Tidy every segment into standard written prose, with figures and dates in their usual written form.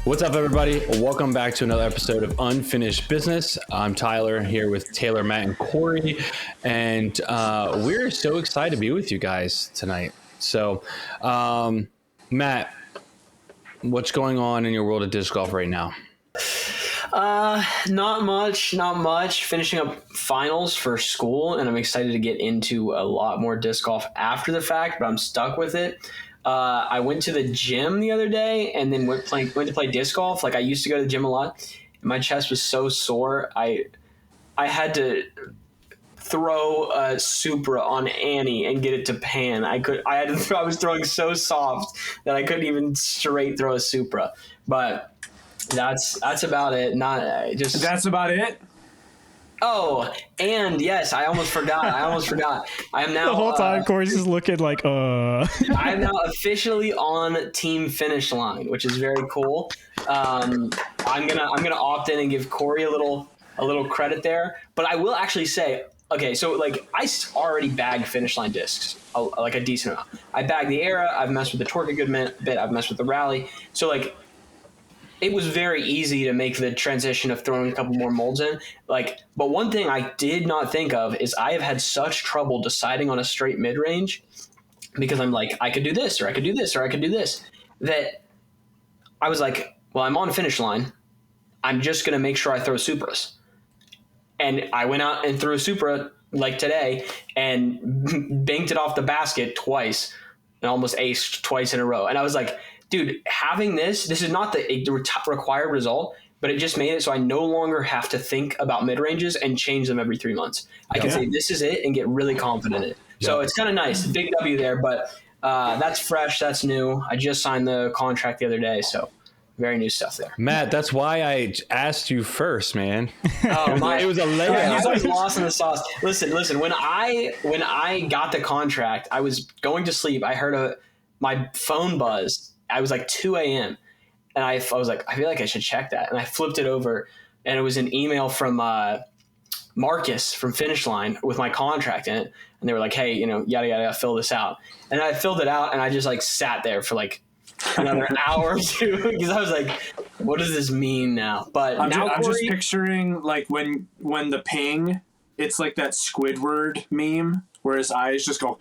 What's up, everybody? Welcome back to another episode of Unfinished Business. I'm Tyler here with Taylor, Matt, and Corey, and we're so excited to be with you guys tonight. So, Matt, what's going on in your world of disc golf right now? Not much. Finishing up finals for school, and I'm excited to get into a lot more disc golf after the fact, but I'm stuck with it. I went to the gym the other day and then went to play disc golf. Like, I used to go to the gym a lot, and my chest was so sore. I had to throw a Supra on Annie and get it to pan. I was throwing so soft that I couldn't even straight throw a Supra. But that's about it. That's about it. Oh, and yes, I almost forgot. I am now the whole time Corey's just looking like I am now officially on team finish line, which is very cool. I'm gonna opt in and give Corey a little credit there, but I will actually say, okay, so like I already bagged finish line discs, like a decent amount. I bagged the Era. I've messed with the Torque a good bit. I've messed with the Rally. So like, it was very easy to make the transition of throwing a couple more molds in. But one thing I did not think of is I have had such trouble deciding on a straight mid-range because I'm like, I could do this, or I could do this, or I could do this, that I was like, well, I'm on finish line. I'm just going to make sure I throw Supras. And I went out and threw a Supra like today and banked it off the basket twice and almost aced twice in a row. And I was like, dude, having this is not the required result, but it just made it so I no longer have to think about mid-ranges and change them every 3 months. I can say this is it and get really confident in it. So it's kind of nice. Big W there, but that's fresh. That's new. I just signed the contract the other day, so very new stuff there. Matt, that's why I asked you first, man. Oh, it was a layup. He's always lost in the sauce. Listen. When I got the contract, I was going to sleep. I heard my phone buzz. I was like 2 a.m. and I was like, I feel like I should check that. And I flipped it over, and it was an email from Marcus from Finish Line with my contract in it. And they were like, hey, yada, yada, fill this out. And I filled it out, and I just like sat there for like another hour or two because I was like, what does this mean now? But I'm now just picturing like when the ping, it's like that Squidward meme where his eyes just go.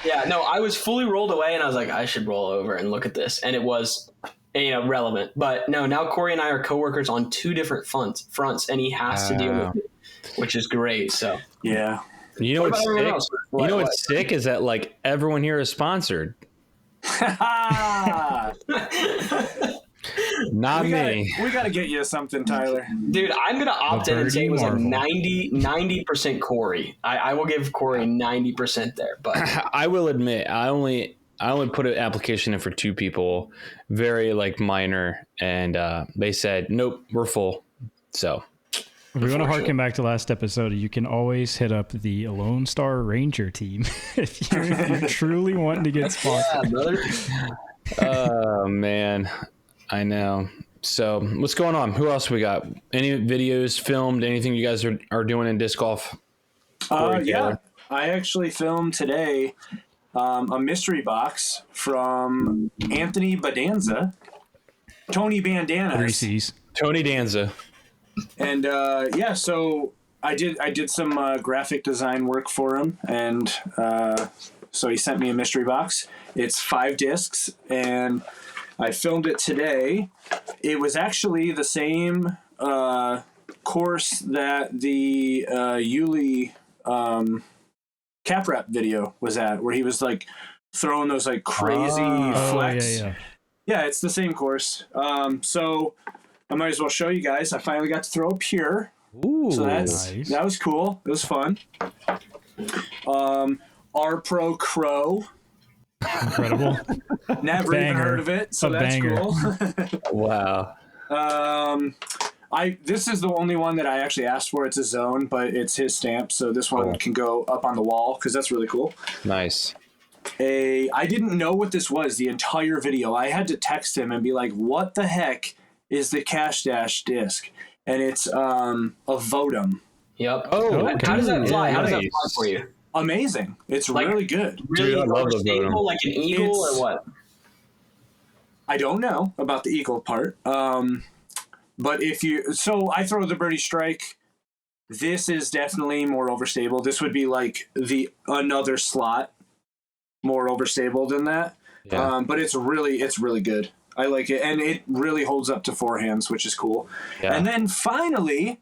Yeah, no, I was fully rolled away, and I was like, I should roll over and look at this. And it was, relevant. But no, now Corey and I are coworkers on two different fronts, and he has to deal with it, which is great. So yeah. You know what's sick? What's sick is that like everyone here is sponsored. Not me. We gotta get you something, Tyler. Dude, I'm gonna opt in and say it was like 90% Corey. I will give Corey 90% there. But I will admit, I only put an application in for two people, very like minor, and they said nope, we're full. So if we want to harken back to last episode, you can always hit up the Lone Star Ranger team if you're truly wanting to get sponsored. Yeah, brother. Oh man, I know. So what's going on? Who else we got? Any videos filmed? Anything you guys are doing in disc golf? Yeah, I actually filmed today a mystery box from Anthony Badanza, Tony Bandanas, Tony Danza. And so I did some graphic design work for him, and so he sent me a mystery box. It's 5 discs, and I filmed it today. It was actually the same course that the Yuli cap wrap video was at, where he was like throwing those like crazy flex. Yeah, it's the same course. So I might as well show you guys. I finally got to throw a pure. Ooh, so nice. That was cool. It was fun. R Pro Crow. Incredible. Never even heard of it, so that's cool. Wow. This is the only one that I actually asked for. It's a zone, but it's his stamp, so this one can go up on the wall because that's really cool. Nice. I didn't know what this was the entire video. I had to text him and be like, what the heck is the Cash Dash disc? And it's a Votum. Yep. Oh, okay. How does that fly? Yeah, How does that fly for you? Amazing. It's like, really good. Really Dude, I love stable, like an eagle or what? I don't know about the eagle part. But so I throw the birdie strike. This is definitely more overstable. This would be like another slot more overstable than that. Yeah. But it's really good. I like it, and it really holds up to forehands, which is cool. Yeah. And then finally,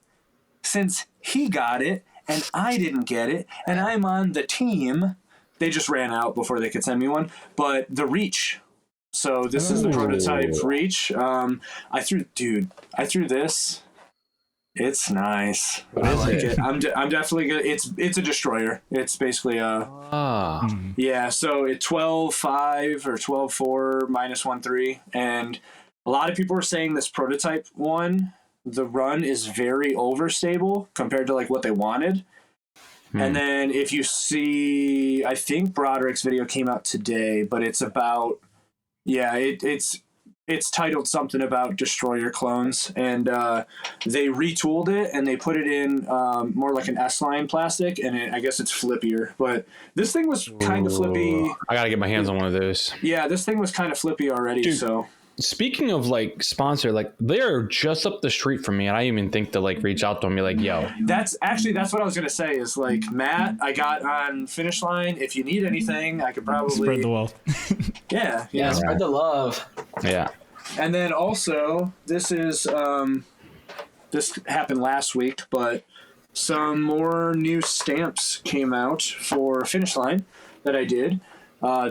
since he got it and I didn't get it, and I'm on the team, they just ran out before they could send me one. But the Reach. So this is the prototype Reach. I threw this. It's nice. I like it. I'm definitely good. It's a destroyer. It's basically yeah. So it 12-5 or 12-4 -1-3, and a lot of people are saying this prototype one, the run is very overstable compared to like what they wanted. And then if you see, I think Broderick's video came out today, but it's about it's titled something about destroyer clones, and they retooled it and they put it in more like an S-line plastic, and I guess it's flippier. But this thing was kind of flippy. I gotta get my hands on one of those. Yeah, this thing was kind of flippy already. Dude, so speaking of like sponsor, like they're just up the street from me, and I even think to like reach out to them and be like, yo. That's what I was gonna say is like, Matt, I got on Finish Line. If you need anything, I could probably Spread the wealth. Yeah, spread the love. Yeah. And then also, this happened last week, but some more new stamps came out for Finish Line that I did.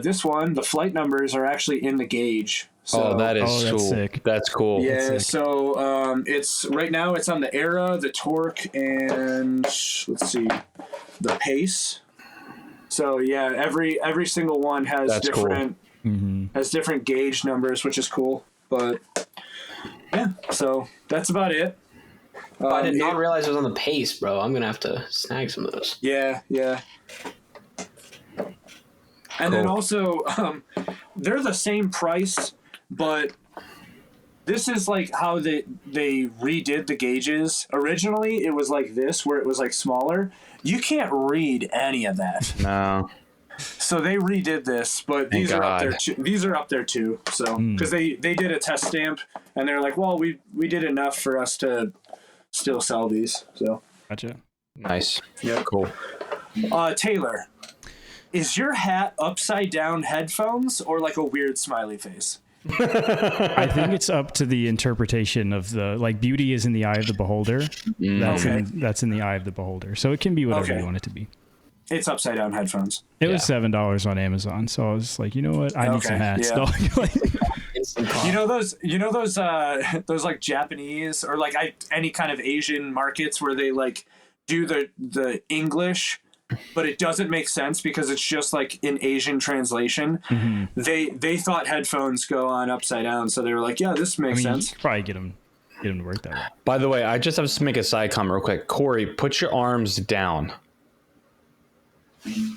This one, the flight numbers are actually in the gauge. So, that is that's cool. sick. That's cool. Yeah, so it's right now it's on the Era, the Torque, and let's see, the Pace. So yeah, every single one has different gauge numbers, which is cool. But yeah, so that's about it. I did not realize it was on the Pace, bro. I'm gonna have to snag some of those. Yeah. And then also, they're the same price, but this is like how they redid the gauges. Originally, it was like this, where it was like smaller. You can't read any of that. No. So they redid this, but these are up there too. These are up there too. So because they did a test stamp, and they're like, well, we did enough for us to still sell these. So Gotcha. Nice. Yeah. Cool. Taylor, is your hat upside down headphones or like a weird smiley face? I think it's up to the interpretation of the, like, beauty is in the eye of the beholder. That's in the eye of the beholder. So it can be whatever you want it to be. It's upside down headphones. It was $7 on Amazon, so I was like, you know what? I need some hats. Yeah. Instant You know those like Japanese or like any kind of Asian markets where they like do the English, but it doesn't make sense because it's just like an Asian translation. They thought headphones go on upside down, so they were like, yeah, this makes sense. You could probably get them to work that way. By the way, I just have to make a side comment real quick. Corey, put your arms down.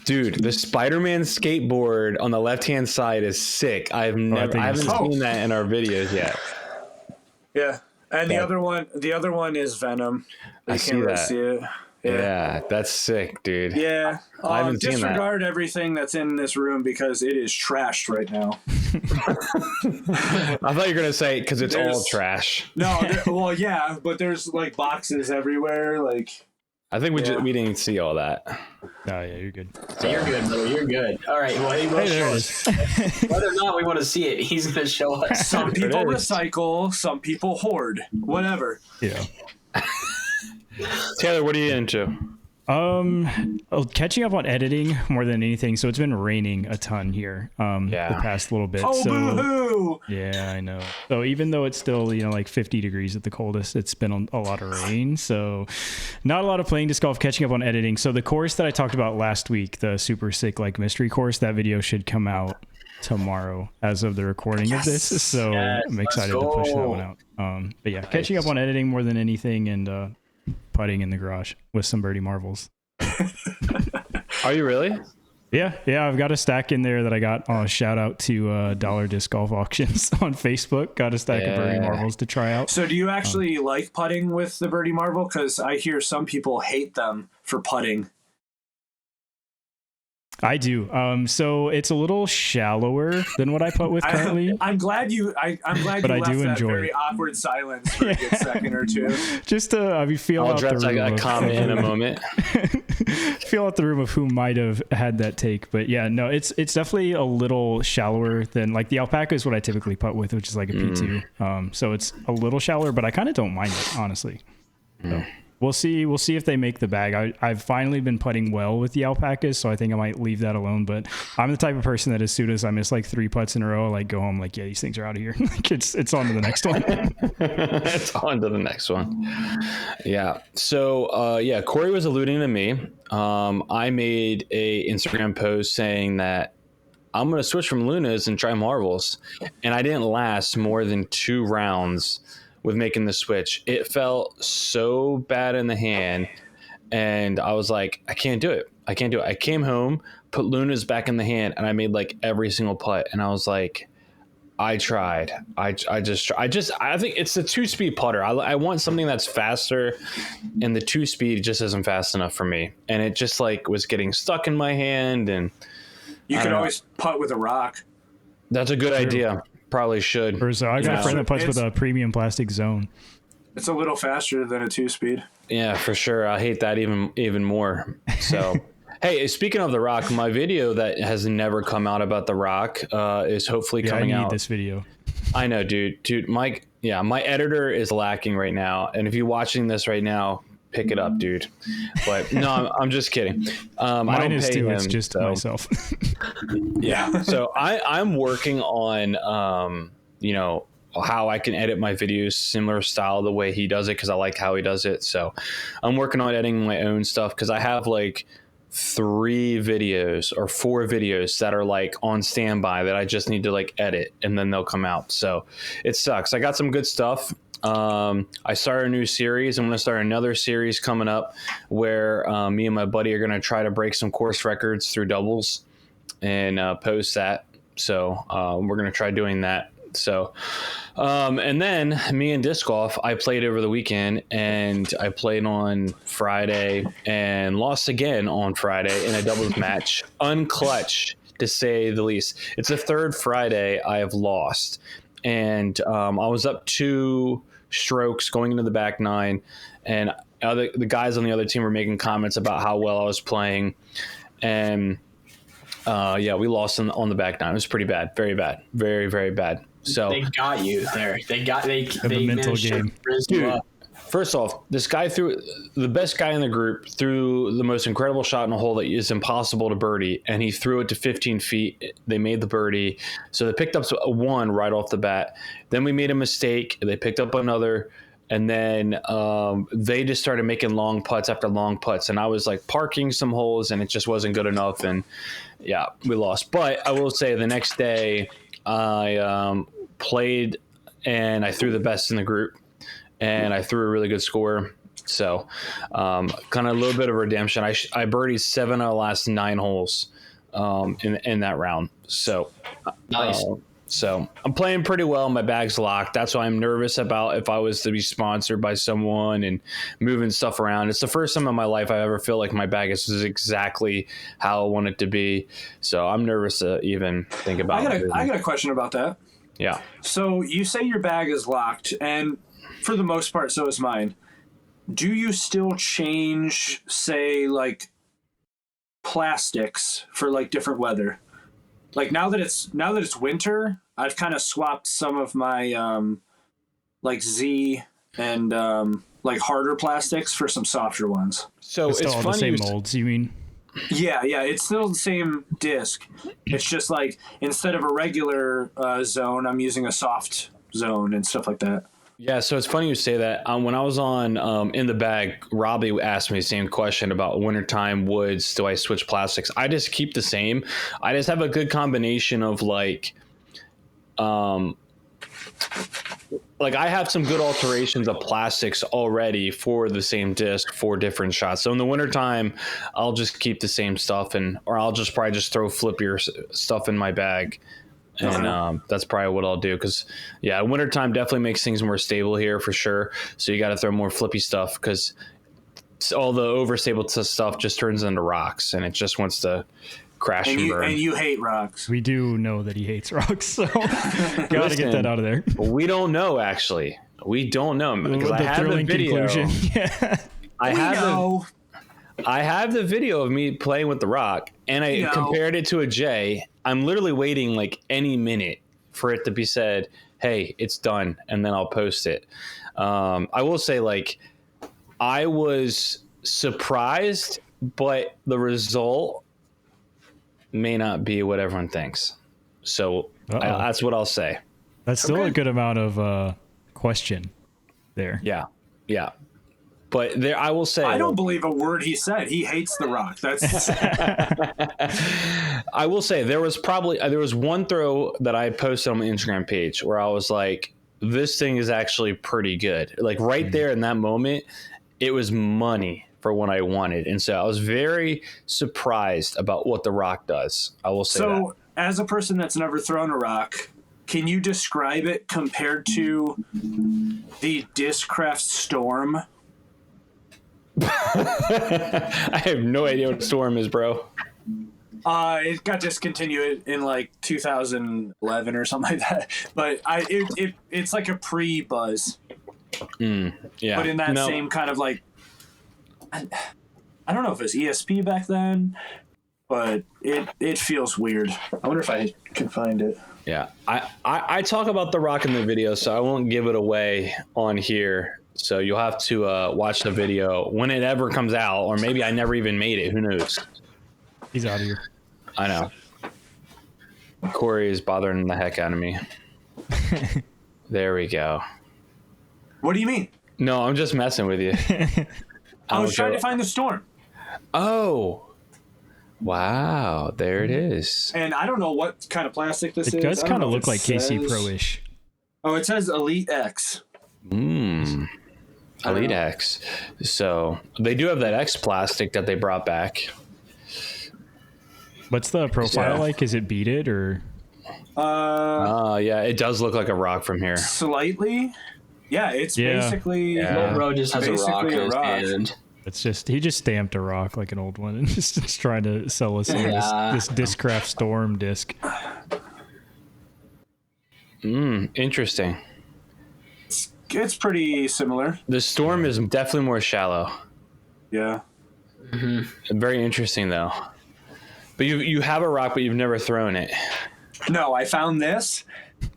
Dude, the Spider-Man skateboard on the left-hand side is sick. I haven't seen that in our videos yet. Yeah, and the other one is Venom. I see that. See it. Yeah, that's sick, dude. Yeah, I haven't seen that. Disregard everything that's in this room because it is trashed right now. I thought you were gonna say because it's all trash. No, well, yeah, but there's like boxes everywhere, like. I think we didn't see all that. Oh, yeah, you're good. So you're good, brother. You're good. All right. Well, he will show us. Whether or not we want to see it, he's going to show us. Some people recycle, some people hoard. Whatever. Yeah. Taylor, what are you into? Catching up on editing more than anything. So it's been raining a ton here the past little bit. Oh, boo-hoo! Yeah, I know. So even though it's still, like 50 degrees at the coldest, it's been a lot of rain. So not a lot of playing disc golf, catching up on editing. So the course that I talked about last week, the super sick like mystery course, that video should come out tomorrow as of the recording of this. So I'm excited to push that one out. But yeah, catching up on editing more than anything, and putting in the garage with some birdie marbles. Are you really? Yeah, I've got a stack in there that I got. Shout out to Dollar Disc Golf Auctions on Facebook. Got a stack of birdie marbles to try out. So do you actually like putting with the birdie marble? Because I hear some people hate them for putting. I do. So it's a little shallower than what I put with currently. I'm glad you But I left do that enjoy very it. awkward silence for a good second or two. Just to feel I'll out the address room. a comment in a moment. Feel out the room of who might have had that take. But yeah, no, it's definitely a little shallower than like the alpaca is what I typically putt with, which is like a P2. So it's a little shallower, but I kind of don't mind it, honestly. So we'll see if they make the bag. I've finally been putting well with the alpacas, so I think I might leave that alone. But I'm the type of person that as soon as I miss like 3 putts in a row, I like go home like, yeah, these things are out of here. Like it's on to the next one. It's on to the next one. Yeah. So Corey was alluding to me. I made a Instagram post saying that I'm going to switch from Lunas and try Marvels, and I didn't last more than 2 rounds with making the switch. It felt so bad in the hand, and I was like, I can't do it. I came home, put Lunas back in the hand, and I made like every single putt, and I was like, I tried. I think it's the 2-speed putter. I want something that's faster, and the 2-speed just isn't fast enough for me, and it just like was getting stuck in my hand. And You could always putt with a rock. that's a good idea. Probably should. So I got a friend that putts with a premium plastic zone. It's a little faster than a 2-speed. Yeah, for sure. I hate that even more. So, hey, speaking of the rock, my video that has never come out about the rock is hopefully coming out. I need this video. I know, dude. My editor is lacking right now, and if you're watching this right now, pick it up, dude. But no, I'm just kidding. Mine I don't is pay too. him, It's just so. myself. Yeah. So I'm working on how I can edit my videos similar style the way he does it, because I like how he does it. So I'm working on editing my own stuff, because I have like 3 videos or 4 videos that are like on standby that I just need to like edit, and then they'll come out. So it sucks. I got some good stuff. I started a new series. I'm going to start another series coming up where me and my buddy are going to try to break some course records through doubles and post that. So we're going to try doing that. So and then me and disc golf, I played over the weekend, and I played on Friday and lost again on Friday in a doubles match, unclutch to say the least. It's the 3rd Friday I have lost, and I was up 2 strokes going into the back 9, and the guys on the other team were making comments about how well I was playing, and we lost on the back 9. It was pretty bad, very bad, very, very bad. So they got you there. They mental game. Dude, first off, this guy the best guy in the group threw the most incredible shot in a hole that is impossible to birdie, and he threw it to 15 feet. They made the birdie. So they picked up a 1 right off the bat. Then we made a mistake. They picked up another, and then they just started making long putts after long putts. And I was like parking some holes, and it just wasn't good enough. And yeah, we lost. But I will say the next day I played, and I threw the best in the group, and I threw a really good score. So kind of a little bit of redemption. I birdied 7 out of the last 9 holes in that round. So Nice. So I'm playing pretty well. My bag's locked. That's why I'm nervous about if I was to be sponsored by someone and moving stuff around. It's the first time in my life I ever feel like my bag is exactly how I want it to be. So I'm nervous to even think about it. I got a question about that. Yeah. So you say your bag is locked, and for the most part, so is mine. Do you still change, say, like plastics for like different weather? Like now that it's winter, I've kind of swapped some of my like Z and like harder plastics for some softer ones. So It's still it's all the funny. same molds, you mean? Yeah, it's still the same disc. It's just like instead of a regular zone, I'm using a soft zone and stuff like that. Yeah, so it's funny you say that. When I was on In the Bag, Robbie asked me the same question about wintertime woods. Do I switch plastics? I just keep the same. I just have a good combination of like I have some good alterations of plastics already for the same disc for different shots. So in the wintertime, I'll just keep the same stuff, or I'll just probably just throw flippier stuff in my bag. And that's probably what I'll do, because wintertime definitely makes things more stable here for sure. So you got to throw more flippy stuff, because all the overstable stuff just turns into rocks, and it just wants to crash and burn. And you hate rocks. We do know that he hates rocks, so gotta get that out of there. We don't know, actually. We don't know because I have the video. Yeah. I have the video of me playing with the rock, and I compared it to a J. I'm literally waiting like any minute for it to be said, "Hey, it's done," and then I'll post it. I will say, like, I was surprised, but the result may not be what everyone thinks. So that's what I'll say. That's still a good amount of question there. Yeah. But there, I will say, I don't believe a word he said. He hates the rock. That's. I will say there was one throw that I posted on my Instagram page where I was like, this thing is actually pretty good. Like right there in that moment, it was money for what I wanted. And so I was very surprised about what the rock does. I will say that. So as a person that's never thrown a rock, can you describe it compared to the Discraft Storm? I have no idea what Storm is, bro. It got discontinued in like 2011 or something like that. But it's like a pre-buzz. Yeah. But in that same kind of like, I don't know if it's ESP back then, but it feels weird. I wonder if I can find it. Yeah. I talk about the rock in the video, so I won't give it away on here. So you'll have to watch the video when it ever comes out, or maybe I never even made it. Who knows? He's out of here. I know. Corey is bothering the heck out of me. There we go. What do you mean? No, I'm just messing with you. I was trying to find the Storm. Oh. Wow. There it is. And I don't know what kind of plastic this is. It does kind of look like KC Pro-ish. Oh, it says Elite X. Elite X. So they do have that X plastic that they brought back. What's the profile like? Is it beaded or? Yeah, it does look like a rock from here. Slightly. Yeah, it's basically. Little bro just has a rock in his hand. It's just he just stamped a rock like an old one and just trying to sell us this Discraft Storm disc. Interesting. It's pretty similar. The Storm is definitely more shallow. Yeah. Very interesting though. But you have a rock, but you've never thrown it. No, I found this.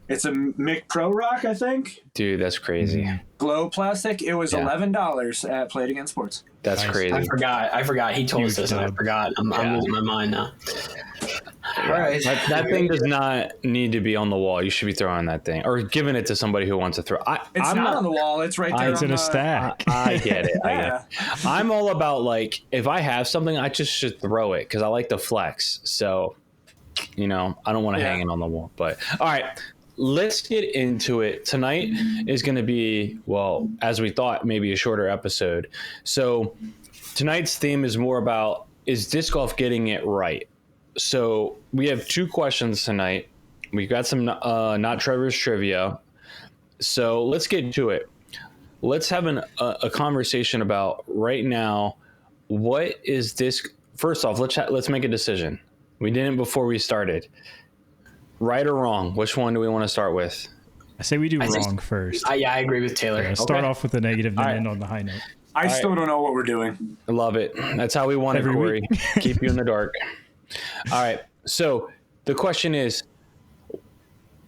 It's a Mick Pro rock, I think. Dude, that's crazy. Glow plastic. It was $11 at Play It Again Sports. That's crazy. I forgot. He told us this, and I forgot. I'm losing my mind now. All right. That thing does not need to be on the wall. You should be throwing that thing or giving it to somebody who wants to throw. It's not on the wall. It's right there. It's in a stack. I get it. I get it. I'm all about, like, if I have something, I just should throw it because I like to flex. So, I don't want to hang it on the wall. But all right, let's get into it. Tonight is going to be, well, as we thought, maybe a shorter episode. So tonight's theme is more about, is disc golf getting it right? So we have two questions tonight. We've got some Not Trevor's trivia. So let's get to it. Let's have a conversation about right now, what is disc? First off, let's make a decision. We didn't before we started. Right or wrong? Which one do we want to start with? I say we do wrong first. I agree with Taylor. Yeah, start off with the negative, then end on the high note. I still don't know what we're doing. I love it. That's how we want it, Corey. Keep you in the dark. All right. So the question is,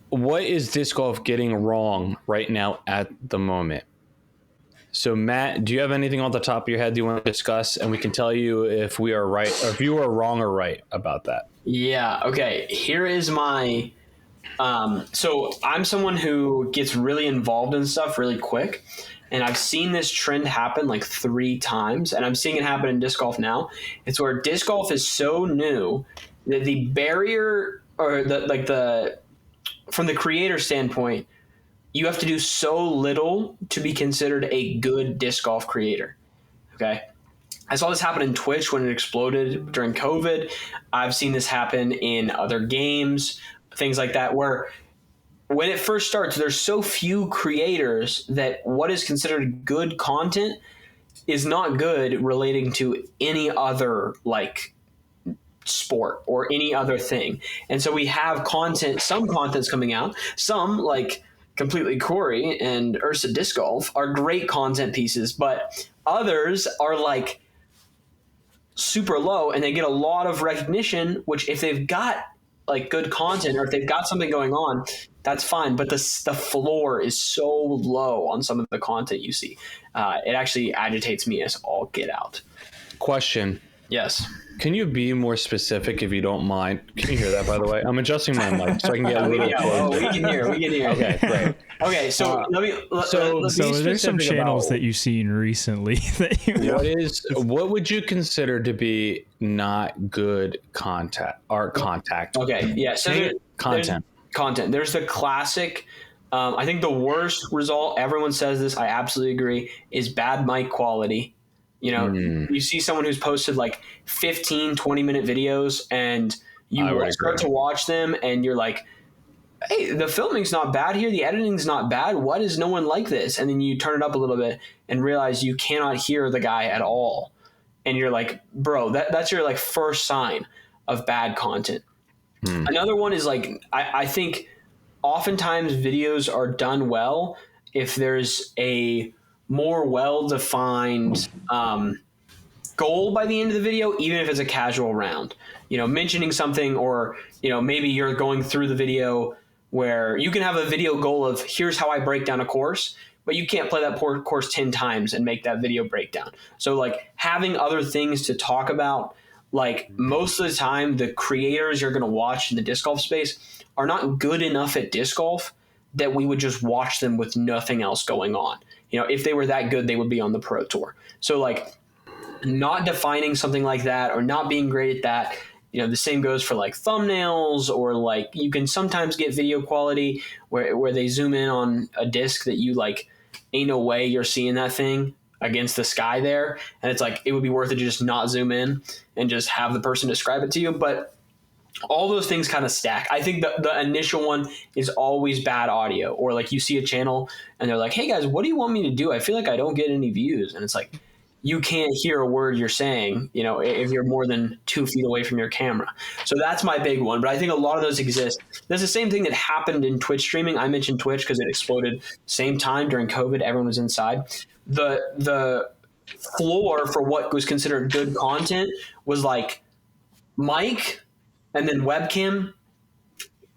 what is disc golf getting wrong right now at the moment? So Matt, do you have anything on the top of your head you want to discuss? And we can tell you if we are right, or if you are wrong or right about that. Yeah. Okay. Here is my, so I'm someone who gets really involved in stuff really quick. And I've seen this trend happen like 3 times, and I'm seeing it happen in disc golf now. It's where disc golf is so new that the barrier, or from the creator standpoint, you have to do so little to be considered a good disc golf creator. Okay. I saw this happen in Twitch when it exploded during COVID. I've seen this happen in other games, things like that, where when it first starts, there's so few creators that what is considered good content is not good relating to any other sport or any other thing. And so we have some content's coming out, some like completely Corey and Ursa Disc Golf are great content pieces, but others are like super low and they get a lot of recognition, which if they've got like good content or if they've got something going on, that's fine. But the floor is so low on some of the content you see. It actually agitates me as all get out. Question. Yes. Can you be more specific if you don't mind? Can you hear that, by the way? I'm adjusting my mic so I can get a little closer. We can hear. Okay, great. Okay, so let's So there's some channels that you've seen recently that what would you consider to be not good content or contact? Okay, yeah. So content. There's the classic. I think the worst result, everyone says this, I absolutely agree, is bad mic quality. You know, you see someone who's posted like 15, 20-minute videos and you start to watch them and you're like, hey, the filming's not bad here. The editing's not bad. Why does no one like this? And then you turn it up a little bit and realize you cannot hear the guy at all. And you're like, bro, that's your like first sign of bad content. Another one is like, I think oftentimes videos are done well if there's a more well-defined goal by the end of the video, even if it's a casual round, you know, mentioning something, or, you know, maybe you're going through the video where you can have a video goal of here's how I break down a course, but you can't play that course 10 times and make that video breakdown. So like having other things to talk about, like most of the time the creators you're going to watch in the disc golf space are not good enough at disc golf that we would just watch them with nothing else going on. You know, if they were that good, they would be on the pro tour. So like not defining something like that or not being great at that, you know, the same goes for like thumbnails, or like you can sometimes get video quality where they zoom in on a disc that you like, ain't no way you're seeing that thing against the sky there. And it's like, it would be worth it to just not zoom in and just have the person describe it to you. But all those things kind of stack. I think the initial one is always bad audio, or like you see a channel and they're like, hey guys, what do you want me to do? I feel like I don't get any views. And it's like, you can't hear a word you're saying, you know, if you're more than 2 feet away from your camera. So that's my big one. But I think a lot of those exist. There's the same thing that happened in Twitch streaming. I mentioned Twitch because it exploded same time during COVID. Everyone was inside. The floor for what was considered good content was like mic and then webcam,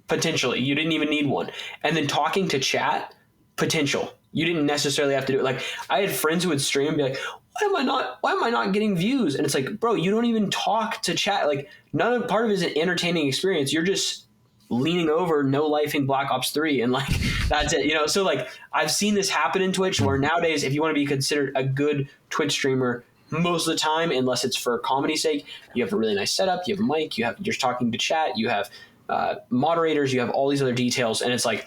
potentially. You didn't even need one. And then talking to chat, potential. You didn't necessarily have to do it. Like I had friends who would stream and be like, why am I not getting views? And it's like, bro, you don't even talk to chat. Like part of it is an entertaining experience. You're just leaning over, no lifing Black Ops 3, and like that's it. You know, so like I've seen this happen in Twitch where nowadays if you want to be considered a good Twitch streamer, most of the time, unless it's for comedy's sake, you have a really nice setup, you have a mic, you're talking to chat, you have moderators, you have all these other details, and it's like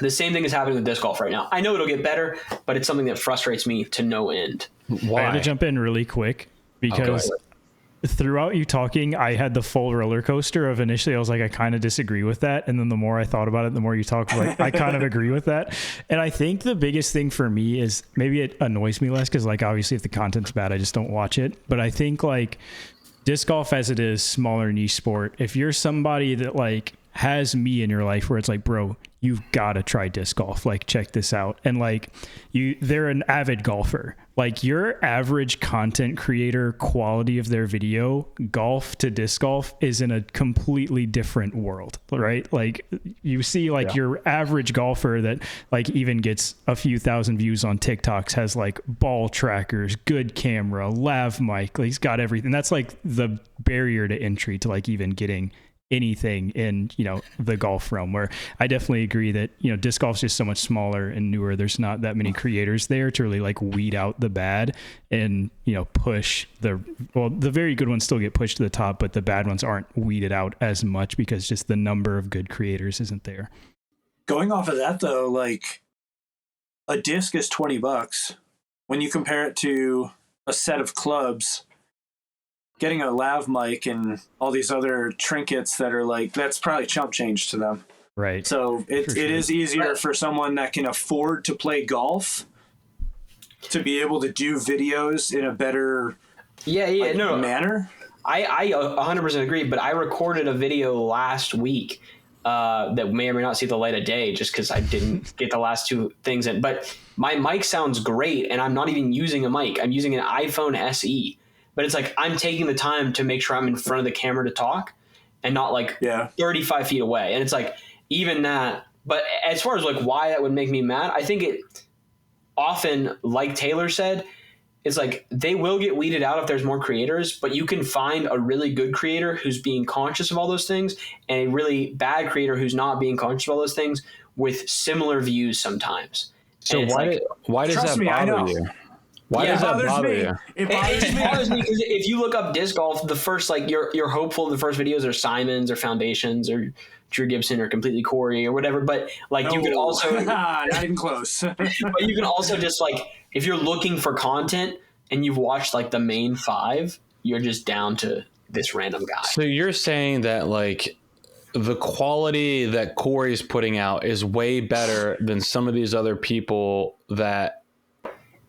the same thing is happening with disc golf right now. I know it'll get better, but it's something that frustrates me to no end. Why? I had to jump in really quick because throughout you talking, I had the full roller coaster of initially I was like, I kind of disagree with that. And then the more I thought about it, the more you talked, like, I kind of agree with that. And I think the biggest thing for me is maybe it annoys me less because like obviously if the content's bad, I just don't watch it. But I think like disc golf as it is, smaller niche sport, if you're somebody that like has me in your life where it's like, bro, you've got to try disc golf. Like, check this out. And like they're an avid golfer. Like your average content creator quality of their video, golf to disc golf is in a completely different world, right? Like you see like your average golfer that like even gets a few thousand views on TikToks has like ball trackers, good camera, lav mic. Like, he's got everything. That's like the barrier to entry to like even getting anything in, you know, the golf realm, where I definitely agree that, you know, disc golf's just so much smaller and newer. There's not that many creators there to really like weed out the bad and, you know, push the very good ones still get pushed to the top, but the bad ones aren't weeded out as much because just the number of good creators isn't there. Going off of that though, like a disc is $20. When you compare it to a set of clubs, getting a lav mic and all these other trinkets that are like, that's probably chump change to them. Right. So it is easier for someone that can afford to play golf to be able to do videos in a better manner. I 100% agree, but I recorded a video last week that may or may not see the light of day just because I didn't get the last two things in. But my mic sounds great, and I'm not even using a mic. I'm using an iPhone SE. But it's like I'm taking the time to make sure I'm in front of the camera to talk and not like 35 feet away. And it's like even that. But as far as like why that would make me mad, I think it often, like Taylor said, it's like they will get weeded out if there's more creators, but you can find a really good creator who's being conscious of all those things and a really bad creator who's not being conscious of all those things with similar views sometimes. So why does that bother you? Why does that bother you? It bothers me because if you look up disc golf, the first like you're hopeful the first videos are Simons or Foundations or Drew Gibson or Completely Corey or whatever, but like you could also not even close. But you can also just like if you're looking for content and you've watched like the main 5, you're just down to this random guy. So you're saying that like the quality that Corey's putting out is way better than some of these other people that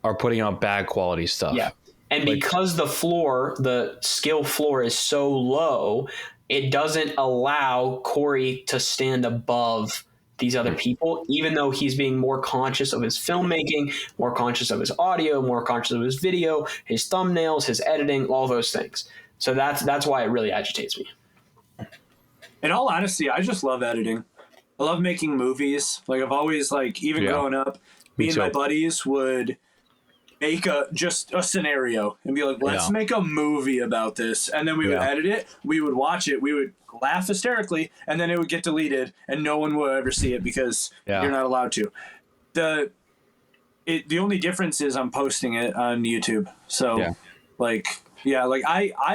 are putting out bad quality stuff. Yeah. And like, because the skill floor is so low, it doesn't allow Corey to stand above these other people, even though he's being more conscious of his filmmaking, more conscious of his audio, more conscious of his video, his thumbnails, his editing, all those things. So that's why it really agitates me. In all honesty, I just love editing. I love making movies. Like I've always like, even growing up, me and my buddies would make a scenario and be like, let's make a movie about this. And then we would edit it. We would watch it. We would laugh hysterically, and then it would get deleted and no one will ever see it because you're not allowed to. The only difference is I'm posting it on YouTube. So I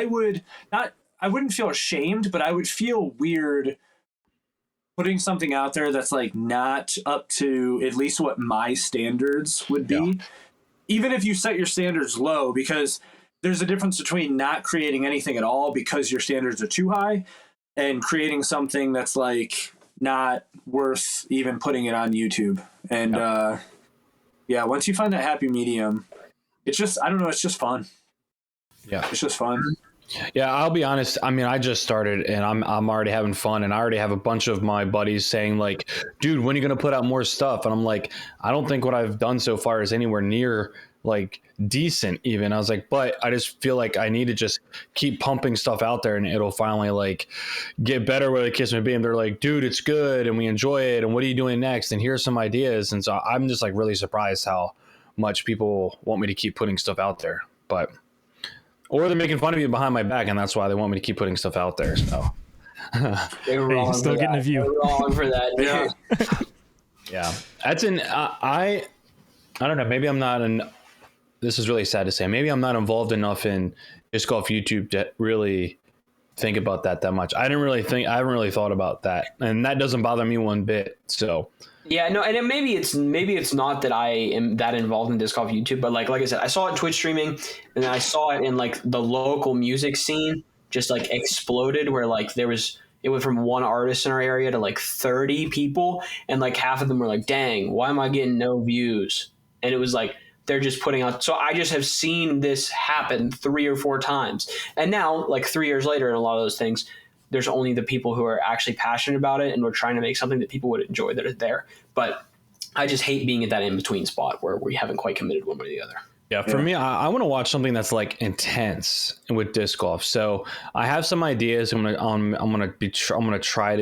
wouldn't feel ashamed, but I would feel weird putting something out there that's like not up to at least what my standards would be. Yeah. Even if you set your standards low, because there's a difference between not creating anything at all because your standards are too high and creating something that's like not worth even putting it on YouTube. And once you find that happy medium, it's just, I don't know, it's just fun. Yeah. It's just fun. Yeah, I'll be honest. I mean, I just started and I'm already having fun, and I already have a bunch of my buddies saying like, dude, when are you going to put out more stuff? And I'm like, I don't think what I've done so far is anywhere near like decent even. I was like, but I just feel like I need to just keep pumping stuff out there and it'll finally like get better where the kids may be. And they're like, dude, it's good and we enjoy it. And what are you doing next? And here's some ideas. And so I'm just like really surprised how much people want me to keep putting stuff out there. But or they're making fun of me behind my back, and that's why they want me to keep putting stuff out there. So they're wrong. Hey, still getting a view. They're wrong for that. Yeah. That's I don't know. Maybe I'm not this is really sad to say. Maybe I'm not involved enough in disc golf YouTube to really think about that much. I haven't really thought about that, and that doesn't bother me one bit. So. Yeah, no, and maybe it's not that I am that involved in disc golf YouTube, but like I said, I saw it Twitch streaming, and then I saw it in like the local music scene just like exploded, where like it went from one artist in our area to like 30 people, and like half of them were like, "Dang, why am I getting no views?" And it was like they're just putting out. So I just have seen this happen 3 or 4 times, and now like 3 years later, and a lot of those things. There's only the people who are actually passionate about it, and we're trying to make something that people would enjoy that are there. But I just hate being at that in-between spot where we haven't quite committed one way or the other. Yeah, for me, I want to watch something that's like intense with disc golf. So I have some ideas I'm gonna try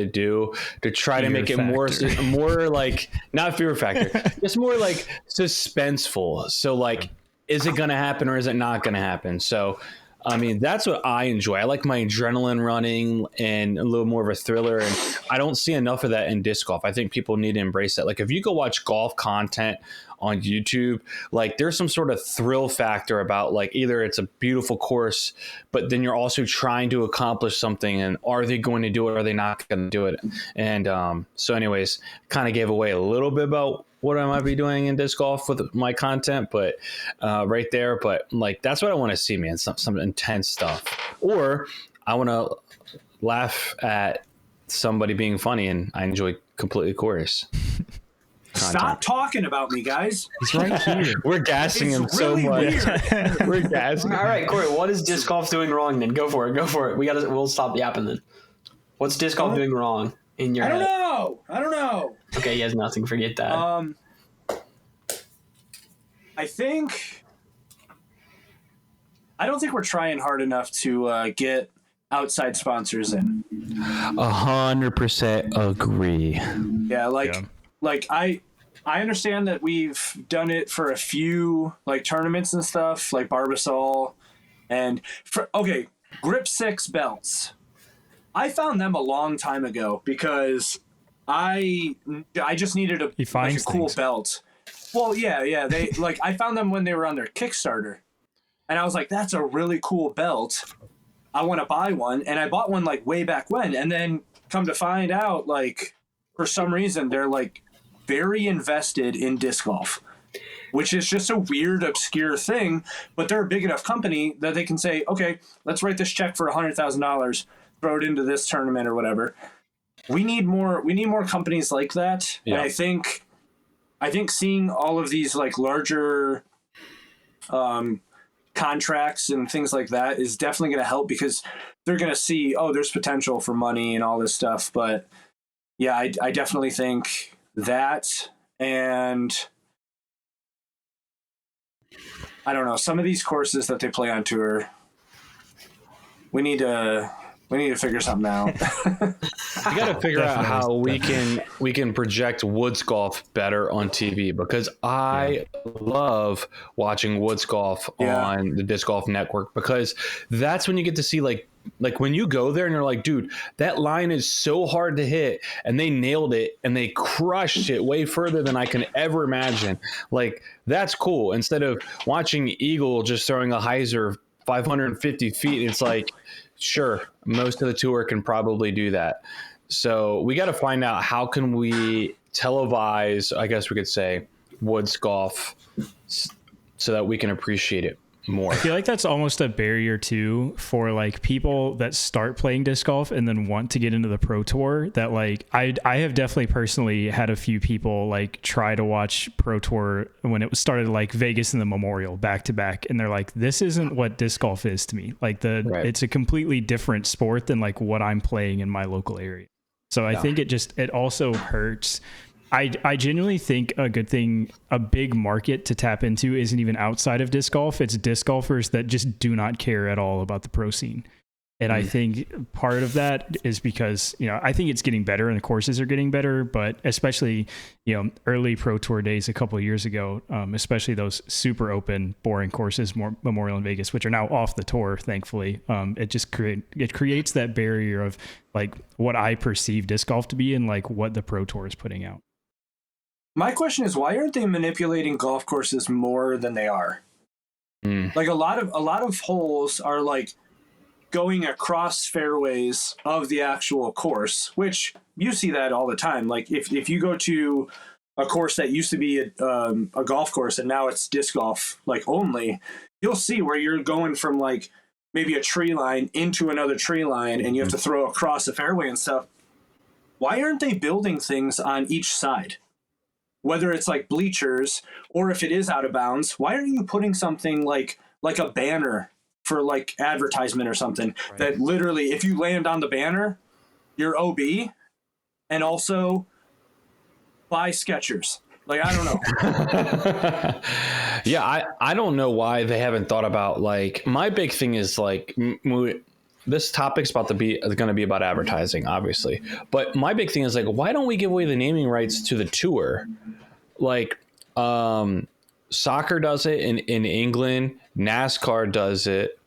to make it more like not fear factor, just more like suspenseful. So like, is it gonna happen or is it not gonna happen? So. I mean, that's what I enjoy. I like my adrenaline running and a little more of a thriller. And I don't see enough of that in disc golf. I think people need to embrace that. Like if you go watch golf content on YouTube, like there's some sort of thrill factor about like either it's a beautiful course, but then you're also trying to accomplish something. And are they going to do it? Or are they not going to do it? And so anyways, kind of gave away a little bit about what I might be doing in disc golf with my content, but right there, but like, that's what I want to see, man. Some intense stuff, or I want to laugh at somebody being funny and I enjoy Completely Chorus. Stop talking about me, guys. He's right here. We're gassing him so really much. We're gassing him. All right, Corey, what is disc golf doing wrong then? Go for it. We'll stop yapping then. What's disc golf doing wrong in your head? I don't know. Okay, he has nothing. Forget that. I don't think we're trying hard enough to get outside sponsors in. 100% agree. Yeah, like I understand that we've done it for a few like tournaments and stuff, like Barbasol, and Grip 6 belts. I found them a long time ago because I just needed a cool belt. Well, yeah, they like I found them when they were on their Kickstarter, and I was like, that's a really cool belt. I want to buy one, and I bought one like way back when, and then come to find out, like for some reason they're like very invested in disc golf, which is just a weird, obscure thing. But they're a big enough company that they can say, okay, let's write this check for $100,000, throw it into this tournament or whatever. We need more companies like that. Yeah. And I think seeing all of these like larger contracts and things like that is definitely going to help, because they're going to see, oh, there's potential for money and all this stuff. But yeah, I definitely think that, and I don't know, some of these courses that they play on tour, we need to figure something out. We got to figure out how we can project woods golf better on TV, because I love watching woods golf on the Disc Golf Network, because that's when you get to see like when you go there and you're like, dude, that line is so hard to hit, and they nailed it and they crushed it way further than I can ever imagine. Like, that's cool. Instead of watching Eagle just throwing a hyzer 550 feet, it's like, sure, most of the tour can probably do that. So we got to find out, how can we televise, I guess we could say, woods golf so that we can appreciate it more. I feel like that's almost a barrier too for like people that start playing disc golf and then want to get into the pro tour. That like I have definitely personally had a few people like try to watch pro tour when it was started, like Vegas and the Memorial back to back, and they're like, this isn't what disc golf is to me. Like it's a completely different sport than like what I'm playing in my local area. So I think it also hurts. I genuinely think a good thing, a big market to tap into isn't even outside of disc golf. It's disc golfers that just do not care at all about the pro scene. And I think part of that is because, I think it's getting better and the courses are getting better, but especially, early pro tour days a couple of years ago, especially those super open, boring courses, Memorial in Vegas, which are now off the tour, thankfully. It just creates that barrier of like what I perceive disc golf to be and like what the pro tour is putting out. My question is, why aren't they manipulating golf courses more than they are? Like a lot of holes are like going across fairways of the actual course, which you see that all the time. Like if you go to a course that used to be a golf course and now it's disc golf like only, you'll see where you're going from like maybe a tree line into another tree line and you have to throw across the fairway and stuff. Why aren't they building things on each side? Whether it's like bleachers or if it is out of bounds, why aren't you putting something like a banner for like advertisement or something that literally, if you land on the banner, you're OB, and also buy Skechers. Like, I don't know. Yeah, I don't know why they haven't thought about, like, my big thing is like, this topic's going to be about advertising, obviously. But my big thing is like, why don't we give away the naming rights to the tour? Like, soccer does it in England. NASCAR does it.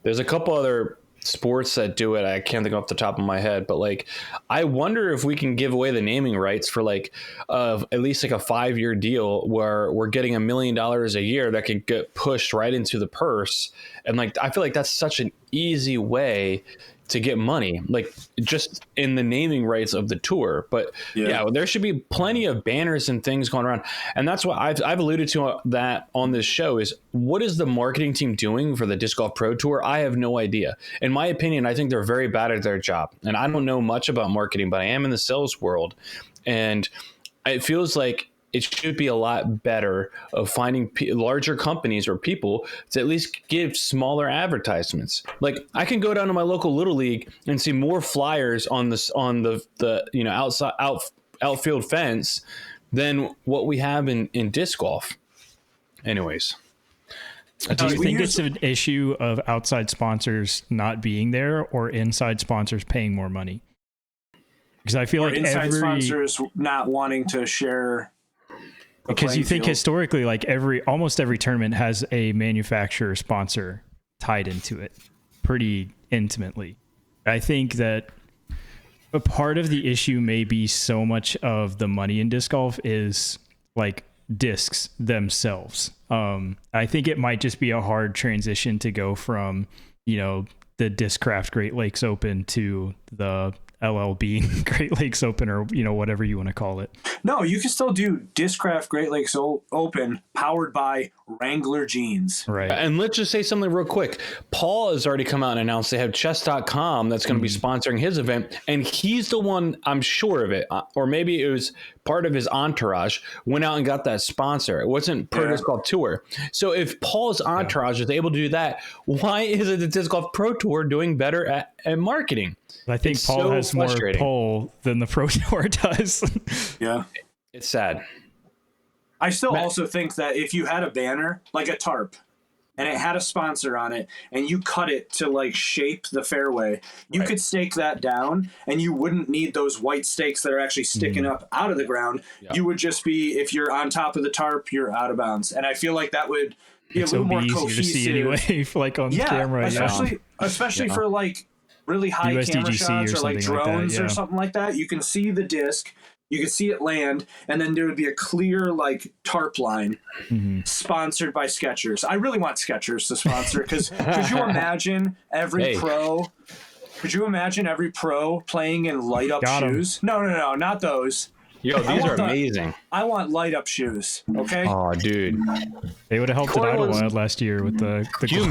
There's a couple other sports that do it. I can't think off the top of my head, but like, I wonder if we can give away the naming rights for like at least like a 5-year deal where we're getting $1 million a year that could get pushed right into the purse. And like, I feel like that's such an easy way to get money, like just in the naming rights of the tour. But yeah, there should be plenty of banners and things going around. And that's what I've alluded to that on this show is, what is the marketing team doing for the Disc Golf Pro Tour? I have no idea. In my opinion, I think they're very bad at their job. And I don't know much about marketing, but I am in the sales world. And it feels like it should be a lot better of finding larger companies or people to at least give smaller advertisements. Like I can go down to my local little league and see more flyers on the outfield fence than what we have in disc golf. Anyways. Do you think it's an issue of outside sponsors not being there or inside sponsors paying more money? Because I feel like inside sponsors not wanting to share. Because you think historically, like almost every tournament has a manufacturer sponsor tied into it pretty intimately. I think that a part of the issue may be so much of the money in disc golf is like discs themselves. I think it might just be a hard transition to go from, the Discraft Great Lakes Open to the LLB Great Lakes Open, or whatever you want to call it. No, you can still do Discraft Great Lakes Open powered by Wrangler jeans. Right. And let's just say something real quick. Paul has already come out and announced they have chess.com that's going to be sponsoring his event, and he's the one, I'm sure of it, or maybe it was part of his entourage, went out and got that sponsor. It wasn't Pro Disc Golf Tour. So if Paul's entourage is able to do that, why isn't the Disc Golf Pro Tour doing better at marketing? I think Paul has more pull than the Pro Tour does. Yeah. It's sad. I still also think that if you had a banner, like a tarp, and it had a sponsor on it, and you cut it to like shape the fairway, you could stake that down, and you wouldn't need those white stakes that are actually sticking up out of the ground. Yeah. You would just be, if you're on top of the tarp, you're out of bounds. And I feel like that would be a little more cohesive. To see anyway, like on camera. Especially for like really high camera shots or like drones or something like that. You can see the disc, you can see it land, and then there would be a clear like tarp line sponsored by Skechers. I really want Skechers to sponsor, because could you imagine every pro? Could you imagine every pro playing in light up shoes? No, not those. Yo, these are amazing. I want light up shoes. Okay. Oh, dude, they would have helped at Idlewild last year with the do you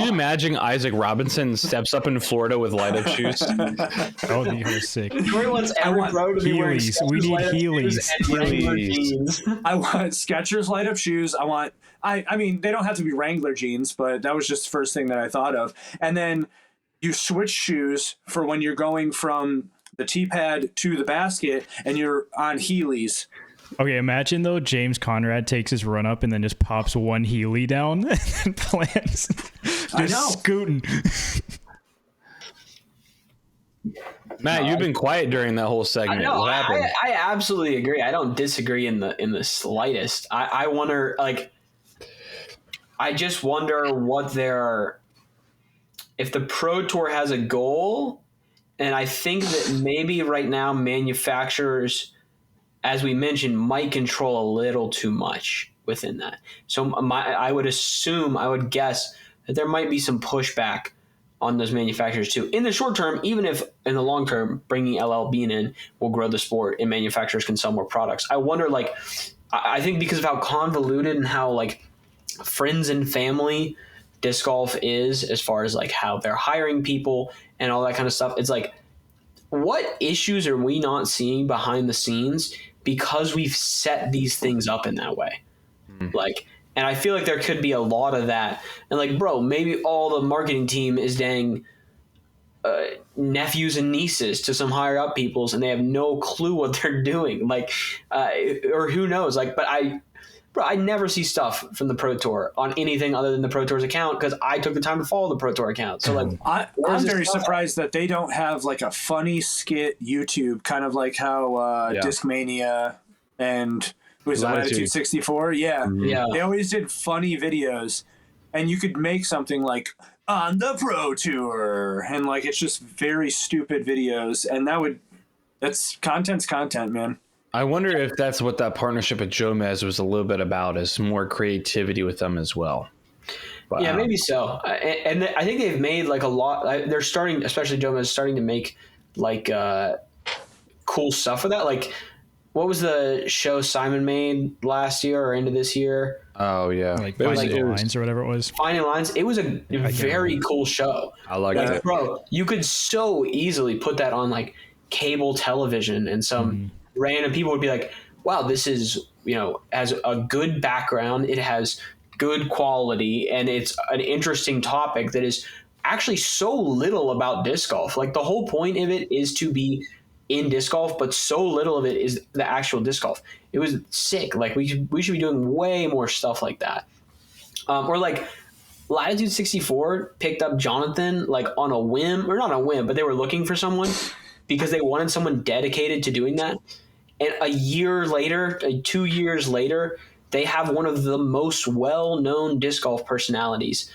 imagine Isaac Robinson steps up in Florida with light up shoes? That would be sick. Troy wants every pro to be wearing Skechers. We need Heelys. I want Skechers light up shoes. I mean, they don't have to be Wrangler jeans, but that was just the first thing that I thought of. And then you switch shoes for when you're going from the tee pad to the basket, and you're on Heelys. Okay, imagine though James Conrad takes his run up and then just pops one Heely down and then plants. Just scooting. Matt, you've been quiet during that whole segment. What happened? I absolutely agree. I don't disagree in the slightest. I wonder, like, I just wonder if the Pro Tour has a goal. And I think that maybe right now manufacturers, as we mentioned, might control a little too much within that. So I would guess that there might be some pushback on those manufacturers too. In the short term, even if in the long term, bringing LL Bean in will grow the sport and manufacturers can sell more products. I wonder, like, I think because of how convoluted and how like friends and family disc golf is, as far as like how they're hiring people and all that kind of stuff. It's like, what issues are we not seeing behind the scenes because we've set these things up in that way? Like, and I feel like there could be a lot of that. And like, bro, maybe all the marketing team is dang nephews and nieces to some higher up peoples, and they have no clue what they're doing. Like, or who knows? Like, but I never see stuff from the Pro Tour on anything other than the Pro Tour's account, because I took the time to follow the Pro Tour account. So like, I'm very surprised that they don't have like a funny skit YouTube, kind of like how Discmania and Latitude 64. Yeah. They always did funny videos, and you could make something like on the Pro Tour, and like it's just very stupid videos, and that's content's content, man. I wonder if that's what that partnership with Jomez was a little bit about, is more creativity with them as well. But, yeah, maybe so. And I think they've made like a lot. They're starting, especially Jomez, starting to make like cool stuff with that. Like, what was the show Simon made last year or into this year? Oh yeah, like Finding Lines or whatever it was. Finding Lines. It was a very cool show. I liked it, bro. You could so easily put that on like cable television, and some random people would be like, wow, this is, has a good background. It has good quality, and it's an interesting topic that is actually so little about disc golf. Like the whole point of it is to be in disc golf, but so little of it is the actual disc golf. It was sick. Like we should be doing way more stuff like that. Or like Latitude 64 picked up Jonathan like on a whim, or not a whim, but they were looking for someone because they wanted someone dedicated to doing that. And a year later, 2 years later, they have one of the most well-known disc golf personalities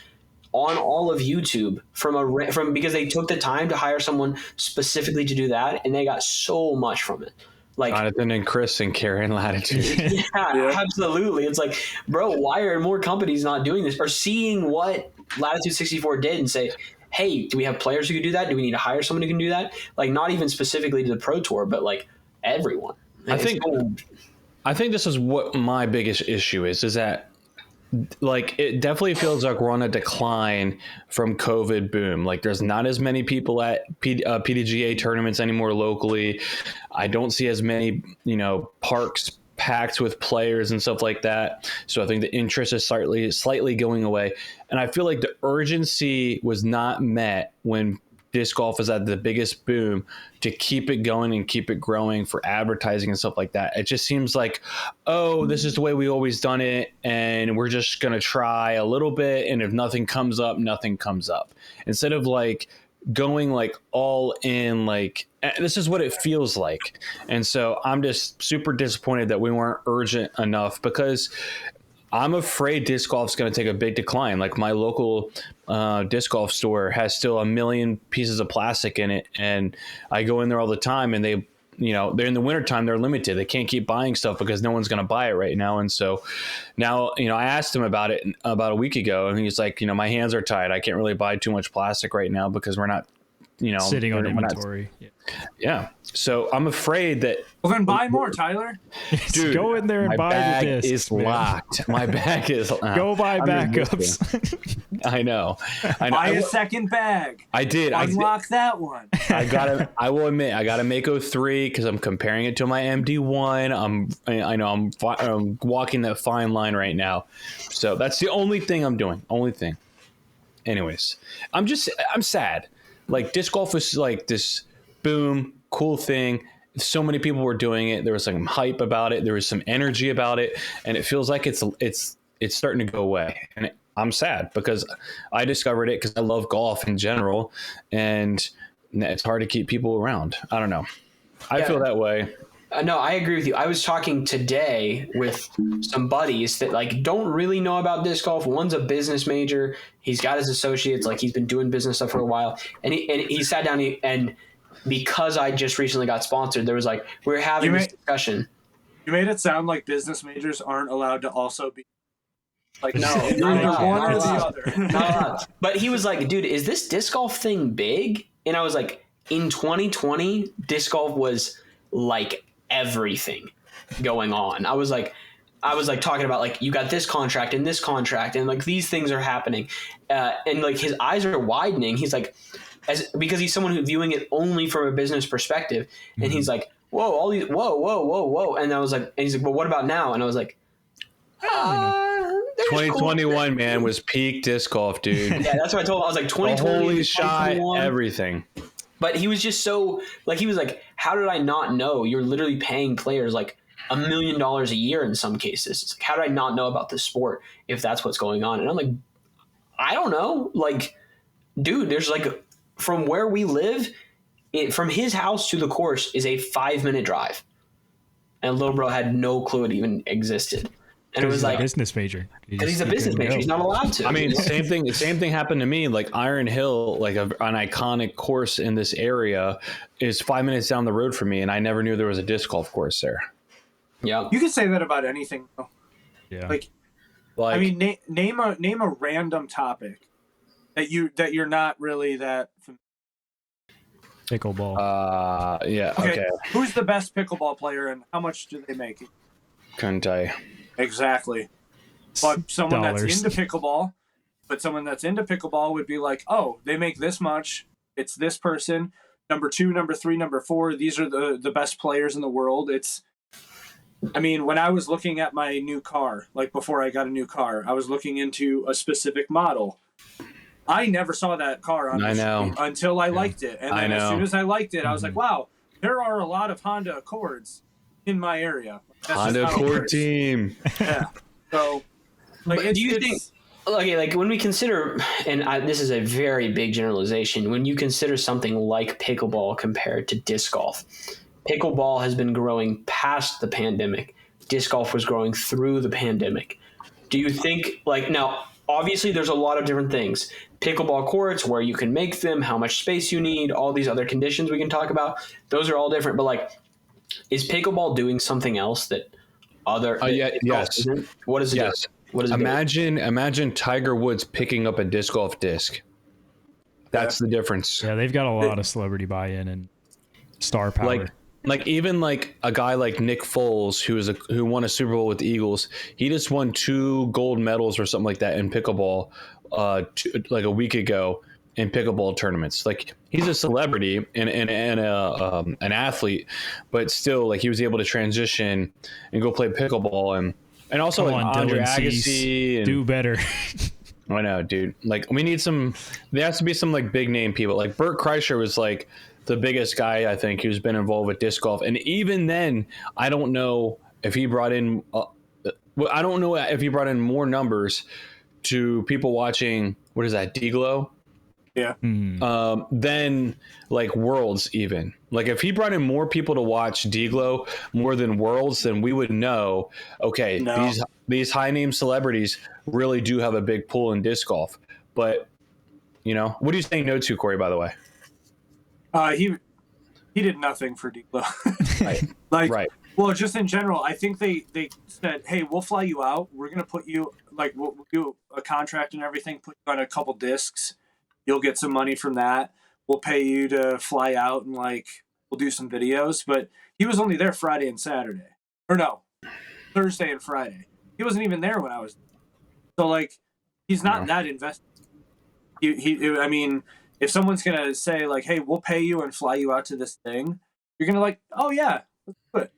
on all of YouTube from because they took the time to hire someone specifically to do that, and they got so much from it. Like Jonathan and Chris and Karen Latitude. yeah, absolutely. It's like, bro, why are more companies not doing this or seeing what Latitude 64 did and say, hey, do we have players who can do that? Do we need to hire someone who can do that? Like not even specifically to the Pro Tour, but like everyone. I think this is what my biggest issue is that like it definitely feels like we're on a decline from COVID boom. Like there's not as many people at PDGA tournaments anymore locally. I don't see as many, parks packed with players and stuff like that. So I think the interest is slightly going away. And I feel like the urgency was not met when disc golf is at the biggest boom to keep it going and keep it growing for advertising and stuff like that. It just seems like, oh, this is the way we always done it, and we're just going to try a little bit, and if nothing comes up, nothing comes up. Instead of like going like all in, like this is what it feels like. And so I'm just super disappointed that we weren't urgent enough, because I'm afraid disc golf is going to take a big decline. Like my local disc golf store has still 1 million pieces of plastic in it. And I go in there all the time, and they're in the wintertime, they're limited. They can't keep buying stuff because no one's going to buy it right now. And so now, I asked him about it about a week ago, and he's like, my hands are tied. I can't really buy too much plastic right now because we're not, sitting on inventory. Yeah. So I'm afraid that. Well, then buy more, Tyler. Dude, go in there and buy bag the discs. Is locked. My bag is locked. Go buy backups. I know. Buy a second bag. I did. Unlock that one. I will admit, I got a Mako 3 because I'm comparing it to my MD1. I'm walking that fine line right now. So that's the only thing I'm doing. Only thing. Anyways, I'm sad. Like disc golf was like this boom, cool thing. So many people were doing it. There was some hype about it. There was some energy about it, and it feels like it's starting to go away. And I'm sad because I discovered it because I love golf in general, and it's hard to keep people around. I don't know. I feel that way. No, I agree with you. I was talking today with some buddies that like don't really know about disc golf. One's a business major. He's got his associates. Like he's been doing business stuff for a while. And he sat down and because I just recently got sponsored, there was like, we were having this discussion. You made it sound like business majors aren't allowed to also be like, no, not one or the other. Not but he was like, dude, is this disc golf thing big? And I was like, in 2020, disc golf was like everything going on. I was like talking about like, you got this contract and like these things are happening, and like his eyes are widening. He's like, because he's someone who's viewing it only from a business perspective, and he's like, whoa, and I was like, and he's like, well, what about now? And I was like, 2021 man was peak disc golf, dude. Yeah, that's what I told him. I was like, 2020, holy shot, everything. But he was just so like, he was like, how did I not know? You're literally paying players like $1 million a year in some cases. It's like, how did I not know about this sport if that's what's going on? And I'm like, I don't know. Like, dude, there's like, from where we live, from his house to the course is a 5-minute drive. And little bro had no clue it even existed. And it was like a business major. Because he's a business major. He's not allowed to. I mean, same thing happened to me. Like Iron Hill, like an iconic course in this area, is 5 minutes down the road from me, and I never knew there was a disc golf course there. Yeah, you can say that about anything. Yeah, like I mean, name a random topic that you're not really that. Pickleball. Yeah. Okay. Who's the best pickleball player, and how much do they make? Couldn't tell you. Exactly. But someone that's into pickleball would be like, oh, they make this much. It's this person. Number 2, number 3, number 4. These are the best players in the world. I mean, when I was looking at my new car, like before I got a new car, I was looking into a specific model. I never saw that car on I the know. street until I liked it. And then as soon as I liked it, I was like, wow, there are a lot of Honda Accords in my area. That's Honda just how it Accord works. team. Yeah. So, like, But do you think, okay, like when we consider, and this is a very big generalization, when you consider something like pickleball compared to disc golf, pickleball has been growing past the pandemic. Disc golf was growing through the pandemic. Do you think, like, now, obviously there's a lot of different things. Pickleball courts, where you can make them, how much space you need, all these other conditions we can talk about. Those are all different. But, like, is pickleball doing something else that other yes. isn't? What is it? Yes. What is it? Imagine Tiger Woods picking up a disc golf disc. That's the difference. Yeah, they've got a lot of celebrity buy-in and star power. Like even like a guy like Nick Foles, who won a Super Bowl with the Eagles, he just won 2 gold medals or something like that in pickleball, like a week ago in pickleball tournaments. Like he's a celebrity and an athlete, but still, like he was able to transition and go play pickleball and also Come like on, Andre Dylan Agassi. Cease, do better. I know, dude. Like we need some. There has to be some like big name people. Like Bert Kreischer was like the biggest guy I think who's been involved with disc golf, and even then, I don't know if he brought in. I don't know if he brought in more numbers to people watching. What is that? D-Glow. yeah. Then like Worlds even. Like if he brought in more people to watch D-Glow more than Worlds, then we would know, okay, these high name celebrities really do have a big pull in disc golf. But you know, what are you saying no to, Corey, by the way? He did nothing for D-Glow. Right. Like, Right. well, just in general, I think they said, hey, we'll fly you out. We're going to put you, like, we'll do a contract and everything, put you on a couple discs. You'll get some money from that. We'll pay you to fly out and, like, we'll do some videos. But he was only there Friday and Saturday. Or no, Thursday and Friday. He wasn't even there when I was. So, like, he's not that invested. I mean, if someone's going to say, like, hey, we'll pay you and fly you out to this thing, you're going to, like, oh, yeah, let's do it.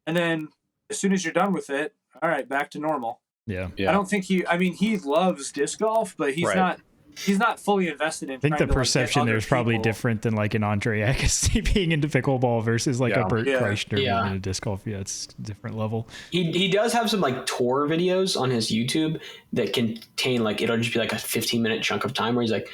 And then as soon as you're done with it, all right, back to normal. Yeah. I don't think he loves disc golf, but he's not fully invested in. I think the perception there's probably different than like an Andre Agassi being into pickleball versus like a Bert Kreischer being into disc golf. Yeah, it's a different level. He does have some like tour videos on his YouTube that contain like, it'll just be like a 15-minute chunk of time where he's like,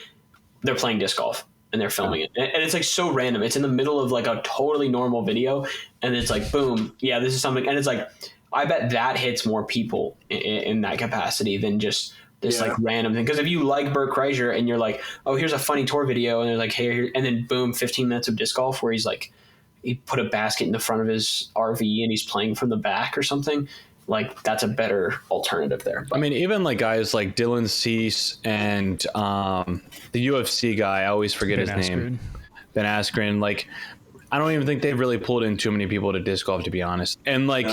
they're playing disc golf and they're filming it. And it's like so random. It's in the middle of like a totally normal video. And it's like, boom. Yeah, this is something. And it's like, I bet that hits more people in that capacity than just this like random thing. Because if you like Bert Kreischer and you're like, oh, here's a funny tour video, and they're like, hey, here, and then boom, 15 minutes of disc golf where he's like, he put a basket in the front of his RV and he's playing from the back or something. Like that's a better alternative there. But, I mean, even like guys like Dylan Cease and the UFC guy, I always forget his name, Ben Askren. Like, I don't even think they've really pulled in too many people to disc golf, to be honest. And like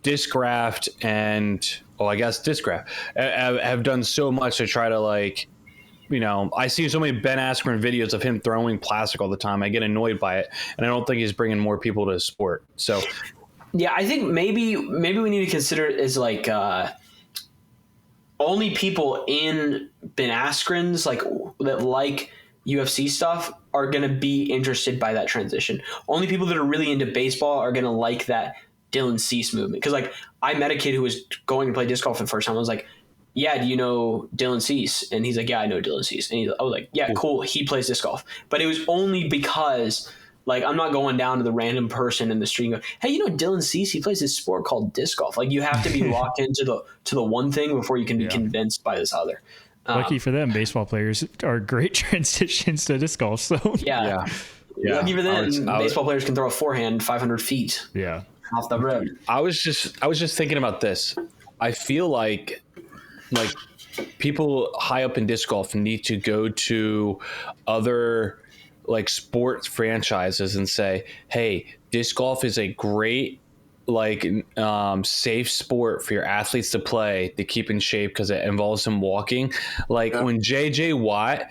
Discraft and I guess Discraft have done so much to try to like, you know, I see so many Ben Askren videos of him throwing plastic all the time. I get annoyed by it, and I don't think he's bringing more people to the sport. So. Yeah, I think maybe we need to consider it as like only people in Ben Askren's like that like UFC stuff are going to be interested by that transition. Only people that are really into baseball are going to like that Dylan Cease movement. Because like I met a kid who was going to play disc golf for the first time. I was like, yeah, do you know Dylan Cease? And he's like, yeah, I know Dylan Cease. And I was like, yeah, cool. He plays disc golf. But it was only because like I'm not going down to the random person in the street and go, hey, you know Dylan Cease? He plays this sport called disc golf. Like you have to be locked into the one thing before you can be convinced by this other. Lucky for them, baseball players are great transitions to disc golf. So yeah. Lucky for them, baseball players can throw a forehand 500 feet. Yeah. Off the road. I was just thinking about this. I feel like people high up in disc golf need to go to other like sports franchises and say, hey, disc golf is a great like safe sport for your athletes to play to keep in shape because it involves them walking. Like when JJ Watt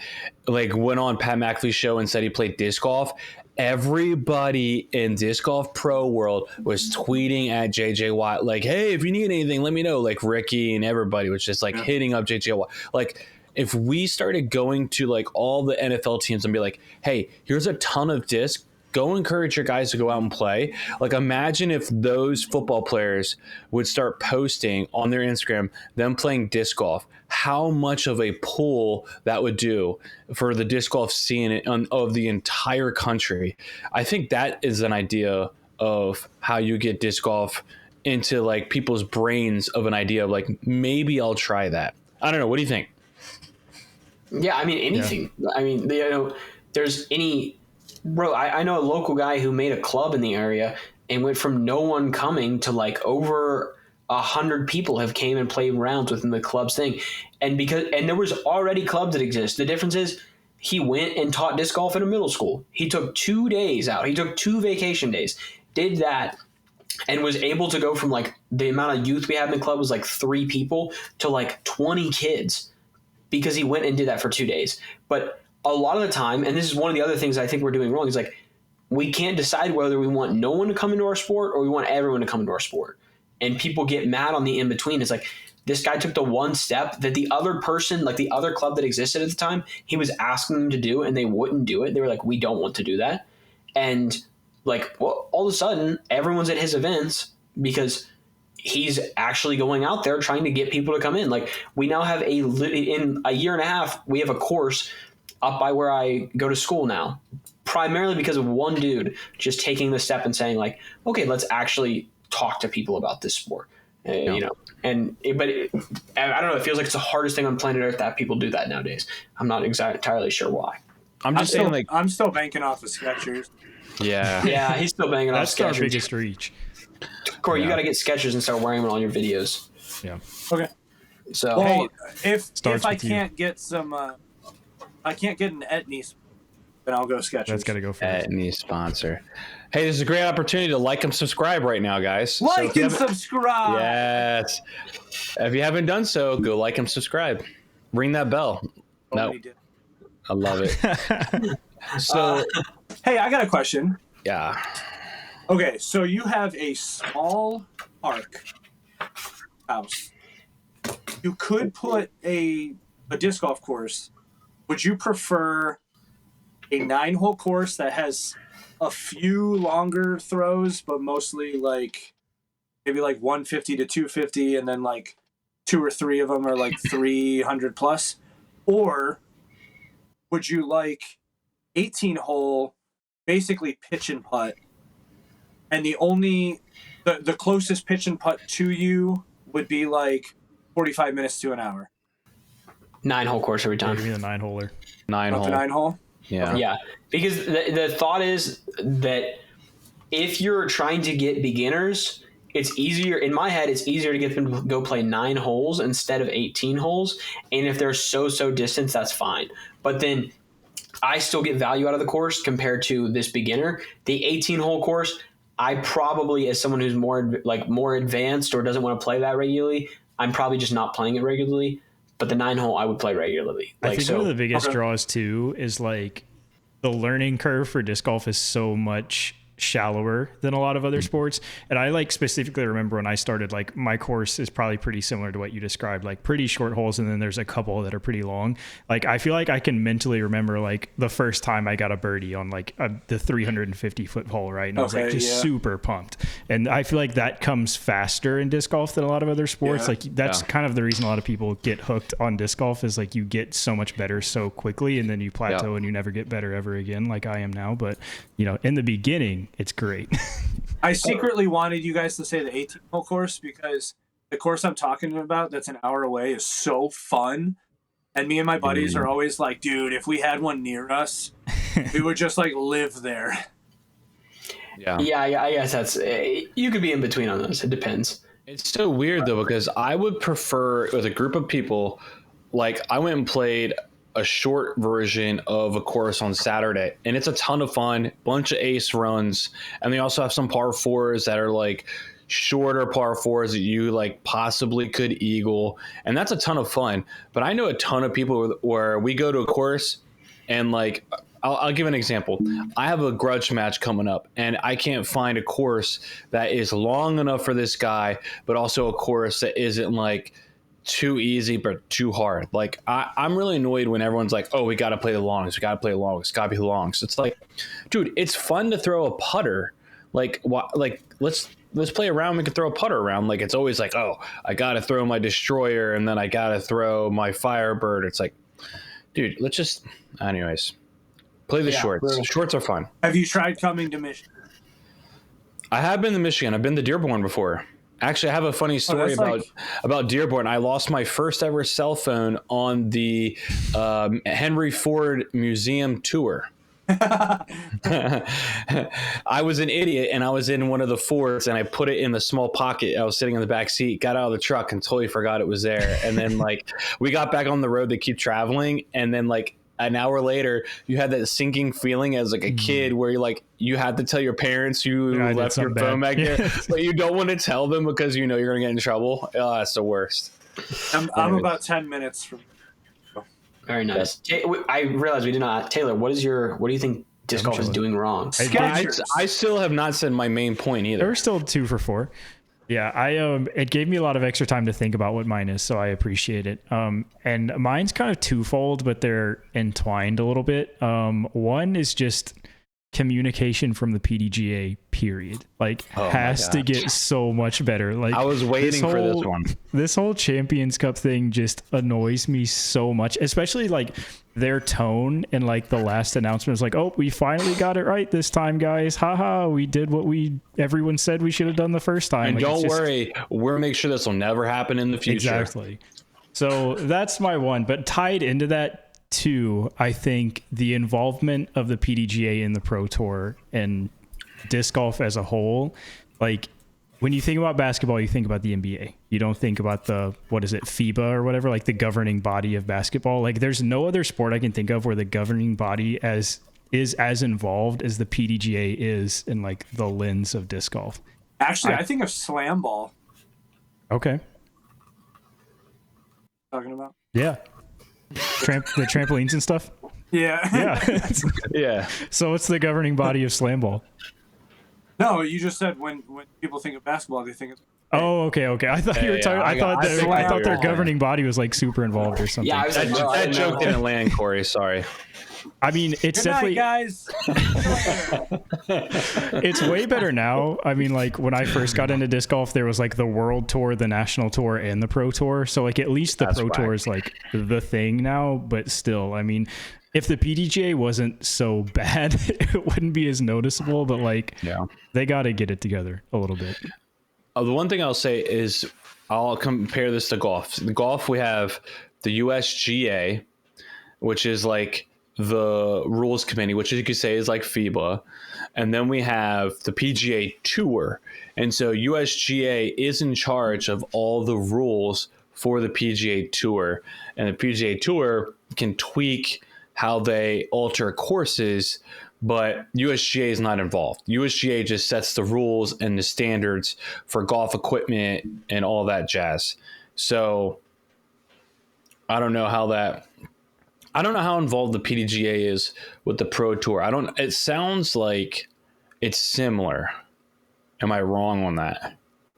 like went on Pat McAfee's show and said he played disc golf, everybody in disc golf pro world was tweeting at JJ Watt like, hey, if you need anything, let me know. Like Ricky and everybody was just like hitting up JJ Watt. Like if we started going to like all the NFL teams and be like, hey, here's a ton of disc, go encourage your guys to go out and play. Like imagine if those football players would start posting on their Instagram them playing disc golf, how much of a pull that would do for the disc golf scene of the entire country. I think that is an idea of how you get disc golf into like people's brains of an idea of like, maybe I'll try that. I don't know. What do you think? Yeah, I mean, anything. Yeah. I mean, there's any... Bro, I know a local guy who made a club in the area and went from no one coming to like over 100 people have came and played rounds within the club's thing. And there was already clubs that exist. The difference is he went and taught disc golf at a middle school. He took 2 days out. He took 2 vacation days, did that, and was able to go from like the amount of youth we had in the club was like 3 people to like 20 kids because he went and did that for 2 days. But a lot of the time, and this is one of the other things I think we're doing wrong, is like we can't decide whether we want no one to come into our sport or we want everyone to come into our sport. And people get mad on the in-between. It's like this guy took the one step that the other person, like the other club that existed at the time, he was asking them to do and they wouldn't do it. They were like, we don't want to do that. And like, well, all of a sudden, everyone's at his events because he's actually going out there trying to get people to come in. Like we now have in a year and a half, we have a course up by where I go to school now, primarily because of one dude just taking the step and saying like, okay, let's actually talk to people about this sport, you know. And I don't know. It feels like it's the hardest thing on planet Earth that people do that nowadays. I'm not entirely sure why. I'm still banking off of Skechers. Yeah, yeah, he's still banging off Skechers. That's our biggest reach. Corey, you got to get Skechers and start wearing them on your videos. Yeah. Okay. So well, hey, if I can't get some, I can't get an Etnies, then I'll go Skechers. That's got to go first. Etnies sponsor. Hey, this is a great opportunity to like and subscribe right now, guys. Like and subscribe. Yes. If you haven't done so, go like and subscribe. Ring that bell. No, I love it. So, hey, I got a question. Yeah. Okay, so you have a small park house. You could put a disc golf course. Would you prefer a 9-hole course that has a few longer throws, but mostly like maybe like 150 to 250, and then like 2 or 3 of them are like 300 plus? Or would you like 18-hole, basically pitch and putt, and the closest pitch and putt to you would be like 45 minutes to an hour? 9-hole course every time. Give me the 9-holer. 9-hole. The 9-hole? Yeah. Yeah. Because the thought is that if you're trying to get beginners, it's easier, in my head, it's easier to get them to go play 9 holes instead of 18 holes. And if they're so distant, that's fine. But then I still get value out of the course compared to this beginner. The 18-hole course, I probably, as someone who's more advanced or doesn't want to play that regularly, I'm probably just not playing it regularly. But the 9-hole, I would play regularly. I think one of the biggest draws too is like the learning curve for disc golf is so much shallower than a lot of other sports. And I like specifically remember when I started, like my course is probably pretty similar to what you described, like pretty short holes. And then there's a couple that are pretty long. Like, I feel like I can mentally remember like the first time I got a birdie on like the 350-foot hole. Right. And I was like just super pumped. And I feel like that comes faster in disc golf than a lot of other sports. Like that's kind of the reason a lot of people get hooked on disc golf is like you get so much better so quickly and then you plateau and you never get better ever again, like I am now. But you know, in the beginning, it's great. I secretly wanted you guys to say the 18-hole course because the course I'm talking about that's an hour away is so fun. And me and my buddies are always like, dude, if we had one near us, we would just like live there. Yeah, I guess that's, you could be in between on those. It depends. It's so weird though, because I would prefer with a group of people, like I went and played a short version of a course on Saturday, and it's a ton of fun, bunch of ace runs, and they also have some par 4s that are like shorter par 4s that you like possibly could eagle, and that's a ton of fun. But I know a ton of people where we go to a course and like I'll give an example. I have a grudge match coming up, and I can't find a course that is long enough for this guy, but also a course that isn't like too easy but too hard. Like I'm really annoyed when everyone's like, "Oh, we got to play the longs. We got to play the longs. It's got to be the longs." It's like, dude, it's fun to throw a putter. Like, let's play around. We can throw a putter around. Like, it's always like, oh, I got to throw my destroyer, and then I got to throw my firebird. It's like, dude, let's just, anyways, play the shorts. Really. Shorts are fun. Have you tried coming to Michigan? I have been to Michigan. I've been to Dearborn before. Actually, I have a funny story about Dearborn. I lost my first ever cell phone on the Henry Ford Museum tour. I was an idiot, and I was in one of the Fords, and I put it in the small pocket. I was sitting in the back seat, got out of the truck, and totally forgot it was there. And then like we got back on the road to keep traveling, and then like an hour later, you had that sinking feeling as like a kid where you had to tell your parents you left your phone back there, but you don't want to tell them because you know you're gonna get in trouble. Oh, that's the worst. I'm about 10 minutes from. Very nice. I realized we did not. Taylor, what do you think disc golf is doing wrong? I still have not said my main point either. We're still 2 for 4. Yeah, it gave me a lot of extra time to think about what mine is, so I appreciate it. And mine's kind of twofold, but they're entwined a little bit. One is just communication from the PDGA, period. Like, has to get so much better. Like, I was waiting for this one. This whole Champions Cup thing just annoys me so much, especially like their tone and like the last announcement was like, "Oh, we finally got it right this time, guys. Haha, we did what everyone said we should have done the first time." And like, don't worry, we'll make sure this will never happen in the future. Exactly. So that's my one, but tied into that too, I think the involvement of the PDGA in the Pro Tour and disc golf as a whole, like when you think about basketball, you think about the NBA. You don't think about FIBA or whatever, like the governing body of basketball. Like there's no other sport I can think of where the governing body is as involved as the PDGA is in like the lens of disc golf. Actually, I think of slam ball. Okay. Talking about? Yeah. The trampolines and stuff? Yeah. Yeah. So what's the governing body of slam ball? No, you just said when people think of basketball, they think of. Oh, okay. I thought you were talking. I thought their governing body was like super involved or something. Yeah, I was like, that joke didn't land, Corey. Sorry. I mean, it's Good definitely night, guys. it's way better now. I mean, like when I first got into disc golf, there was like the World Tour, the National Tour, and the Pro Tour. So like at least the Pro Tour is like the thing now. But still, I mean, if the PDGA wasn't so bad, it wouldn't be as noticeable. But like, they got to get it together a little bit. The one thing I'll say is I'll compare this to golf. The golf, we have the USGA, which is like the rules committee, which you could say is like FIBA. And then we have the PGA Tour. And so USGA is in charge of all the rules for the PGA Tour. And the PGA Tour can tweak how they alter courses, but USGA is not involved. USGA just sets the rules and the standards for golf equipment and all that jazz. So I don't know how involved the PDGA is with the Pro Tour. It sounds like it's similar. Am I wrong on that? I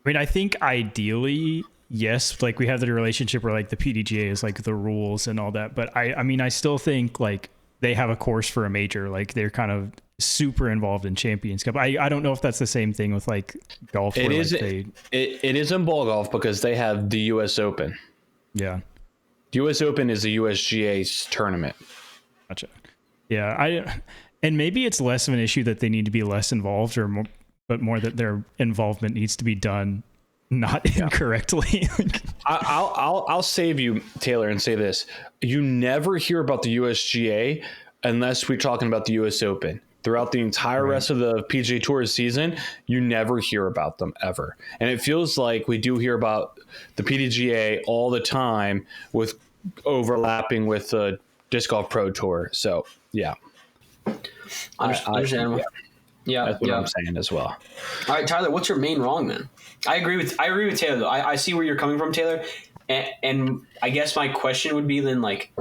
mean, I think ideally, yes, like we have the relationship where like the PDGA is like the rules and all that. But I mean, I still think like they have a course for a major, like they're kind of super involved in Champions Cup. I don't know if that's the same thing with like golf. It is in ball golf because they have the US Open. Yeah. The US Open is the USGA's tournament. Gotcha. Yeah, and maybe it's less of an issue that they need to be less involved, but more that their involvement needs to be done not incorrectly. I'll save you, Taylor, and say this: you never hear about the USGA unless we're talking about the US Open. Throughout the entire rest of the PGA Tour season, you never hear about them ever. And it feels like we do hear about the PDGA all the time with overlapping with the Disc Golf Pro Tour. So, yeah. Understandable. Yeah. That's what I'm saying as well. All right, Tyler, what's your main wrong then? I agree with Taylor, though. I see where you're coming from, Taylor. And I guess my question would be then, like,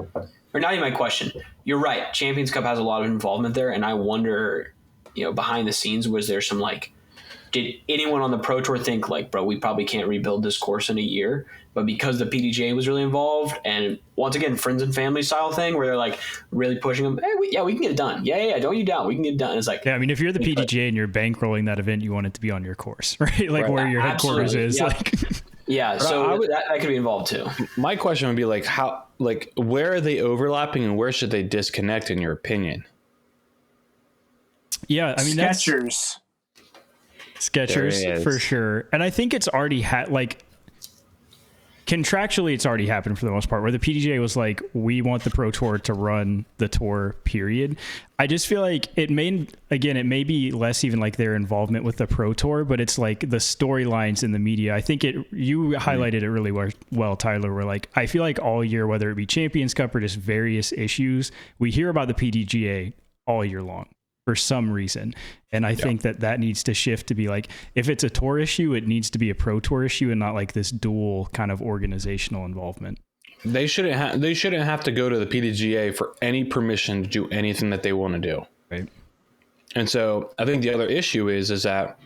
or not even my question. You're right. Champions Cup has a lot of involvement there, and I wonder, behind the scenes, was there some did anyone on the Pro Tour think bro, we probably can't rebuild this course in a year? But because the PDGA was really involved, and once again, friends and family style thing, where they're really pushing them, hey, we can get it done. Yeah, don't you doubt, we can get it done. It's yeah, I mean, if you're the PDGA and you're bankrolling that event, you want it to be on your course, right? Where your headquarters is. Yeah. Yeah, so that could be involved too. My question would be how, where are they overlapping and where should they disconnect in your opinion? Yeah, I mean, Skechers for sure. And I think it's already contractually it's already happened for the most part, where the PDGA was we want the Pro Tour to run the tour, period. I just feel it may be less even their involvement with the Pro Tour, but it's the storylines in the media. I think you highlighted it really well, Tyler, where I feel all year, whether it be Champions Cup or just various issues, we hear about the PDGA all year long for some reason. And I think that needs to shift to be if it's a tour issue, it needs to be a Pro Tour issue and not this dual kind of organizational involvement. They shouldn't have to go to the PDGA for any permission to do anything that they want to do. Right. And so I think the other issue is that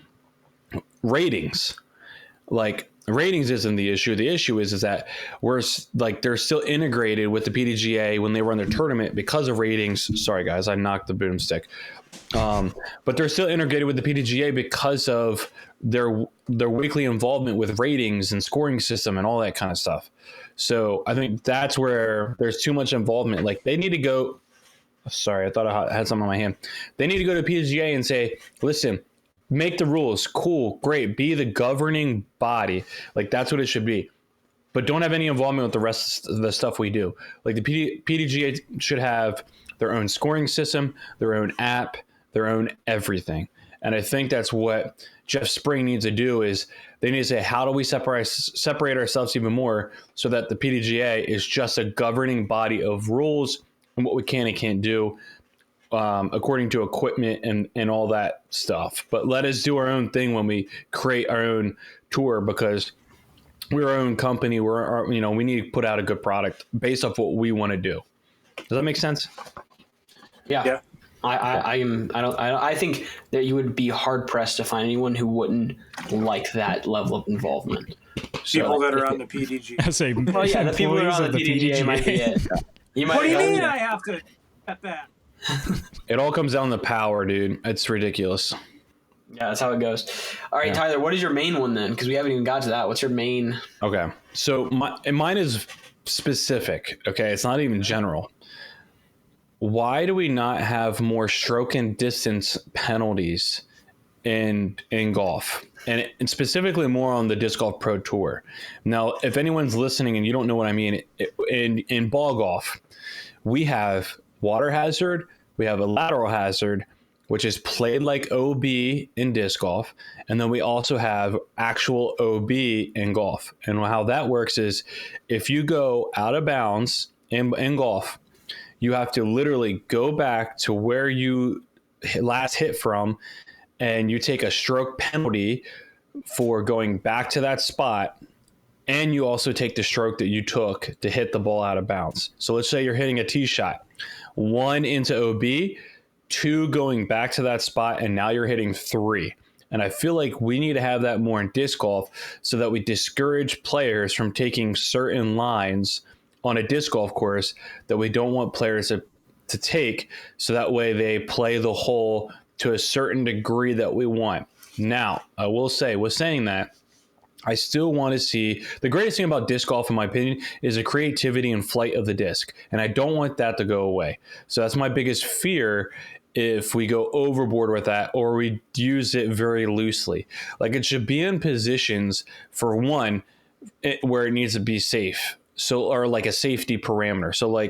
ratings, ratings isn't the issue. The issue is that we're they're still integrated with the PDGA when they run their tournament because of ratings. Sorry guys, I knocked the boomstick. But they're still integrated with the PDGA because of their weekly involvement with ratings and scoring system and all that kind of stuff. So I think that's where there's too much involvement. They need to go. Sorry, I thought I had something in my hand. They need to go to PDGA and say, listen, make the rules. Cool, great. Be the governing body. That's what it should be. But don't have any involvement with the rest of the stuff we do. The PDGA should have their own scoring system, their own app, their own everything. And I think that's what Jeff Spring needs to do is they need to say, how do we separate ourselves even more so that the PDGA is just a governing body of rules and what we can and can't do according to equipment and all that stuff. But let us do our own thing when we create our own tour because we're our own company. We need to put out a good product based off what we want to do. Does that make sense? Yeah. I think that you would be hard pressed to find anyone who wouldn't like that level of involvement. People that are on the PDGA. I say, the people that are on the PDGA might be it. What do you mean I have to get that? It all comes down to power, dude. It's ridiculous. Yeah, that's how it goes. All right, Tyler, what is your main one then? Because we haven't even got to that. What's your main? Okay, so mine is specific. Okay, it's not even general. Why do we not have more stroke and distance penalties in golf? And specifically more on the Disc Golf Pro Tour. Now, if anyone's listening and you don't know what I mean, in ball golf, we have water hazard, we have a lateral hazard, which is played like OB in disc golf. And then we also have actual OB in golf. And how that works is if you go out of bounds in golf, you have to literally go back to where you last hit from, and you take a stroke penalty for going back to that spot. And you also take the stroke that you took to hit the ball out of bounds. So let's say you're hitting a tee shot, 1 into OB, 2 going back to that spot, and now you're hitting 3. And I feel like we need to have that more in disc golf so that we discourage players from taking certain lines on a disc golf course that we don't want players to take, so that way they play the hole to a certain degree that we want. Now, I will say, with saying that, I still want to see the greatest thing about disc golf, in my opinion, is the creativity and flight of the disc. And I don't want that to go away. So that's my biggest fear if we go overboard with that or we use it very loosely. It should be in positions, for one, where it needs to be safe. So, or a safety parameter. So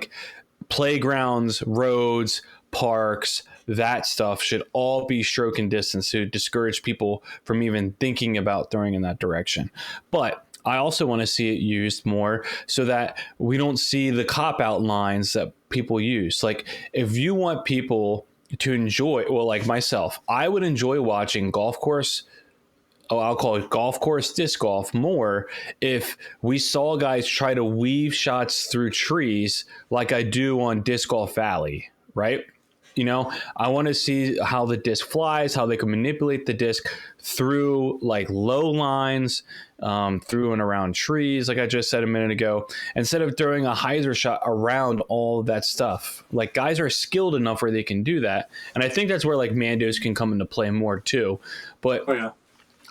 playgrounds, roads, parks, that stuff should all be stroke and distance to discourage people from even thinking about throwing in that direction. But I also want to see it used more so that we don't see the cop-out lines that people use. If you want people to enjoy, like myself, I would enjoy watching golf course I'll call it golf course disc golf more if we saw guys try to weave shots through trees like I do on Disc Golf Valley, right? I want to see how the disc flies, how they can manipulate the disc through like low lines, through and around trees, like I just said a minute ago, instead of throwing a hyzer shot around all of that stuff. Like guys are skilled enough where they can do that. And I think that's where like Mandos can come into play more too. But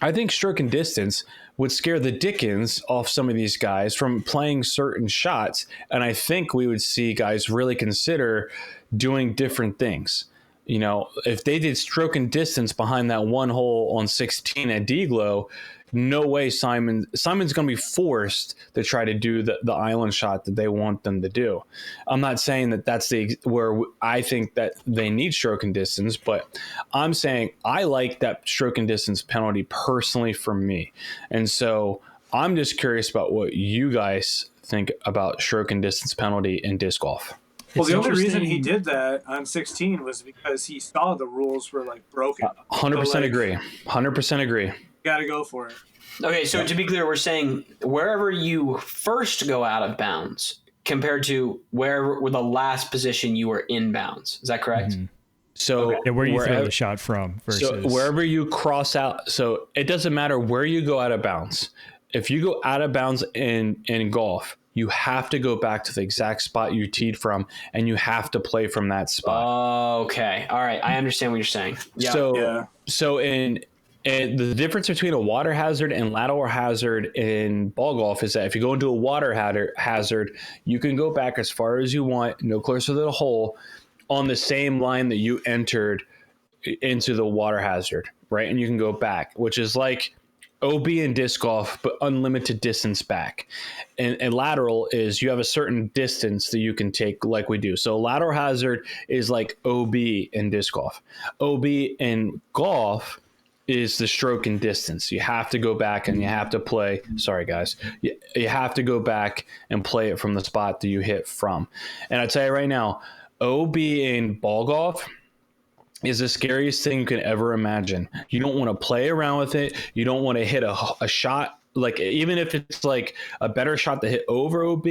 I think stroke and distance would scare the dickens off some of these guys from playing certain shots. And I think we would see guys really consider doing different things. If they did stroke and distance behind that one hole on 16 at D-Glow, no way Simon's going to be forced to try to do the island shot that they want them to do. I'm not saying that that's where I think that they need stroke and distance, but I'm saying I like that stroke and distance penalty personally for me. And so I'm just curious about what you guys think about stroke and distance penalty in disc golf. Well, the only reason he did that on 16 was because he saw the rules were like broken. 100% agree. 100% agree. Got to go for it. Okay, so to be clear, we're saying wherever you first go out of bounds compared to where the last position you were in bounds. Is that correct? Mm-hmm. So where you throw the shot from versus so wherever you cross out. So it doesn't matter where you go out of bounds. If you go out of bounds in golf, you have to go back to the exact spot you teed from, and you have to play from that spot. Okay. All right. I understand what you're saying. Yeah. So in the difference between a water hazard and lateral hazard in ball golf is that if you go into a water hazard, you can go back as far as you want, no closer to the hole, on the same line that you entered into the water hazard, right? And you can go back, which is like OB in disc golf, but unlimited distance back. And lateral is you have a certain distance that you can take like we do. So lateral hazard is like OB in disc golf. OB in golf is the stroke and distance. You have to go back and you have to play. Sorry, guys. You have to go back and play it from the spot that you hit from. And I tell you right now, OB in ball golf is the scariest thing you can ever imagine. You don't want to play around with it. You don't want to hit a shot. Like, even if it's like a better shot to hit over OB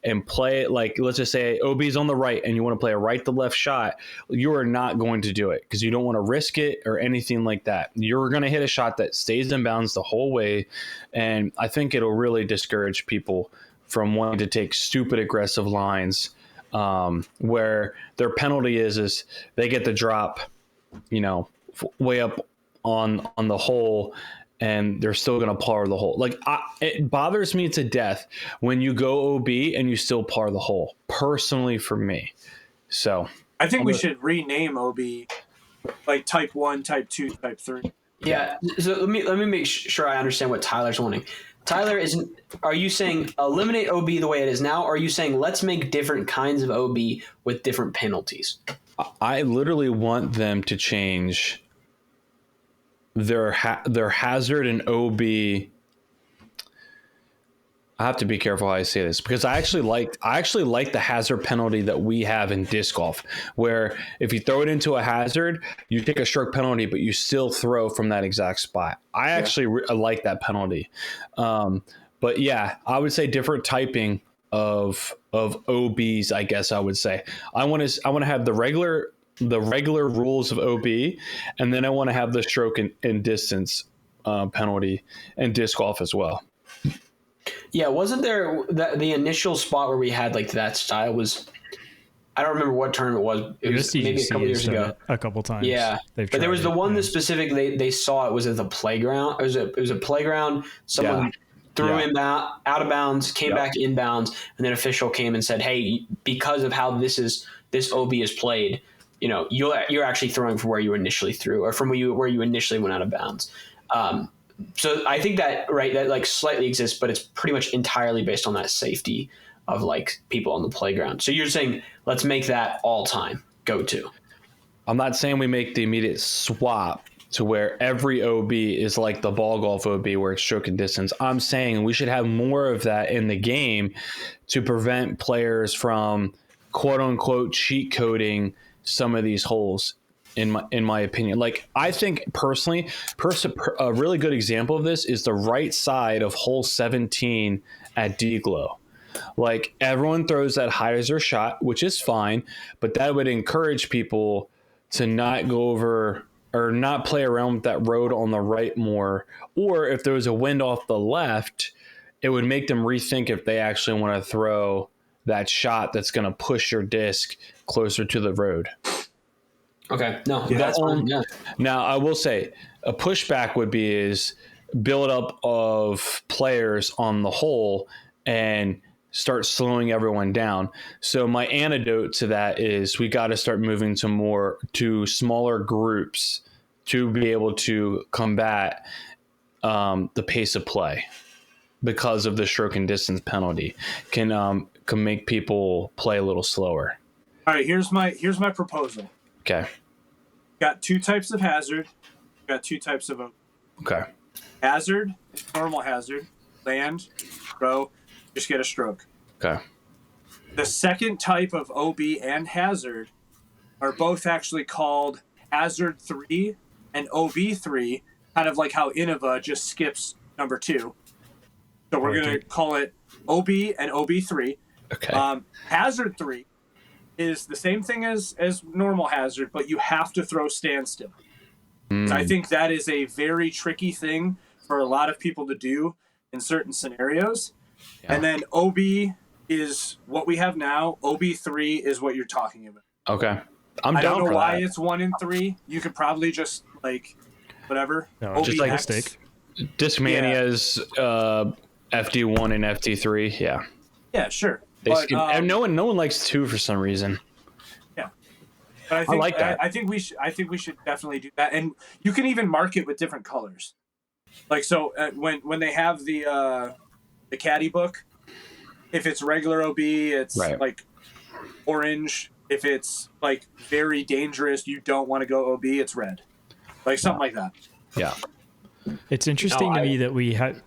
and play it, like, let's just say OB's on the right and you want to play a right to left shot, you are not going to do it because you don't want to risk it or anything like that. You're going to hit a shot that stays in bounds the whole way. And I think it'll really discourage people from wanting to take stupid aggressive lines, where their penalty is they get the drop, way up on the hole, and they're still going to par the hole. Like, it bothers me to death when you go OB and you still par the hole, personally for me. So I think we should rename OB like type 1, type 2, type 3. Yeah. So let me make sure I understand what Tyler's wanting. Tyler, are you saying eliminate OB the way it is now, or are you saying let's make different kinds of OB with different penalties? I literally want them to change their hazard and OB. I have to be careful how I say this because I actually like the hazard penalty that we have in disc golf, where if you throw it into a hazard, you take a stroke penalty, but you still throw from that exact spot. I actually like that penalty. But yeah, I would say different typing of OBs. I guess I would say I want to have the regular rules of OB, and then I want to have the stroke and distance penalty in disc golf as well. Yeah, wasn't there the initial spot where we had like that style was, I don't remember what term it was. It was maybe a couple years ago. A couple times. Yeah, but there was the one that specifically they saw it was at the playground. It was a playground. Someone threw him out of bounds, came back in bounds, and then official came and said, "Hey, because of how this OB is played, you're actually throwing from where you initially threw, or from where you initially went out of bounds." So I think that like slightly exists, but it's pretty much entirely based on that safety of like people on the playground. So you're saying let's make that all time go to. I'm not saying we make the immediate swap to where every OB is like the ball golf OB where it's stroke and distance. I'm saying we should have more of that in the game to prevent players from quote unquote cheat coding some of these holes. in my opinion. Like, I think personally, a really good example of this is the right side of hole 17 at D-Glow. Like, everyone throws that hyzer shot, which is fine, but that would encourage people to not go over or not play around with that road on the right more. Or if there was a wind off the left, it would make them rethink if they actually want to throw that shot that's going to push your disc closer to the road. Okay. No, that's fine. Yeah. Now, I will say a pushback would be is build up of players on the hole and start slowing everyone down. So my antidote to that is we got to start moving to smaller groups to be able to combat the pace of play, because of the stroke and distance penalty can make people play a little slower. All right, here's my proposal. Okay. Got two types of hazard. Got two types of OB. Okay. Hazard, normal hazard, land, throw, just get a stroke. Okay. The second type of OB and hazard are both actually called hazard 3 and OB 3, kind of like how Innova just skips number 2. So we're going to call it OB and OB 3. Okay. Hazard 3 is the same thing as normal hazard, but you have to throw standstill. I think that is a very tricky thing for a lot of people to do in certain scenarios. Yeah. And then OB is what we have now. OB3 is what you're talking about. Okay. I don't know why it's 1 and 3. You could probably just whatever. No, just like a stick. Discmania's FD1 and FD3. Yeah. Yeah, sure. And no one likes 2 for some reason. Yeah. But I like that. I think we should definitely do that, and you can even mark it with different colors. Like, so when they have the caddy book, if it's regular OB, it's like orange. If it's like very dangerous, you don't want to go OB, it's red. Like something like that. Yeah. It's interesting to me that we had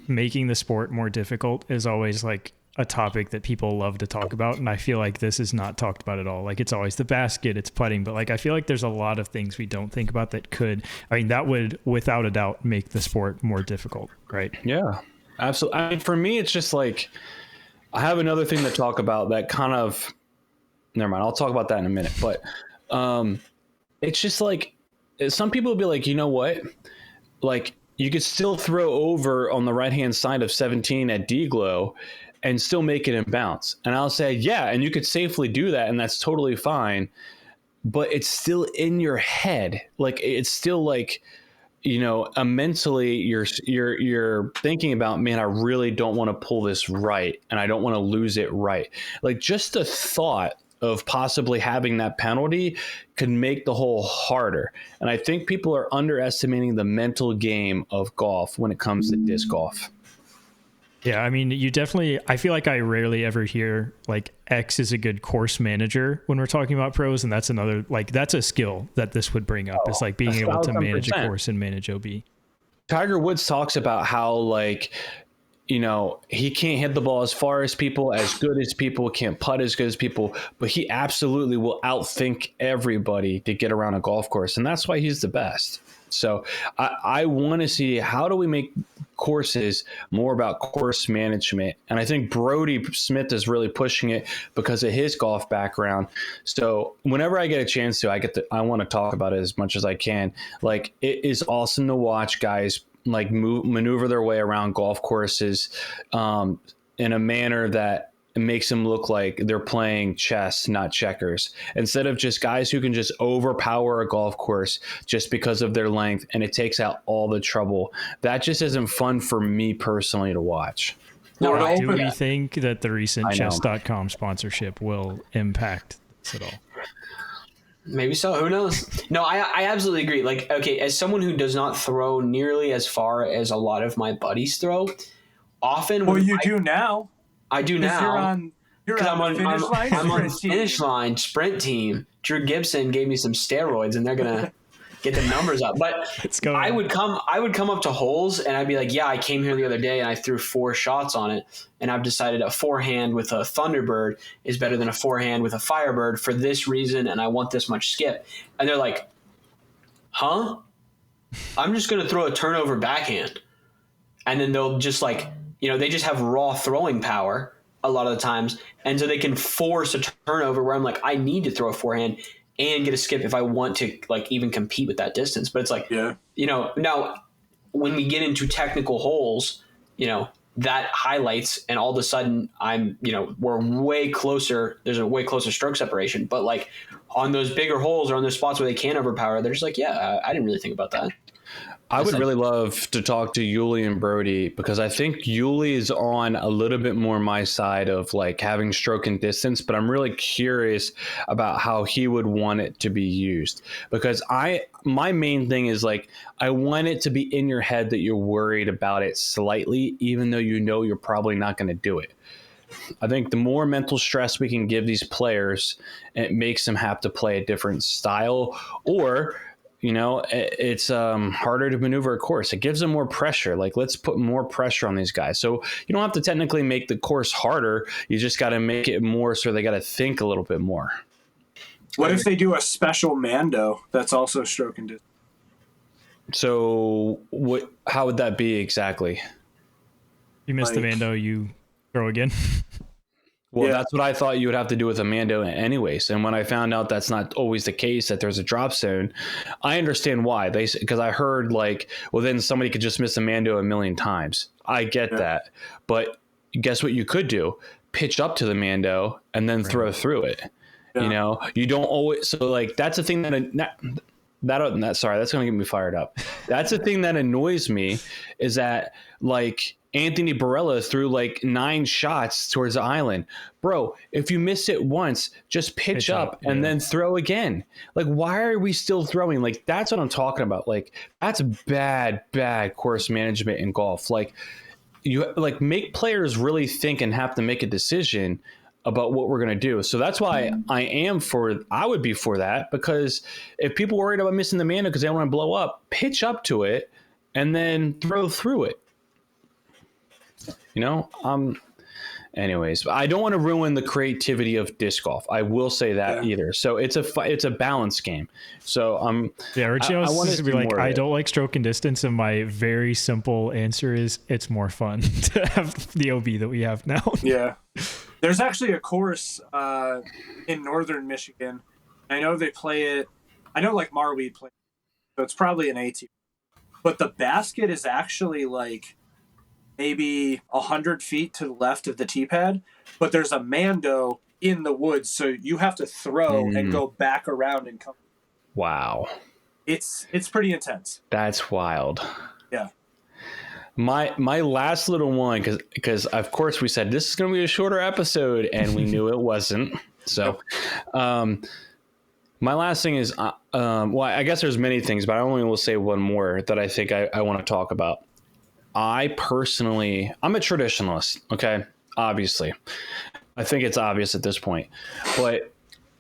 making the sport more difficult is always like a topic that people love to talk about, and I feel like this is not talked about at all. Like, it's always the basket, it's putting, but I feel like there's a lot of things we don't think about that would without a doubt make the sport more difficult, right? Yeah, absolutely. I mean, for me, it's just I have another thing to talk about that kind of, never mind, I'll talk about that in a minute, but it's just some people will be like, you know what? You could still throw over on the right-hand side of 17 at D-Glow and still make it in bounce. And I'll say, yeah, and you could safely do that, and that's totally fine. But it's still in your head. It's still mentally you're thinking about, man, I really don't want to pull this right, and I don't want to lose it right. Just the thought of possibly having that penalty could make the hole harder. And I think people are underestimating the mental game of golf when it comes to disc golf. Yeah, I mean, I feel like I rarely ever hear X is a good course manager when we're talking about pros. And that's another, that's a skill that this would bring up. It's being able to manage a course and manage OB. Tiger Woods talks about how he can't hit the ball as far as people, as good as people, can't putt as good as people, but he absolutely will outthink everybody to get around a golf course. And that's why he's the best. So I want to see, how do we make courses more about course management? And I think Brody Smith is really pushing it because of his golf background. So whenever I get a chance to, I want to talk about it as much as I can. It is awesome to watch guys maneuver their way around golf courses in a manner that makes them look like they're playing chess, not checkers, instead of just guys who can just overpower a golf course just because of their length, and it takes out all the trouble. That just isn't fun for me personally to watch. No, do we think that the recent chess.com sponsorship will impact this at all? Maybe so. Who knows? No, I absolutely agree. Okay, as someone who does not throw nearly as far as a lot of my buddies throw, often. Well, you do now. I do now. You're on finish line. I'm on finish line sprint team. Drew Gibson gave me some steroids, and they're gonna get the numbers up. But I would come up to holes and I'd be like, yeah, I came here the other day and I threw 4 shots on it, and I've decided a forehand with a Thunderbird is better than a forehand with a Firebird for this reason, and I want this much skip. And they're like, huh? I'm just going to throw a turnover backhand. And then they'll just like, they just have raw throwing power a lot of the times. And so they can force a turnover where I'm like, I need to throw a forehand and get a skip if I want to like even compete with that distance. But it's like, now when we get into technical holes, that highlights, and all of a sudden we're way closer. There's a way closer stroke separation. But like on those bigger holes or on those spots where they can overpower, they're just like, yeah, I didn't really think about that. I would really love to talk to Yuli and Brody, because I think Yuli is on a little bit more my side of like having stroke and distance, but I'm really curious about how he would want it to be used, because my main thing is like, I want it to be in your head that you're worried about it slightly, even though you're probably not going to do it. I think the more mental stress we can give these players, it makes them have to play a different style, or it's harder to maneuver a course. It gives them more pressure. Like, let's put more pressure on these guys. So you don't have to technically make the course harder. You just got to make it more so they got to think a little bit more. What if they do a special Mando that's also stroke and distance? So how would that be exactly? You missed the Mando, you throw again. Well, that's what I thought you would have to do with a Mando anyways. And when I found out that's not always the case, that there's a drop zone, I understand why. Because I heard like, well, then somebody could just miss a Mando a million times. I get that. But guess what you could do? Pitch up to the Mando and then throw through it. Yeah. You don't always. So like, that's the thing sorry, that's going to get me fired up. That's the thing that annoys me, is that like, Anthony Barella threw like 9 shots towards the island. Bro, if you miss it once, just pitch up and then throw again. Like, why are we still throwing? Like, that's what I'm talking about. Like, that's bad course management in golf. Like, you like make players really think and have to make a decision about what we're going to do. So that's why I would be for that, because if people are worried about missing the Mando because they don't want to blow up, pitch up to it and then throw through it. Anyways, I don't want to ruin the creativity of disc golf. I will say that either. So it's a balance game. So Richie, I want to be like, I don't like stroke and distance, and my very simple answer is it's more fun to have the OB that we have now. Yeah, there's actually a course in northern Michigan. I know they play it. I know like Marweed plays it, so it's probably an AT. But the basket is actually like maybe 100 feet to the left of the tee pad, but there's a Mando in the woods, so you have to throw and go back around and come. Wow. It's pretty intense. That's wild. Yeah. My last little one, because of course we said this is going to be a shorter episode, and we knew it wasn't. So my last thing is, well, I guess there's many things, but I only will say one more that I think I want to talk about. I'm a traditionalist, okay? Obviously. I think it's obvious at this point. But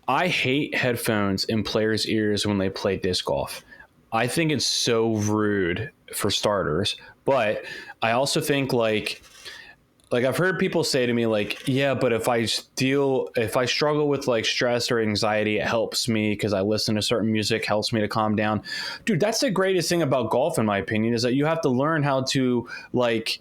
I hate headphones in players' ears when they play disc golf. I think it's so rude, for starters. But I also think like I've heard people say to me like, yeah, but if I struggle with like stress or anxiety, it helps me because I listen to certain music, helps me to calm down. Dude, that's the greatest thing about golf, in my opinion, is that you have to learn how to like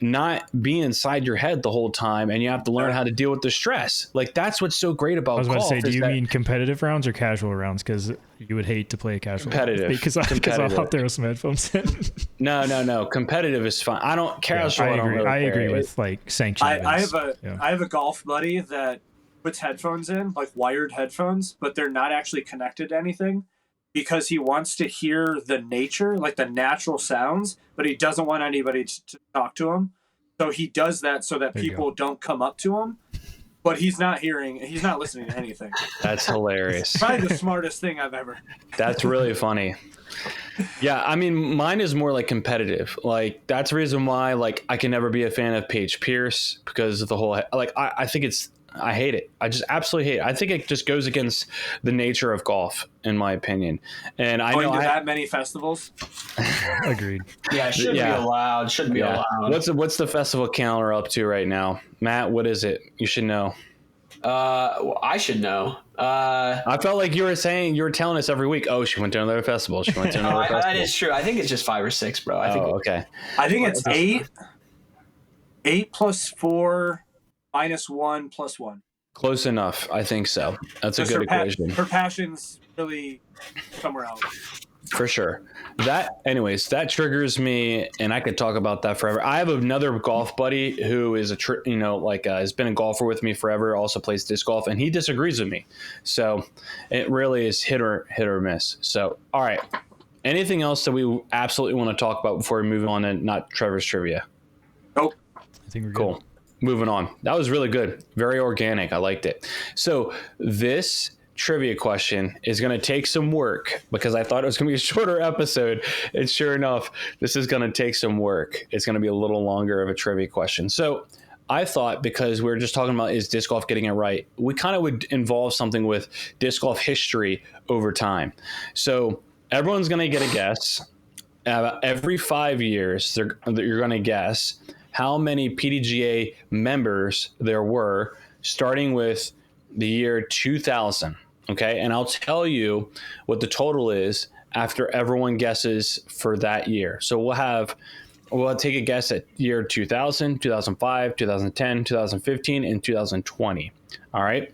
not be inside your head the whole time, and you have to learn how to deal with the stress. Like, that's what's so great about golf. I was about to say, do you mean competitive rounds or casual rounds? Because you would hate to play a casual competitive because I'll have to throw some headphones in. No. Competitive is fine. I don't casual. I agree with like sanctioned events. I have a golf buddy that puts headphones in, like wired headphones, but they're not actually connected to anything, because he wants to hear the nature, like the natural sounds, but he doesn't want anybody to talk to him. So he does that so that people don't come up to him, but he's not listening to anything. That's hilarious. Probably the smartest thing I've ever. That's really funny. Yeah, I mean, mine is more like competitive. Like, that's the reason why like I can never be a fan of Paige Pierce, because of the whole like I think it's I hate it. I just absolutely hate it. I think it just goes against the nature of golf, in my opinion. And I know that many festivals. Agreed. Yeah, it shouldn't be allowed. Shouldn't be allowed. What's the festival calendar up to right now, Matt? What is it? You should know. Well, I should know. I felt like you were telling us every week. Oh, she went to another festival. She went to another festival. That is true. I think it's just 5 or 6, bro. Okay. I think it's 8. 8 plus 4 minus 1 plus 1. Close enough. I think so. That's a good equation. Her passion's really somewhere else. For sure. That triggers me, and I could talk about that forever. I have another golf buddy who is has been a golfer with me forever, also plays disc golf, and he disagrees with me. So it really is hit or miss. So, all right. Anything else that we absolutely want to talk about before we move on and not Trevor's trivia? Nope. I think we're cool. good. Moving on. That was really good. Very organic. I liked it. So this trivia question is going to take some work because I thought it was going to be a shorter episode. And sure enough, this is going to take some work. It's going to be a little longer of a trivia question. So I thought, because we were just talking about is disc golf getting it right, we kind of would involve something with disc golf history over time. So everyone's going to get a guess. Every 5 years, you're going to guess how many PDGA members there were, starting with the year 2000. Okay, and I'll tell you what the total is after everyone guesses for that year. So we'll take a guess at year 2000, 2005, 2010, 2015, and 2020. All right,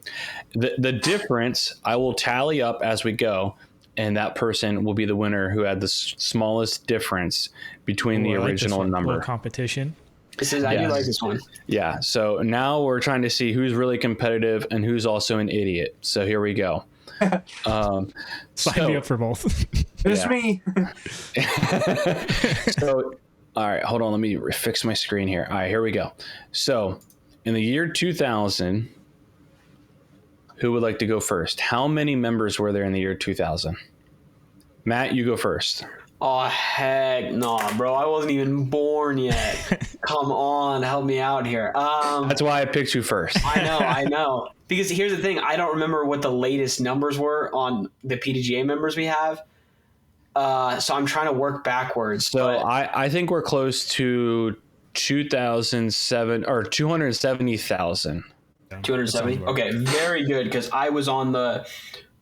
the difference I will tally up as we go, and that person will be the winner who had the smallest difference between the original and number. Competition. I do like this one. Yeah. So now we're trying to see who's really competitive and who's also an idiot. So here we go. Sign me up for both. It's me. So, all right, hold on. Let me fix my screen here. All right, here we go. So in the year 2000, who would like to go first? How many members were there in the year 2000? Matt, you go first. Oh, heck no, bro. I wasn't even born yet. Come on, help me out here. That's why I picked you first. I know. Because here's the thing. I don't remember what the latest numbers were on the PDGA members we have. So I'm trying to work backwards. So I think we're close to 2007 or 270,000. 270? Okay, very good, because I was on the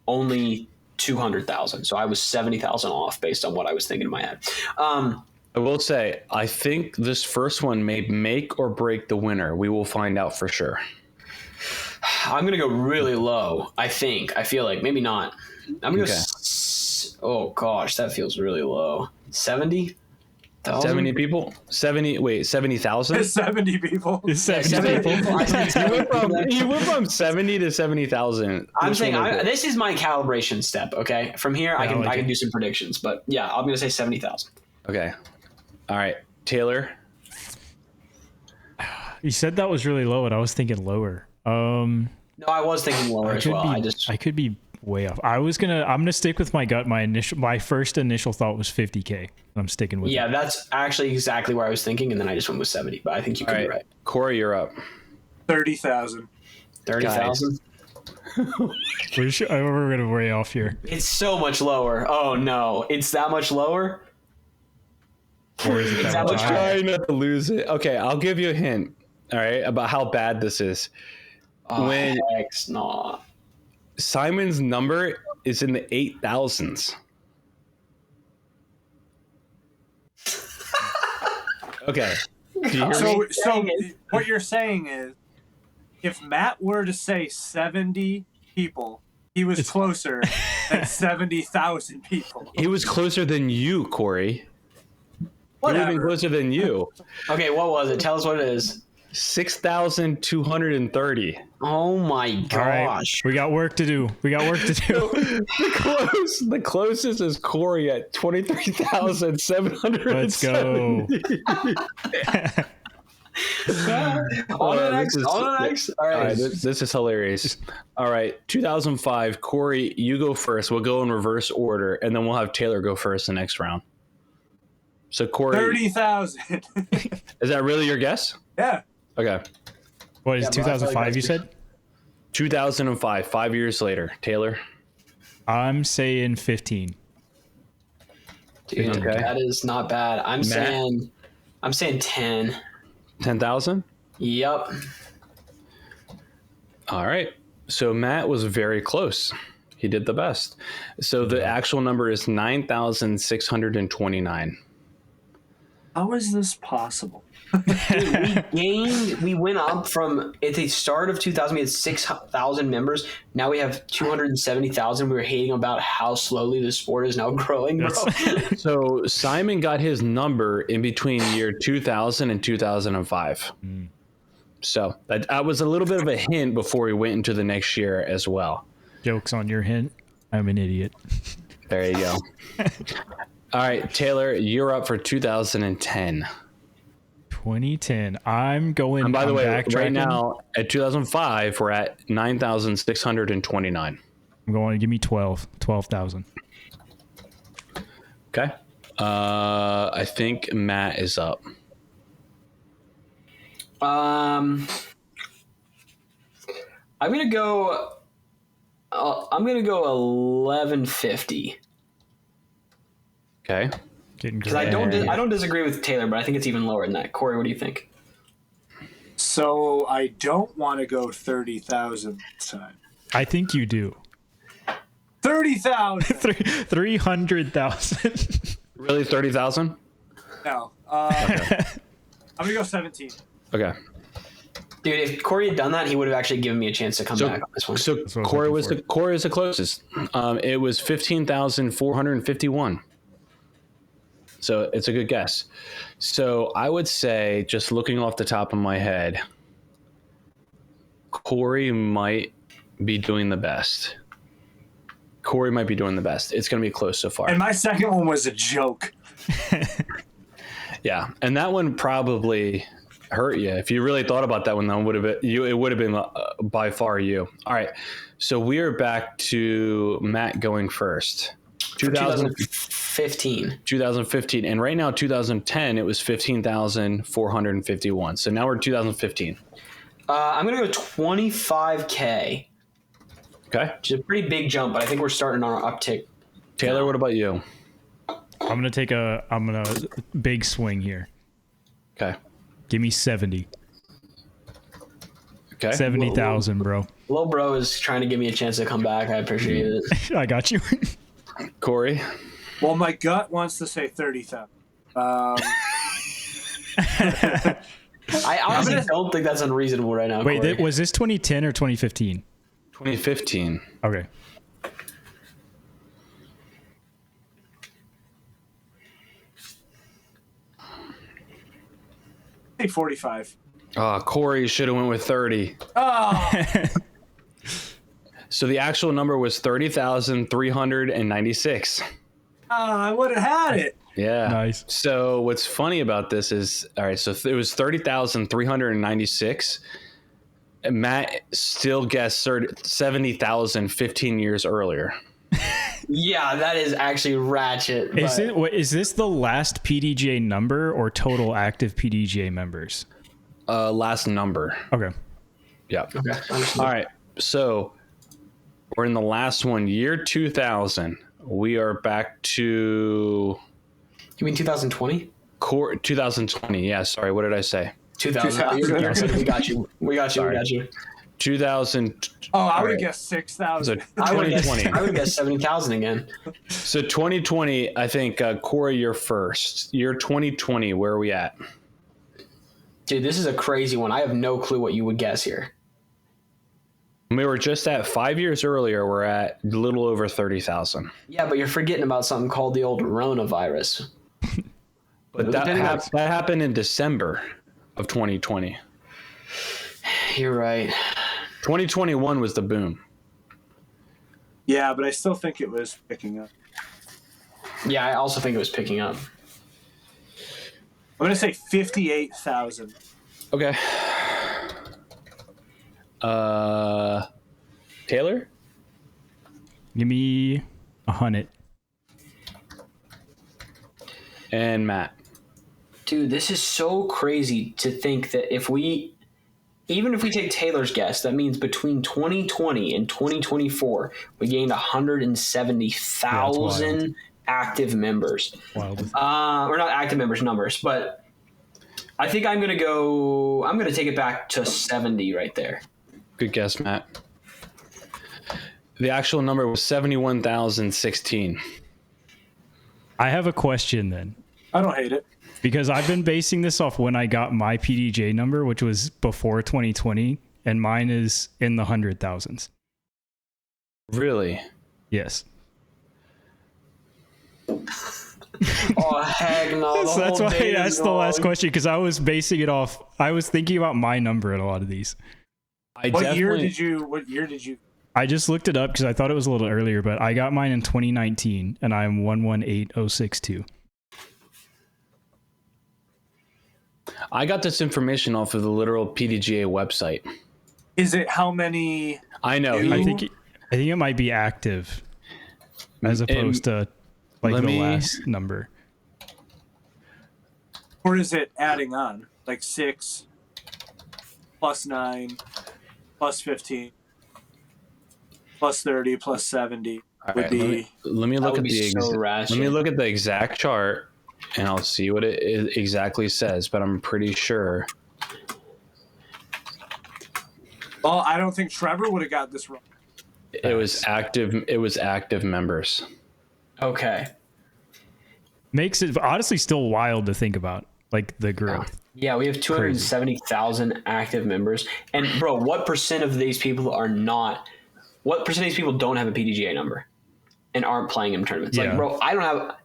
only 200,000. So I was 70,000 off based on what I was thinking in my head. I will say, I think this first one may make or break the winner. We will find out for sure. I'm going to go really low, I think. I feel like. Maybe not. I'm going to go... Oh, gosh, that feels really low. 70,000? 70 people? 70,000? 70 people. 70 people. You went from 70 to 70,000. I'm saying this is my calibration step, okay? From here, I can do some predictions. But, yeah, I'm going to say 70,000. Okay. All right. Taylor? You said that was really low, and I was thinking lower. No, I was thinking lower as well. I could be way off. I'm gonna stick with my gut. My first initial thought was 50K. I'm sticking with it. Yeah, that's actually exactly where I was thinking, and then I just went with 70. But I think you could be right. Corey, you're up. 30,000. 30,000. We're gonna way off here. It's so much lower. Oh no, it's that much lower. Or is it that much higher? Trying not to lose it. Okay, I'll give you a hint. All right, about how bad this is. Oh, when heck's not. Simon's number is in the 8,000s. Okay. So what you're saying is, if Matt were to say 70 people, he was closer than 70,000 people. He was closer than you, Corey. Whatever. He would have been closer than you. Okay, what was it? Tell us what it is. 6,230. Oh my gosh. All right. We got work to do. The closest is Corey at 23,700. Let's go. On the next. All right. This is hilarious. All right. 2005. Corey, you go first. We'll go in reverse order, and then we'll have Taylor go first the next round. So Corey, 30,000. Is that really your guess? Yeah. Okay. What is 2005? You said? 2005, 5 years later. Taylor? I'm saying 15. Dude, Okay. that is not bad. I'm saying 10. 10,000? Yep. All right. So Matt was very close. He did the best. So the actual number is 9,629. How is this possible? Dude, we went up from, at the start of 2000, we had 6,000 members. Now we have 270,000. We were hating about how slowly the sport is now growing, bro. So Simon got his number in between year 2000 and 2005. So that was a little bit of a hint before we went into the next year as well. Joke's on your hint. I'm an idiot. There you go. All right, Taylor, you're up for 2010. 2010. I'm going. And by the way, right backtracking. now at 2005, we're at 9,629. I'm going to give me 12,000. Okay. I think Matt is up. I'm gonna go 1150. Okay. Because I don't disagree with Taylor, but I think it's even lower than that. Corey, what do you think? So I don't want to go 30,000 this time. I think you do. 30,000. 300,000. Really, 30,000? No. I'm gonna go 17. Okay. Dude, if Corey had done that, he would have actually given me a chance to come back on this one. So Corey was the closest. It was 15,451. So it's a good guess. So I would say, just looking off the top of my head, Corey might be doing the best. It's going to be close so far. And my second one was a joke. Yeah, and that one probably hurt you. If you really thought about that one, it would have been by far you. All right, so we are back to Matt going first. 2015. And right now 2010 it was 15,451. So now we're 2015. I'm gonna go 25K. Okay. Which is a pretty big jump, but I think we're starting on our uptick. Taylor, what about you? I'm gonna big swing here. Okay. Give me 70. Okay. 70,000, bro. Lil bro is trying to give me a chance to come back. I appreciate it. I got you. Corey. Well, my gut wants to say 30,000. I honestly don't think that's unreasonable right now. Wait, was this 2010 or 2015? 2015. Okay. Say 45. Corey should have went with 30. Oh. So the actual number was 30,396. I would have had it. Yeah. Nice. So what's funny about this is, all right, so it was 30,396. Matt still guessed 70,000 15 years earlier. Yeah, that is actually ratchet. Is this the last PDGA number or total active PDGA members? Last number. Okay. Yeah. Okay. All right. So we're in the last one, year 2000. We are back to. You mean 2020? 2020. Yeah. Sorry. What did I say? 2000. We got you. We got you. 2000. Oh, I would have right. guessed 6,000. So 2020. I would guess 70,000 again. So 2020, I think, Corey, you're first. Year 2020, where are we at? Dude, this is a crazy one. I have no clue what you would guess here. We were just at 5 years earlier. We're at a little over 30,000. Yeah, but you're forgetting about something called the old coronavirus. But that happened in December of 2020. You're right. 2021 was the boom. Yeah, but I still think it was picking up. Yeah, I also think it was picking up. I'm going to say 58,000. Okay. Taylor? Give me 100. And Matt. Dude, this is so crazy to think that if we even if we take Taylor's guess, that means between 2020 and 2024, we gained 170,000 active members. Wild. Or not active numbers, but I think I'm going to take it back to 70 right there. Good guess, Matt. The actual number was 71,016. I have a question then. I don't hate it. Because I've been basing this off when I got my PDGA number, which was before 2020, and mine is in the 100,000s. Really? Yes. Oh, heck no. So that's why I asked the last question, because I was basing it off. I was thinking about my number in a lot of these. What year did you? I just looked it up because I thought it was a little earlier, but I got mine in 2019, and I'm 118062. I got this information off of the literal PDGA website. Is it how many? I know. I think it might be active as opposed to like the last number. Or is it adding on? Like 6 plus 9 plus 15 plus 30 plus 70 would be. Let me look at let me look at the exact chart, and I'll see what it exactly says. But I'm pretty sure. Well, I don't think Trevor would have got this wrong. It was active. It was active members. Okay. Makes it honestly still wild to think about, like the growth. Yeah, we have 270,000 active members. And bro, what percent of these people what percent of these people don't have a PDGA number and aren't playing in tournaments? Yeah. Like, bro, I don't have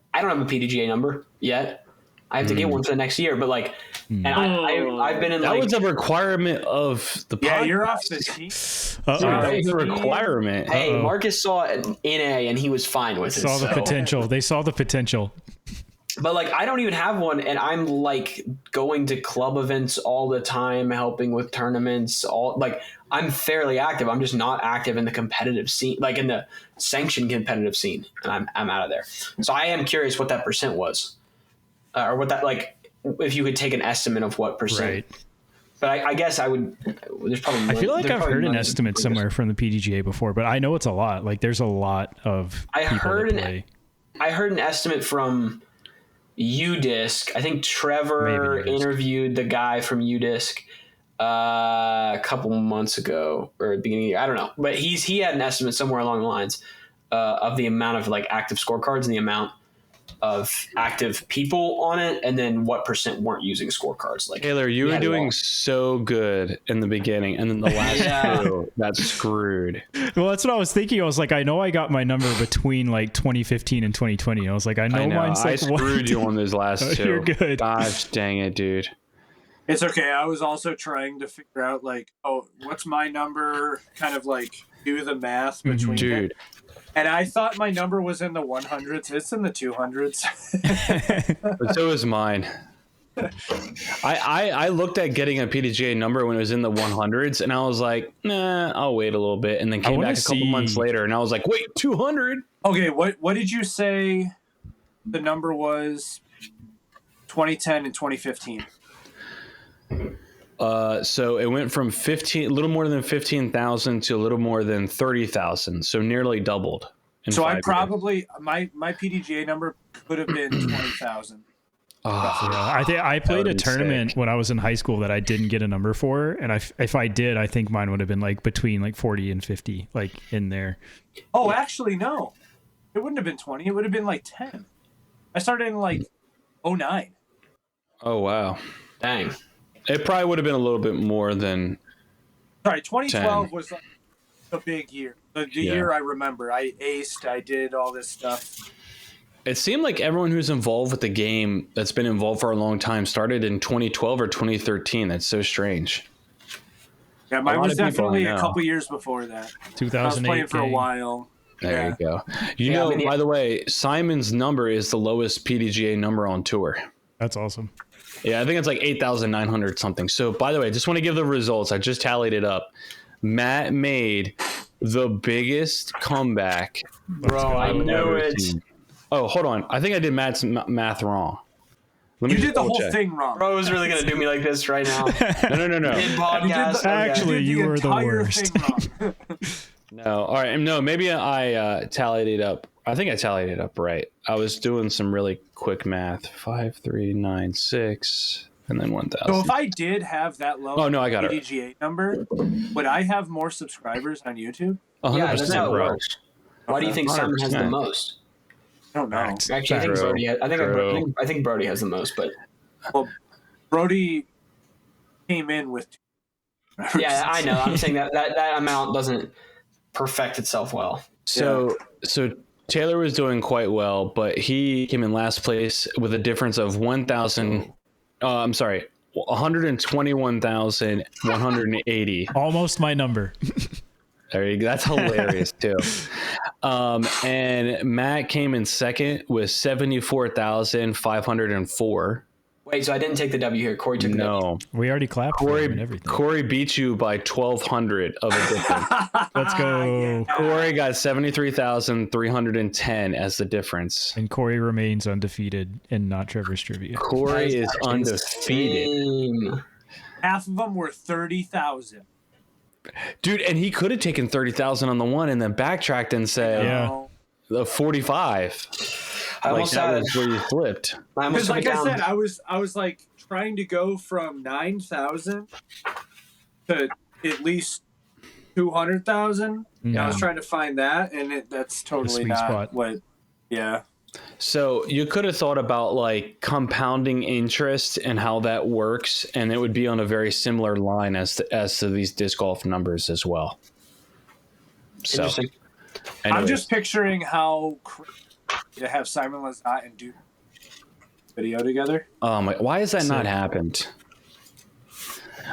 a PDGA number yet. I have to get one for the next year, but like, and I've been in That like was a requirement of the podcast. Yeah, you're off the team. That was a requirement. Hey, Marcus saw an NA and he was fine with it. Saw the potential. They saw the potential. But like, I don't even have one, and I'm like going to club events all the time, helping with tournaments. I'm fairly active. I'm just not active in the competitive scene, like in the sanctioned competitive scene, and I'm out of there. So I am curious what that percent was, or what that like, if you could take an estimate of what percent. Right. But I guess I would. There's probably. I feel like I've heard an estimate somewhere from the PDGA before, but I know it's a lot. Like, there's a lot of. I heard an estimate from UDisc. I think Trevor interviewed the guy from UDisc a couple months ago or at the beginning of the year. I don't know, but he had an estimate somewhere along the lines of the amount of like active scorecards and the amount of active people on it, and then what percent weren't using scorecards. Like, Taylor, you were doing so good in the beginning, and then the last two got screwed. Well, that's what I was thinking. I was like, I know I got my number between like 2015 and 2020. I was like, I know mine's like. I screwed you on those last two. You're good. Gosh dang it, dude. It's okay. I was also trying to figure out like, what's my number? Kind of like do the math between dude. And I thought my number was in the 100s. It's in the 200s. But so is mine. I looked at getting a PDGA number when it was in the 100s, and I was like, nah, I'll wait a little bit. And then came back a couple months later, and I was like, wait, 200? Okay, what did you say the number was 2010 and 2015? So it went from a little more than 15,000 to a little more than 30,000. So nearly doubled. So I probably my PDGA number could have been 20,000. I played a tournament when I was in high school that I didn't get a number for, and if I did, I think mine would have been like between like 40 and 50, like in there. Oh, actually, no, it wouldn't have been 20. It would have been like 10. I started in like 09. Oh wow, dang. It probably would have been a little bit more than. Sorry, 2012 was like a big year. The year I remember. I aced. I did all this stuff. It seemed like everyone who's involved with the game that's been involved for a long time started in 2012 or 2013. That's so strange. Yeah, mine was definitely a couple years before that. 2008. I was playing for a while. There you go. You know, by the way, Simon's number is the lowest PDGA number on tour. That's awesome. Yeah, I think it's like 8,900 something. So, by the way, I just want to give the results. I just tallied it up. Matt made the biggest comeback. Bro, I knew it. Oh, hold on. I think I did Matt's math wrong. Let me You just did the double whole check. thing wrong. Bro is really gonna do me like this right now. No. In podcast. Actually, you you were the entire worst. thing wrong. No, all right. No, maybe I tallied it up. I think I tallied it up right. I was doing some really quick math. 5,396, and then 1,000. So if I did have that low Oh, no, I got it. PDGA number, would I have more subscribers on YouTube? 100%, Yeah, that's how it bro. works. Why do you think Simon has the 100%. most? I don't know. Facts. Actually, I think True. Brody. True. I think Brody has the most, but Well, Brody came in with 2 yeah, I know. I'm saying that amount doesn't perfect itself well. So Taylor was doing quite well, but he came in last place with a difference of 121,180. Almost my number. There you go. That's hilarious too. And Matt came in second with 74,504. Wait, so I didn't take the W here. Corey took the W. No, We already clapped for him and everything. Corey beat you by 1,200 of a difference. Let's go. Corey got 73,310 as the difference. And Corey remains undefeated and not Trevor's trivia. Corey is undefeated. Insane. half of them were 30,000. Dude, and he could have taken 30,000 on the one and then backtracked and said Yeah. the 45. I Like almost that had was where you flipped. I almost Because took like it I down. said, I was like trying to go from 9,000 to at least 200,000. Yeah. I was trying to find that, and that's totally sweet not spot. what. Yeah. So you could have thought about like compounding interest and how that works, and it would be on a very similar line as to these disc golf numbers as well. So, Interesting. I'm anyways. just picturing how crazy to have Simon Lazat and Duke video together. Why has that not happened?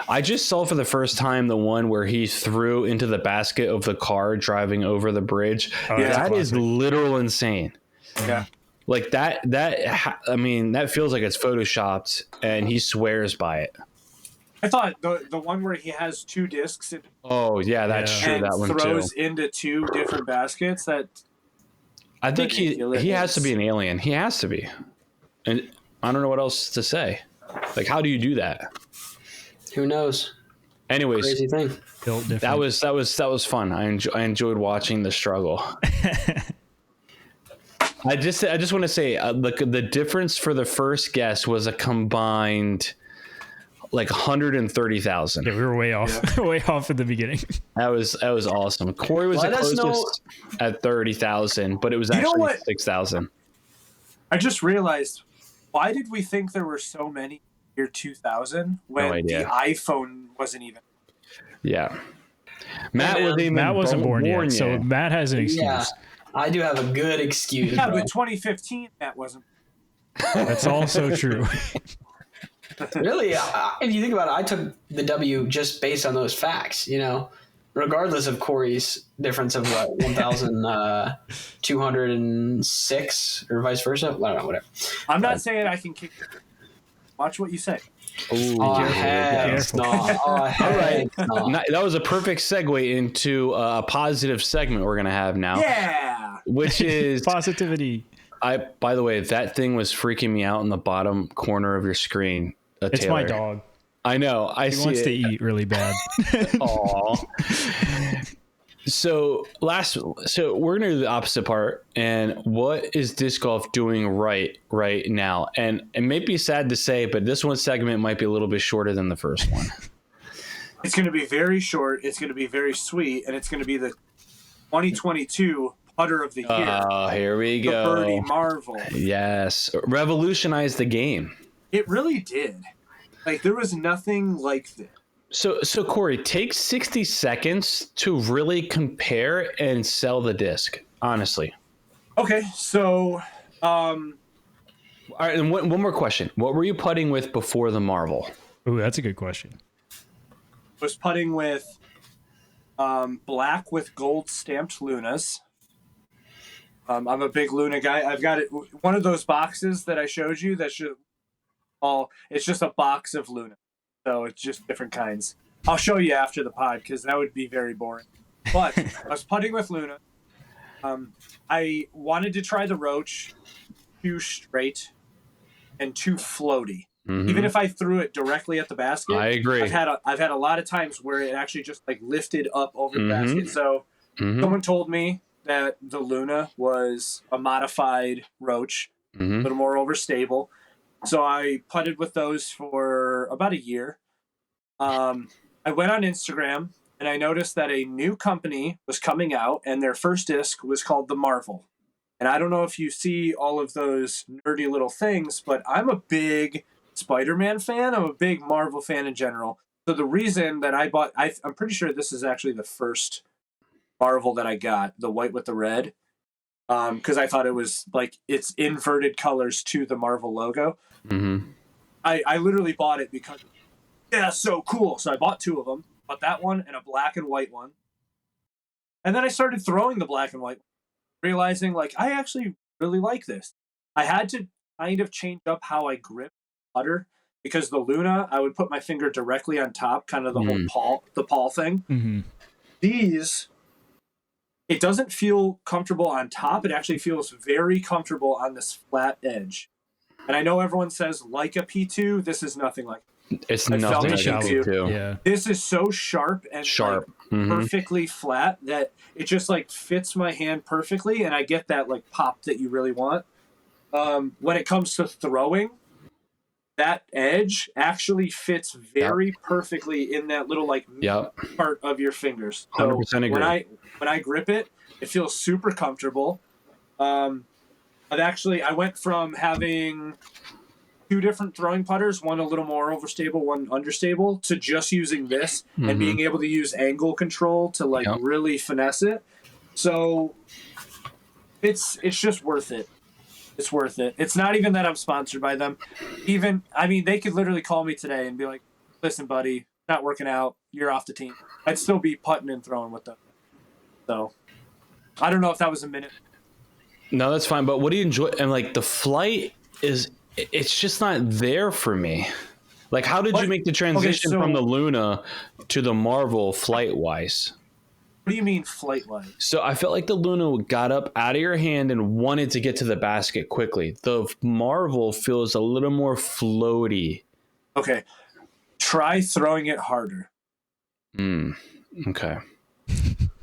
I just saw for the first time the one where he threw into the basket of the car driving over the bridge. Oh, that's That is classic. literal insane. Yeah. Like that feels like it's photoshopped, and he swears by it. I thought the one where he has 2 discs and Oh yeah, that's true. That one throws too. into 2 different baskets. That I think he ridiculous. has to be an alien. He has to be, and I don't know what else to say. Like, how do you do that? Who knows? Anyways, Crazy thing. Built different. that was fun. I enjoyed watching the struggle. I just want to say the difference for the first guess was a combined like 130,000. Yeah, we were way off, way off at the beginning. That was awesome. Corey was Let the us know- closest at 30,000, but it was You know actually what? 6,000. I just realized, why did we think there were so many year 2000 when the idea. iPhone wasn't even? Yeah, Matt man, wasn't even Matt wasn't born yet, so yet. Matt has an excuse. Yeah, I do have a good excuse. Yeah, bro. but 2015 that wasn't. That's also true. Really, if you think about it, I took the W just based on those facts. You know, regardless of Corey's difference of what 1,206 or vice versa. I don't know, whatever. I'm not saying I can kick. Watch what you say. Ooh, Oh, careful. heck no. Oh, heck no. That was a perfect segue into a positive segment we're gonna have now, Yeah. which is Positivity. By the way, that thing was freaking me out in the bottom corner of your screen. It's Taylor. my dog. I know. I He see wants it. to eat really bad. Aw. So we're gonna do the opposite part, and what is disc golf doing right now? And it may be sad to say, but this one segment might be a little bit shorter than the first one. It's going to be very short. It's going to be very sweet, and it's going to be the 2022 putter of the year, Oh, here we the go. Birdie Marvel. Yes, revolutionized the game. It really did. Like there was nothing like this. So Corey, take 60 seconds to really compare and sell the disc. Honestly. Okay, so All right, and one more question. What were you putting with before the Marvel? Ooh, that's a good question. was putting with black with gold stamped Lunas. I'm a big Luna guy. I've got it. One of those boxes that I showed you. It's just a box of Luna. So it's just different kinds. I'll show you after the pod because that would be very boring. But I was putting with Luna. I wanted to try the Roach 2 straight. and too floaty. Mhm. Even if I threw it directly at the basket, I agree. I've had a lot of times where it actually just like lifted up over the Mhm. basket. So Mhm. someone told me that the Luna was a modified Roach, a Mhm. little more overstable. So I putted with those for about a year. I went on Instagram and I noticed that a new company was coming out, and their first disc was called the Marvel. And I don't know if you see all of those nerdy little things, but I'm a big Spider-Man fan. I'm a big Marvel fan in general. So the reason that I bought, I'm pretty sure this is actually the first Marvel that I got, the white with the red, because I thought it was like it's inverted colors to the Marvel logo. Mhm. I literally bought it because, yeah, so cool. So I bought two of them, bought that one and a black and white one. And then I started throwing the black and white, realizing like I actually really like this. I had to kind of change up how I grip putter because the Luna, I would put my finger directly on top, kind of the whole paw thing. Mm-hmm. These, it doesn't feel comfortable on top. It actually feels very comfortable on this flat edge. And I know everyone says like a P2. This is nothing like It's I felt nothing it like shallow. a P2. Yeah. this. Is so sharp and Sharp. like, Mhm. perfectly flat that it just like fits my hand perfectly, and I get that like pop that you really want. When it comes to throwing, that edge actually fits very perfectly in that little like Yep. part of your fingers. So 100% agree. when I grip it, it feels super comfortable. I went from having two different throwing putters, one a little more overstable, one understable, to just using this and being able to use angle control to like really finesse it. So it's just worth it. It's worth it. It's not even that I'm sponsored by them. They could literally call me today and be like, "Listen, buddy, not working out. You're off the team." I'd still be putting and throwing with them. So I don't know if that was a minute. No, that's fine. But what do you enjoy? And like the flight it's just not there for me. Like, how did you make the transition from the Luna to the Marvel flight wise? What do you mean flight wise? So I felt like the Luna got up out of your hand and wanted to get to the basket quickly. The Marvel feels a little more floaty. Okay. Try throwing it harder. Okay.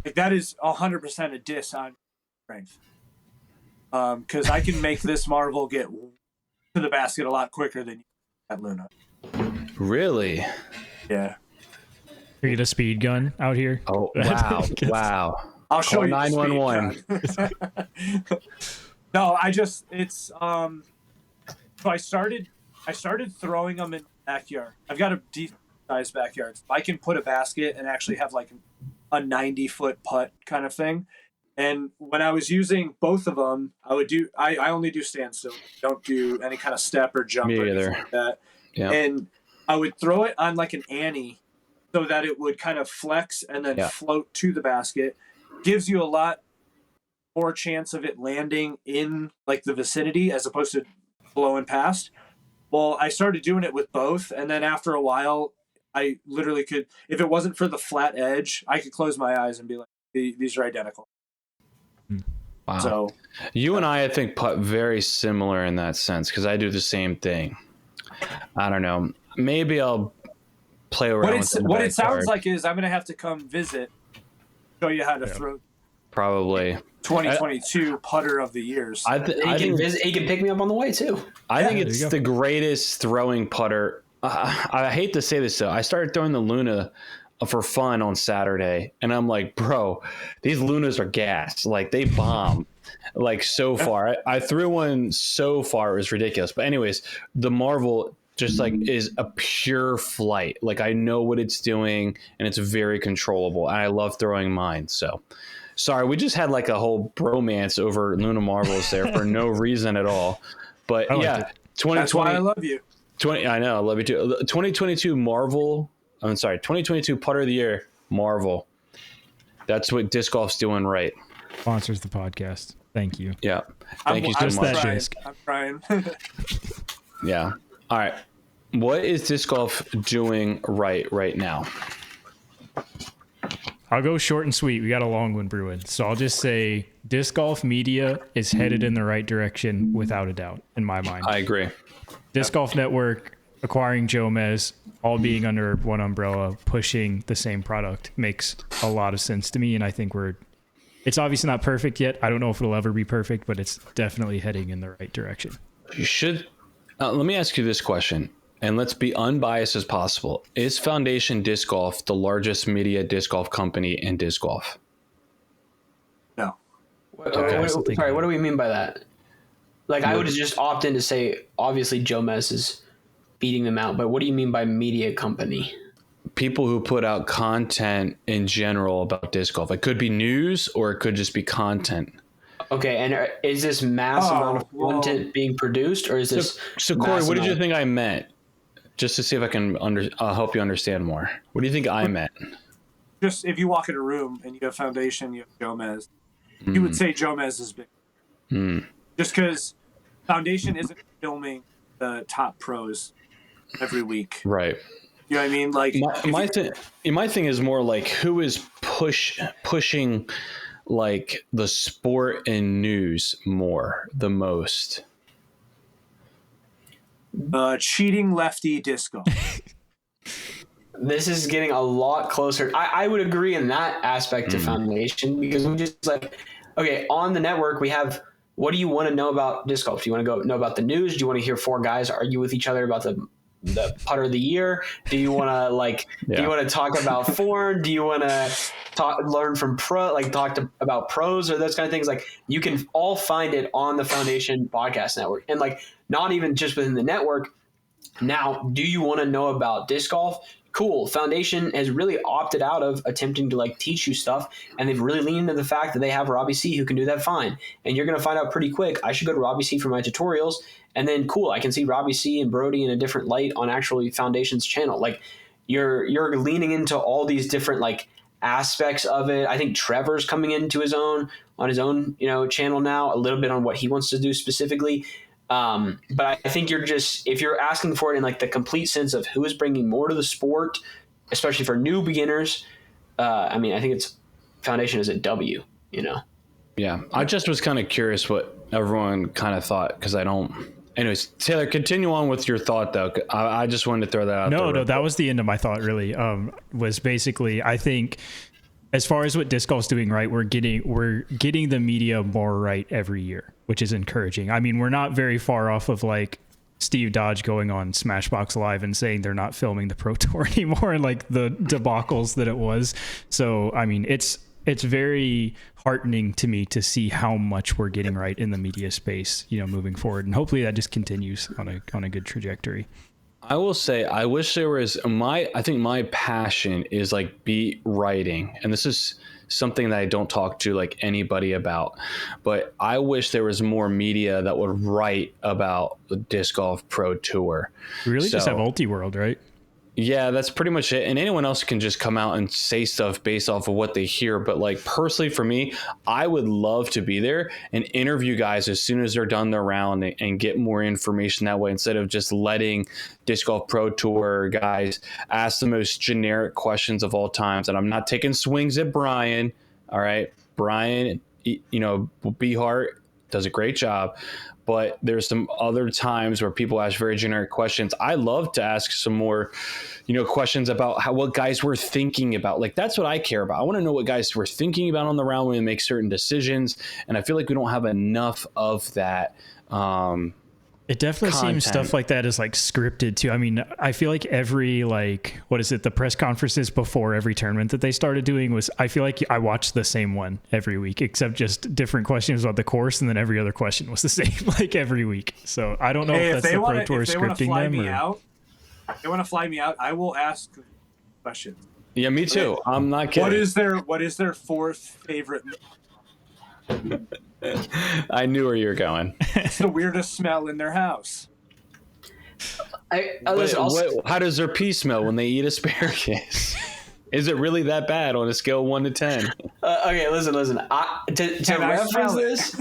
Like that is 100% a diss on strength. Because I can make this Marvel get to the basket a lot quicker than that Luna. Really? Yeah. Are you get a speed gun out here? Oh, wow. Wow. I'll show Call you 911. No, so I started throwing them in the backyard. I've got a decent sized backyard. So I can put a basket and actually have like a 90-foot putt kind of thing. And when I was using both of them, I only do standstill. Don't do any kind of step or jump or anything like that. Yeah. And I would throw it on like an Annie so that it would kind of flex and then float to the basket. Gives you a lot more chance of it landing in like the vicinity as opposed to blowing past. Well, I started doing it with both, and then after a while, I literally could, if it wasn't for the flat edge, I could close my eyes and be like, these are identical. Wow. So you and I think, putt very similar in that sense because I do the same thing. I don't know. Maybe I'll play around what it sounds like is I'm going to have to come visit, show you how to throw. Probably 2022 putter of the years. He can pick me up on the way too. I think it's the greatest throwing putter. I hate to say this though. I started throwing the Luna for fun on Saturday, and I'm like, bro, these Lunas are gas. Like they bomb. Like so far, I threw one so far it was ridiculous. But anyways, the Marvel just like is a pure flight. Like I know what it's doing, and it's very controllable. And I love throwing mine. So. Sorry, we just had like a whole bromance over Luna Marvels there for no reason at all. But yeah, 2020. That's why I love you. I know, I love you too. 2022 Marvel. I'm sorry, 2022 Putter of the Year Marvel. That's what disc golf's doing right. Sponsors the podcast. Thank you. Yeah, thank you so much. I'm trying. Yeah. All right. What is disc golf doing right now? I'll go short and sweet. We got a long one brewing. So I'll just say disc golf media is headed in the right direction without a doubt, in my mind. I agree. Disc Golf Network acquiring Jomez, all being under one umbrella, pushing the same product makes a lot of sense to me. And I think it's obviously not perfect yet. I don't know if it'll ever be perfect, but it's definitely heading in the right direction. You should. Let me ask you this question, and let's be unbiased as possible. Is Foundation Disc Golf the largest media disc golf company in disc golf? No. Sorry, what do we mean by that? Like, I would just opt in to say, obviously, Jomez is beating them out, but what do you mean by media company? People who put out content in general about disc golf. It could be news or it could just be content. Okay, and is this mass amount of content being produced, or is this? So Corey, what did you think I meant? Just to see if I can help you understand more. What do you think I meant? Just if you walk in a room and you have Foundation, you have Jomez, you would say Jomez is big. Just because Foundation isn't filming the top pros every week. Right. You know what I mean? Like my thing is more like who is pushing like the sport and news the most. Cheating lefty disc golf. This is getting a lot closer. I would agree in that aspect to Foundation, because we just like, okay, on the network we have, what do you want to know about disc golf? Do you want to know about the news? Do you want to hear four guys argue with each other about the putter of the year? Do you want to do you want to talk about form? Do you want to learn from about pros or those kind of things? Like, you can all find it on the Foundation Podcast Network, and like, not even just within the network. Now, do you want to know about disc golf? Cool. Foundation has really opted out of attempting to like teach you stuff, and they've really leaned into the fact that they have Robbie C who can do that fine. And you're going to find out pretty quick, I should go to Robbie C for my tutorials, and then cool, I can see Robbie C and Brody in a different light on actually Foundation's channel. Like, you're leaning into all these different like aspects of it. I think Trevor's coming into his own channel now, a little bit on what he wants to do specifically. But I think if you're asking for it in like the complete sense of who is bringing more to the sport, especially for new beginners, I think it's Foundation is a W, Yeah. I just was kind of curious what everyone kind of thought, because I don't. Anyways, Taylor, continue on with your thought though. I just wanted to throw that out there. No, that was the end of my thought really. Was basically, I think, as far as what disc golf's doing right, we're getting the media more right every year, which is encouraging. I mean, we're not very far off of like Steve Dodge going on Smashbox Live and saying they're not filming the Pro Tour anymore, and like the debacles that it was. So, I mean, it's very heartening to me to see how much we're getting right in the media space, moving forward, and hopefully that just continues on a good trajectory. I will say, I wish there was I think my passion is like beat writing. And this is something that I don't talk to like anybody about, but I wish there was more media that would write about the Disc Golf Pro Tour. We really just have Ultiworld, right? Yeah, that's pretty much it. And anyone else can just come out and say stuff based off of what they hear. But like, personally for me, I would love to be there and interview guys as soon as they're done their round and get more information that way, instead of just letting Disc Golf Pro Tour guys ask the most generic questions of all times. And I'm not taking swings at Brian. All right. Brian, Behart does a great job. But there's some other times where people ask very generic questions. I love to ask some more, questions about what guys were thinking about. Like, that's what I care about. I want to know what guys were thinking about on the round when they make certain decisions. And I feel like we don't have enough of that. It definitely content. seems stuff like that is like scripted too. I mean, I feel like every the press conferences before every tournament that they started doing I feel like I watched the same one every week, except just different questions about the course, and then every other question was the same like every week. So I don't know if that's the Pro Tour scripting them. If they want to fly me out, I will ask questions. Yeah, me too. I'm not kidding. What is their fourth favorite? I knew where you were going. It's the weirdest smell in their house. How does their pee smell when they eat asparagus? Is it really that bad on a scale of 1 to 10? Okay, listen. To reference this,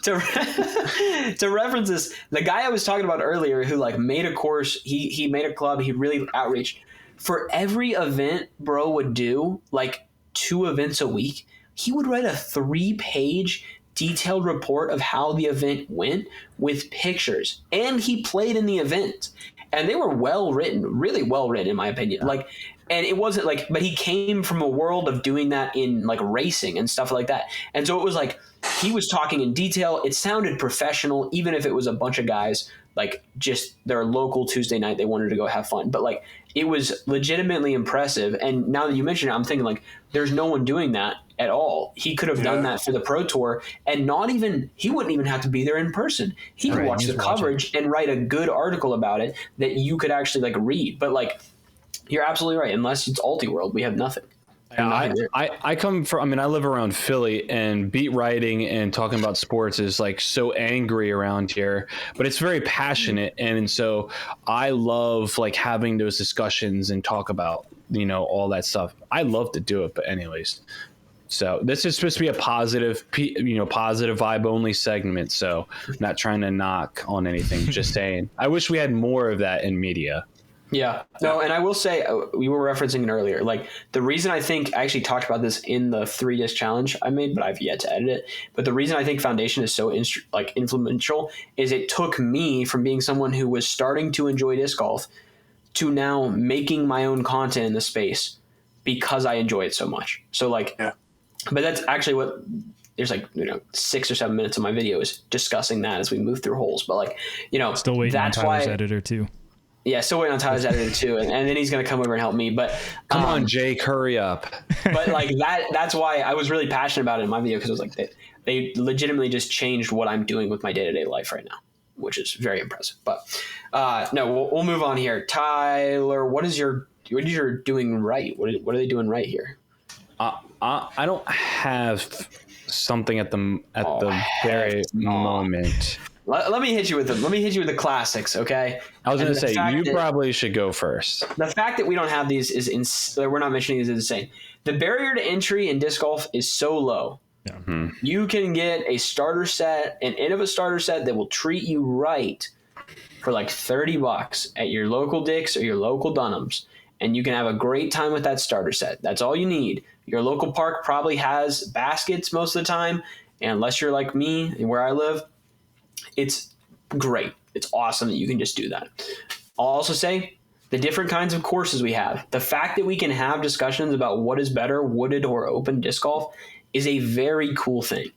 to reference this, the guy I was talking about earlier who like made a course, he made a club, he really outreached. For every event bro would do, like 2 events a week, he would write a 3-page detailed report of how the event went with pictures, and he played in the event, and they were well written, really well written in my opinion. Like, and it wasn't like, but he came from a world of doing that in like racing and stuff like that, and so it was like he was talking in detail. It sounded professional, even if it was a bunch of guys like just their local Tuesday night, they wanted to go have fun, but like it was legitimately impressive. And now that you mention it, I'm thinking like there's no one doing that at all. He could have done that for the Pro Tour, and he wouldn't even have to be there in person. He could watch the coverage and write a good article about it that you could actually like read. But like, you're absolutely right. Unless it's Ultiworld, we have nothing. I come from, I mean, I live around Philly, and beat writing and talking about sports is like so angry around here, but it's very passionate. And so I love like having those discussions and talk about, you know, all that stuff. I love to do it, but anyways, so this is supposed to be a positive, positive vibe only segment. So I'm not trying to knock on anything, just saying, I wish we had more of that in media. Yeah, no, and I will say, we were referencing it earlier. Like, the reason I think I actually talked about this in the 3-disc challenge I made, but I've yet to edit it. But the reason I think Foundation is so influential is it took me from being someone who was starting to enjoy disc golf to now making my own content in the space because I enjoy it so much. So like, but that's actually what there's like, 6 or 7 minutes of my video is discussing that as we move through holes. But like, still waiting on Tyler's editor too. Yeah, still waiting on Tyler's editor too, and then he's gonna come over and help me. But come on, Jake, hurry up! But like that's why I was really passionate about it in my video, because it was like they legitimately just changed what I'm doing with my day-to-day life right now, which is very impressive. But no, we'll move on here. Tyler, what is your doing right? What are they doing right here? I don't have something at the very moment. Let me hit you with them. Let me hit you with the classics, okay? I was going to say, you probably should go first. The fact that we don't have these is we're not mentioning these is insane. The barrier to entry in disc golf is so low. Yeah. Mm-hmm. You can get a starter set, an end of a starter set that will treat you right for like $30 at your local Dick's or your local Dunham's, and you can have a great time with that starter set. That's all you need. Your local park probably has baskets most of the time, and unless you're like me, where I live, it's great. It's awesome that you can just do that. I'll also say the different kinds of courses we have. The fact that we can have discussions about what is better, wooded or open disc golf, is a very cool thing.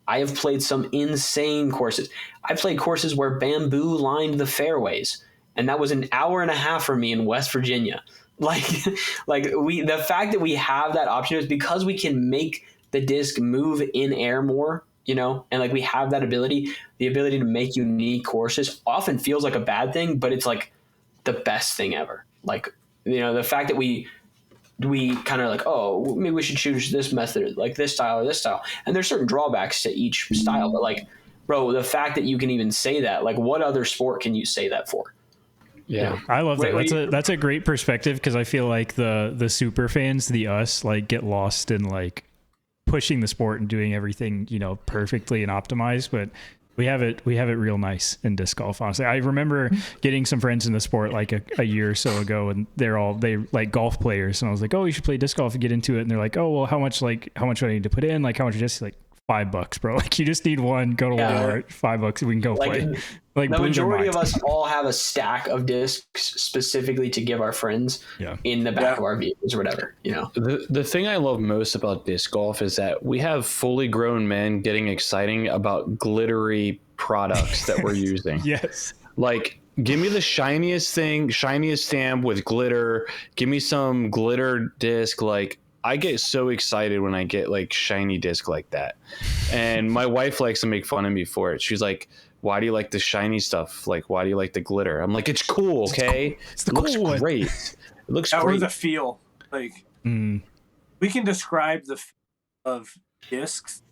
I have played some insane courses. I played courses where bamboo lined the fairways, and that was an hour and a half for me in West Virginia. The fact that we have that option is because we can make the disc move in air more. And like we have that ability, the ability to make unique courses often feels like a bad thing, but it's like the best thing ever. Like, the fact that we kind of like, oh, maybe we should choose this method, like this style or this style. And there's certain drawbacks to each style, but like, bro, the fact that you can even say that, like what other sport can you say that for? Yeah, I love that. That's a great perspective, because I feel like the super fans, us, like get lost in like pushing the sport and doing everything, perfectly and optimized, but we have it real nice in disc golf. Honestly, I remember getting some friends in the sport like a year or so ago, and they like golf players, and I was like, oh, you should play disc golf and get into it. And they're like, oh, well, how much do I need to put in? Like, how much is just like $5, bro? Like, you just need one, go to Walmart, $5, we can go play. Like, the majority of us all have a stack of discs specifically to give our friends in the back of our vehicles or whatever, The thing I love most about disc golf is that we have fully grown men getting exciting about glittery products that we're using. Yes. Like, give me the shiniest stamp with glitter. Give me some glitter disc. Like, I get so excited when I get like shiny disc like that. And my wife likes to make fun of me for it. She's like, why do you like the shiny stuff? Like, why do you like the glitter? I'm like, it's cool, okay? It looks great. It looks great. Or the feel. Like, we can describe the feel of discs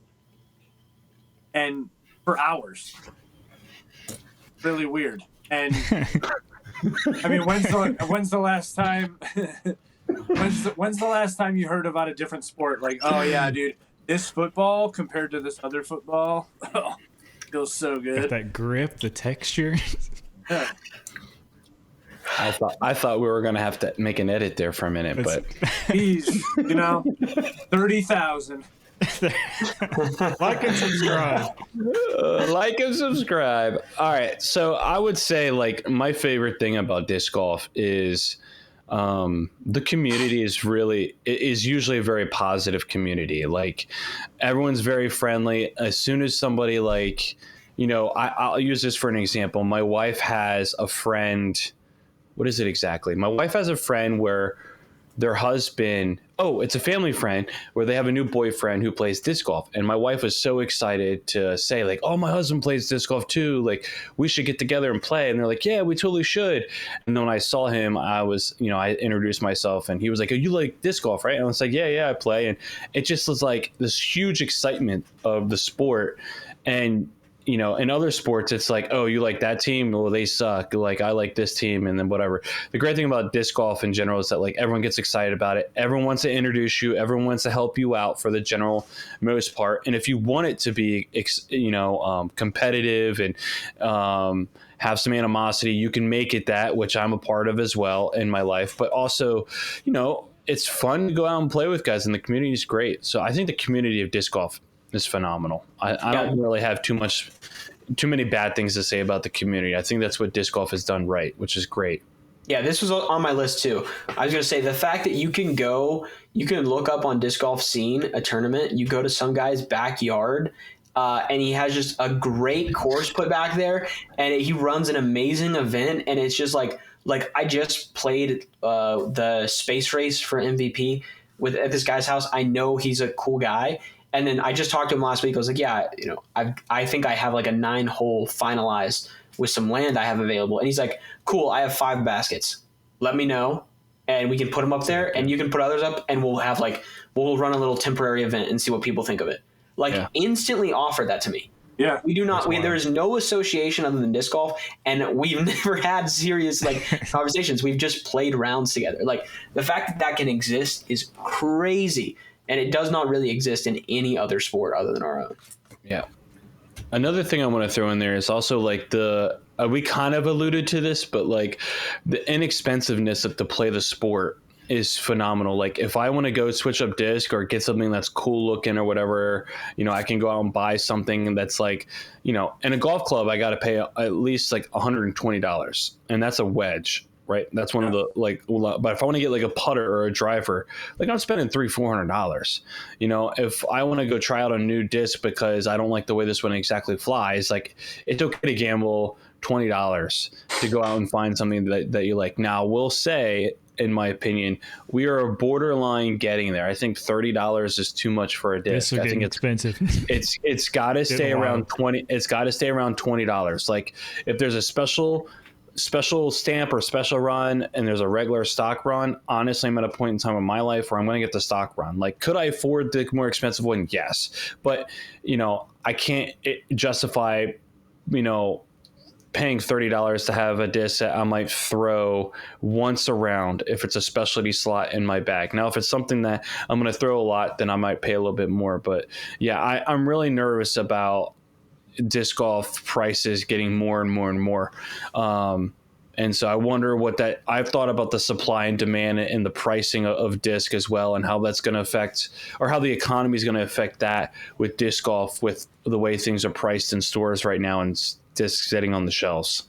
and for hours. Really weird. And I mean, when's the last time when's the last time you heard about a different sport? Like, oh yeah, dude, this football compared to this other football, feels so good. Got that grip, the texture. I thought we were gonna have to make an edit there for a minute, but he's 30,000. Like and subscribe. Like and subscribe. All right. So I would say like my favorite thing about disc golf is the community is usually a very positive community. Like everyone's very friendly. As soon as somebody like, I'll use this for an example. My wife has a friend. What is it exactly? My wife has a friend where their husband, it's a family friend where they have a new boyfriend who plays disc golf. And my wife was so excited to say like, oh, my husband plays disc golf too. Like we should get together and play. And they're like, yeah, we totally should. And then when I saw him, I introduced myself and he was like, oh, you like disc golf, right? And I was like, yeah, I play. And it just was like this huge excitement of the sport. And in other sports, it's like, oh, you like that team? Well, they suck. Like, I like this team, and then whatever. The great thing about disc golf in general is that, like, everyone gets excited about it. Everyone wants to introduce you. Everyone wants to help you out for the general most part. And if you want it to be, competitive and have some animosity, you can make it that, which I'm a part of as well in my life. But also, it's fun to go out and play with guys, and the community is great. So I think the community of disc golf is phenomenal. I don't really have too many bad things to say about the community. I think that's what disc golf has done right, which is great. Yeah, this was on my list too. I was going to say the fact that you can look up on Disc Golf Scene, a tournament, you go to some guy's backyard, and he has just a great course put back there, and he runs an amazing event, and it's just like I just played the space race for MVP at this guy's house. I know he's a cool guy. And then I just talked to him last week. I was like, yeah, I think I have like a 9-hole finalized with some land I have available. And he's like, cool, I have 5 baskets. Let me know. And we can put them up there and you can put others up and we'll run a little temporary event and see what people think of it. Instantly offered that to me. Yeah. We do not, there is no association other than disc golf. And we've never had serious conversations. We've just played rounds together. Like the fact that can exist is crazy. And it does not really exist in any other sport other than our own. Yeah. Another thing I want to throw in there is also like we kind of alluded to this, but like the inexpensiveness to play the sport is phenomenal. Like if I want to go switch up disc or get something that's cool looking or whatever, I can go out and buy something that's like, in a golf club, I got to pay at least like $120. And that's a wedge. Right. That's one of the but if I want to get like a putter or a driver, like I'm spending $300-$400. If I want to go try out a new disc because I don't like the way this one exactly flies, like it's okay to gamble $20 to go out and find something that you like. Now, we'll say, in my opinion, we are borderline getting there. I think $30 is too much for a disc. I think it's expensive. It's got to stay around $20. It's got to stay around $20. Like if there's a special stamp or special run and there's a regular stock run, honestly, I'm at a point in time in my life where I'm going to get the stock run. Like, could I afford the more expensive one? Yes. But, I can't justify, paying $30 to have a disc that I might throw once around if it's a specialty slot in my bag. Now, if it's something that I'm going to throw a lot, then I might pay a little bit more. But yeah, I'm really nervous about disc golf prices getting more and more and more. And so I wonder I've thought about the supply and demand and the pricing of disc as well, and how that's going to affect, or how the economy is going to affect that with disc golf, with the way things are priced in stores right now and discs sitting on the shelves.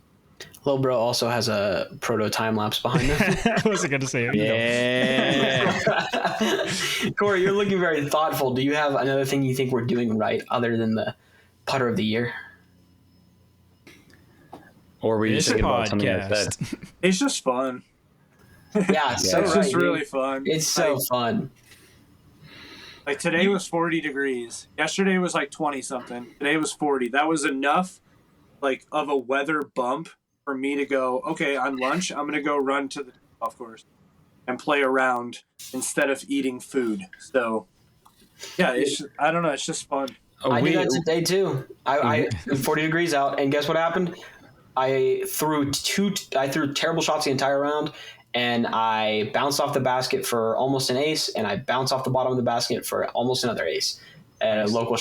Lil Bro also has a proto time lapse behind him. I wasn't going to say it. Yeah. Corey, you're looking very thoughtful. Do you have another thing you think we're doing right other than the putter of the year? Or were you just thinking about something like that? It's just fun. Yeah, so it's right, just really fun. It's so fun. Like today was 40 degrees. Yesterday was like 20 something. Today was 40. That was enough like of a weather bump for me to go, okay, on lunch, I'm going to go run to the golf course and play around instead of eating food. So yeah, I don't know. It's just fun. I did that today too. I 40 degrees out, and guess what happened? I threw terrible shots the entire round, and I bounced off the basket for almost an ace, and I bounced off the bottom of the basket for almost another ace at a local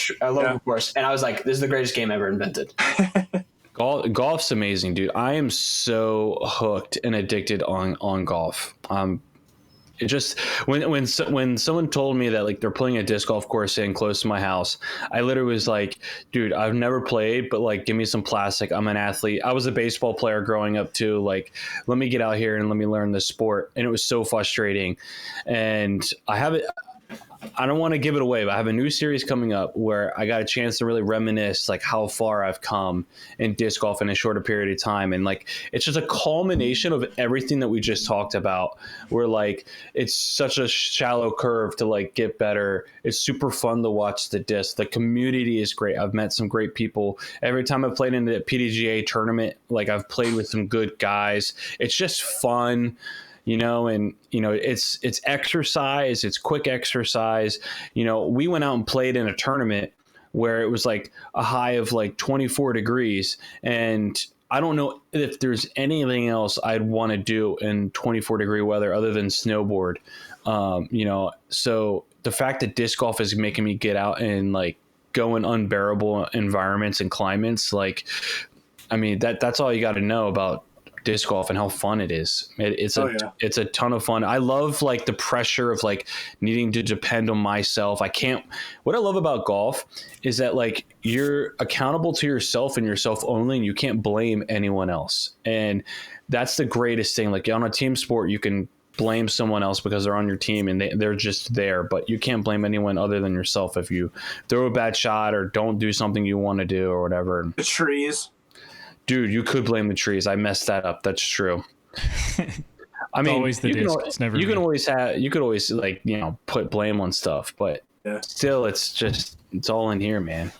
course. And I was like, this is the greatest game ever invented. Golf's amazing, dude. I am so hooked and addicted on golf. it just when someone told me that like they're playing a disc golf course in close to my house, I literally was like, dude, I've never played, but like give me some plastic. I'm an athlete. I was a baseball player growing up too. Like, let me get out here and let me learn this sport. And it was so frustrating. And I don't want to give it away, but I have a new series coming up where I got a chance to really reminisce like how far I've come in disc golf in a shorter period of time. And like, it's just a culmination of everything that we just talked about, where like, it's such a shallow curve to like get better. It's super fun to watch the disc. The community is great. I've met some great people. Every time I've played in the PDGA tournament, like I've played with some good guys. It's just fun. And it's exercise, it's quick exercise. We went out and played in a tournament where it was like a high of like 24 degrees. And I don't know if there's anything else I'd want to do in 24-degree weather other than snowboard. So the fact that disc golf is making me get out and like go in unbearable environments and climates, like, I mean, that's all you got to know about disc golf and how fun it is. It's a ton of fun. I love like the pressure of like needing to depend on myself. What I love about golf is that like you're accountable to yourself and yourself only, and you can't blame anyone else. And that's the greatest thing. Like on a team sport, you can blame someone else because they're on your team and they're just there, but you can't blame anyone other than yourself if you throw a bad shot or don't do something you want to do or whatever. The trees. Dude, you could blame the trees. I messed that up. That's true. I mean, always the disc. It's never you could always like, put blame on stuff, but still it's all in here, man.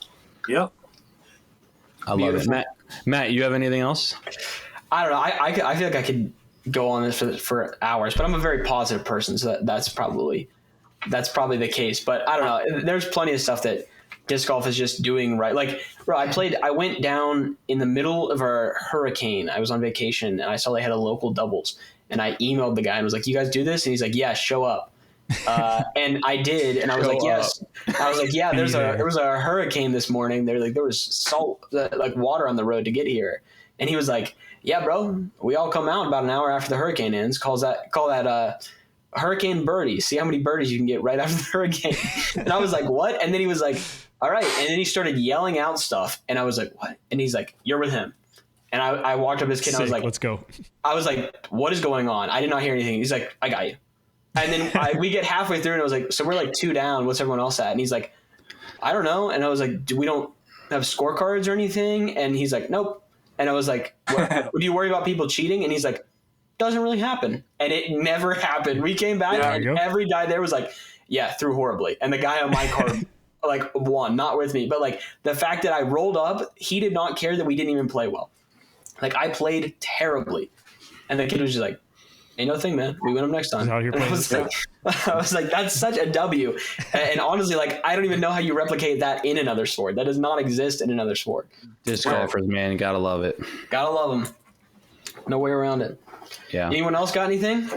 Yep. I love it. Matt, you have anything else? I don't know. I feel like I could go on this for hours, but I'm a very positive person. So that's probably the case, but I don't know. There's plenty of stuff that disc golf is just doing right. Like, bro, I went down in the middle of a hurricane. I was on vacation and I saw they had a local doubles, and I emailed the guy and was like, you guys do this? And he's like, yeah, show up. And I did. And I was like, yes. I was like, yeah, there was a hurricane this morning. There was salt, like water on the road to get here. And he was like, yeah, bro, we all come out about an hour after the hurricane ends. Call that hurricane birdie. See how many birdies you can get right after the hurricane. And I was like, what? And then he was like, all right. And then he started yelling out stuff. And I was like, what? And he's like, you're with him. And I walked up to this kid and I was like, let's go. I was like, what is going on? I did not hear anything. He's like, I got you. And then we get halfway through and I was like, so we're like 2 down. What's everyone else at? And he's like, I don't know. And I was like, we don't have scorecards or anything? And he's like, nope. And I was like, do you worry about people cheating? And he's like, doesn't really happen. And it never happened. We came back and every guy there was like, yeah, threw horribly. And the guy on my card like won, not with me. But like the fact that I rolled up, he did not care that we didn't even play well. Like I played terribly. And the kid was just like, ain't no thing, man. We win them next time. I was like, that's such a W. And honestly, like, I don't even know how you replicate that in another sport. That does not exist in another sport. Disc golfers, man. Gotta love it. Gotta love them. No way around it. Yeah. Anyone else got anything?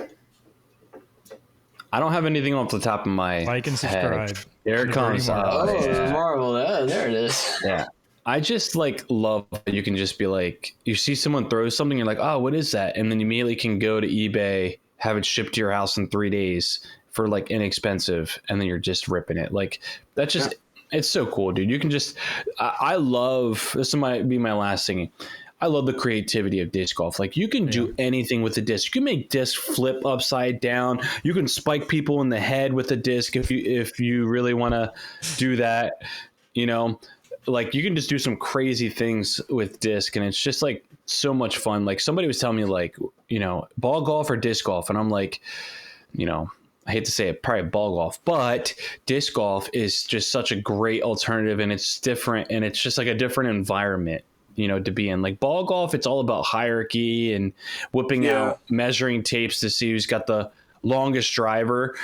I don't have anything off the top of my like and subscribe. Head. There it comes. Marvel. There it is. Yeah. I just like love that you can just be like, you see someone throw something, you're like, oh, what is that? And then you immediately can go to eBay, have it shipped to your house in 3 days for like inexpensive, and then you're just ripping it. Like that's just, it's so cool, dude. You can just, I love, this might be my last thing. I love the creativity of disc golf. Like you can do anything with the disc. You can make disc flip upside down. You can spike people in the head with a disc if you really want to do that, Like you can just do some crazy things with disc, and it's just like so much fun. Like somebody was telling me like, ball golf or disc golf. And I'm like, I hate to say it, probably ball golf, but disc golf is just such a great alternative, and it's different, and it's just like a different environment, to be in. Like ball golf, it's all about hierarchy and whipping out measuring tapes to see who's got the longest driver.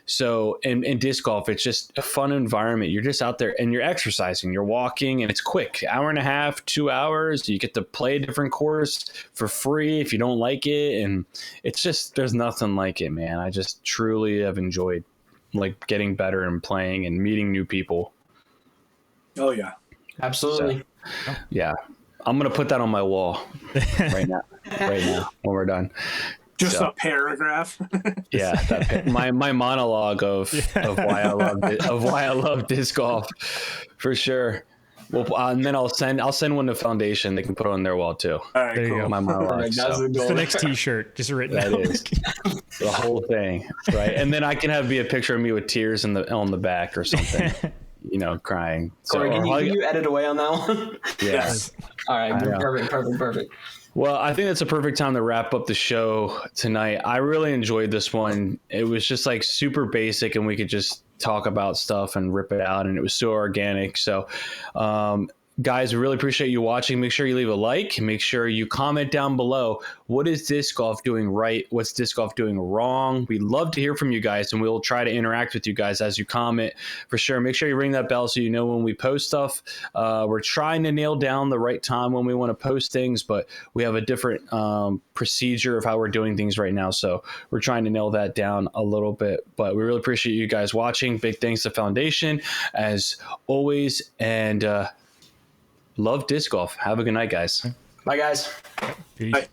So in disc golf, it's just a fun environment. You're just out there and you're exercising, you're walking, and it's quick, 1.5 hours, 2 hours. You get to play a different course for free if you don't like it. And it's just, there's nothing like it, man. I just truly have enjoyed like getting better and playing and meeting new people. Oh yeah. Absolutely. So, yeah. I'm going to put that on my wall right now when we're done. Just So, a paragraph. yeah, my monologue of why I love disc golf, for sure. Well, and then I'll send one to Foundation. They can put it on their wall too. All right, There you cool. go. My monologue. Perfect. That's So. the It's goal. the next T-shirt, just written That out. is the whole thing, right? And then I can be a picture of me with tears on the back or something, crying. So, Corey, can you edit away on that one? yes. All right, know. perfect. Well, I think that's a perfect time to wrap up the show tonight. I really enjoyed this one. It was just like super basic, and we could just talk about stuff and rip it out, and it was so organic. So, guys, I really appreciate you watching. Make sure you leave a like. Make sure you comment down below. What is disc golf doing right? What's disc golf doing wrong? We'd love to hear from you guys, and we'll try to interact with you guys as you comment for sure. Make sure you ring that bell so you know when we post stuff. We're trying to nail down the right time when we want to post things, but we have a different procedure of how we're doing things right now. So we're trying to nail that down a little bit, but we really appreciate you guys watching. Big thanks to Foundation as always. And, love disc golf. Have a good night, guys. Bye, guys. Peace. Bye.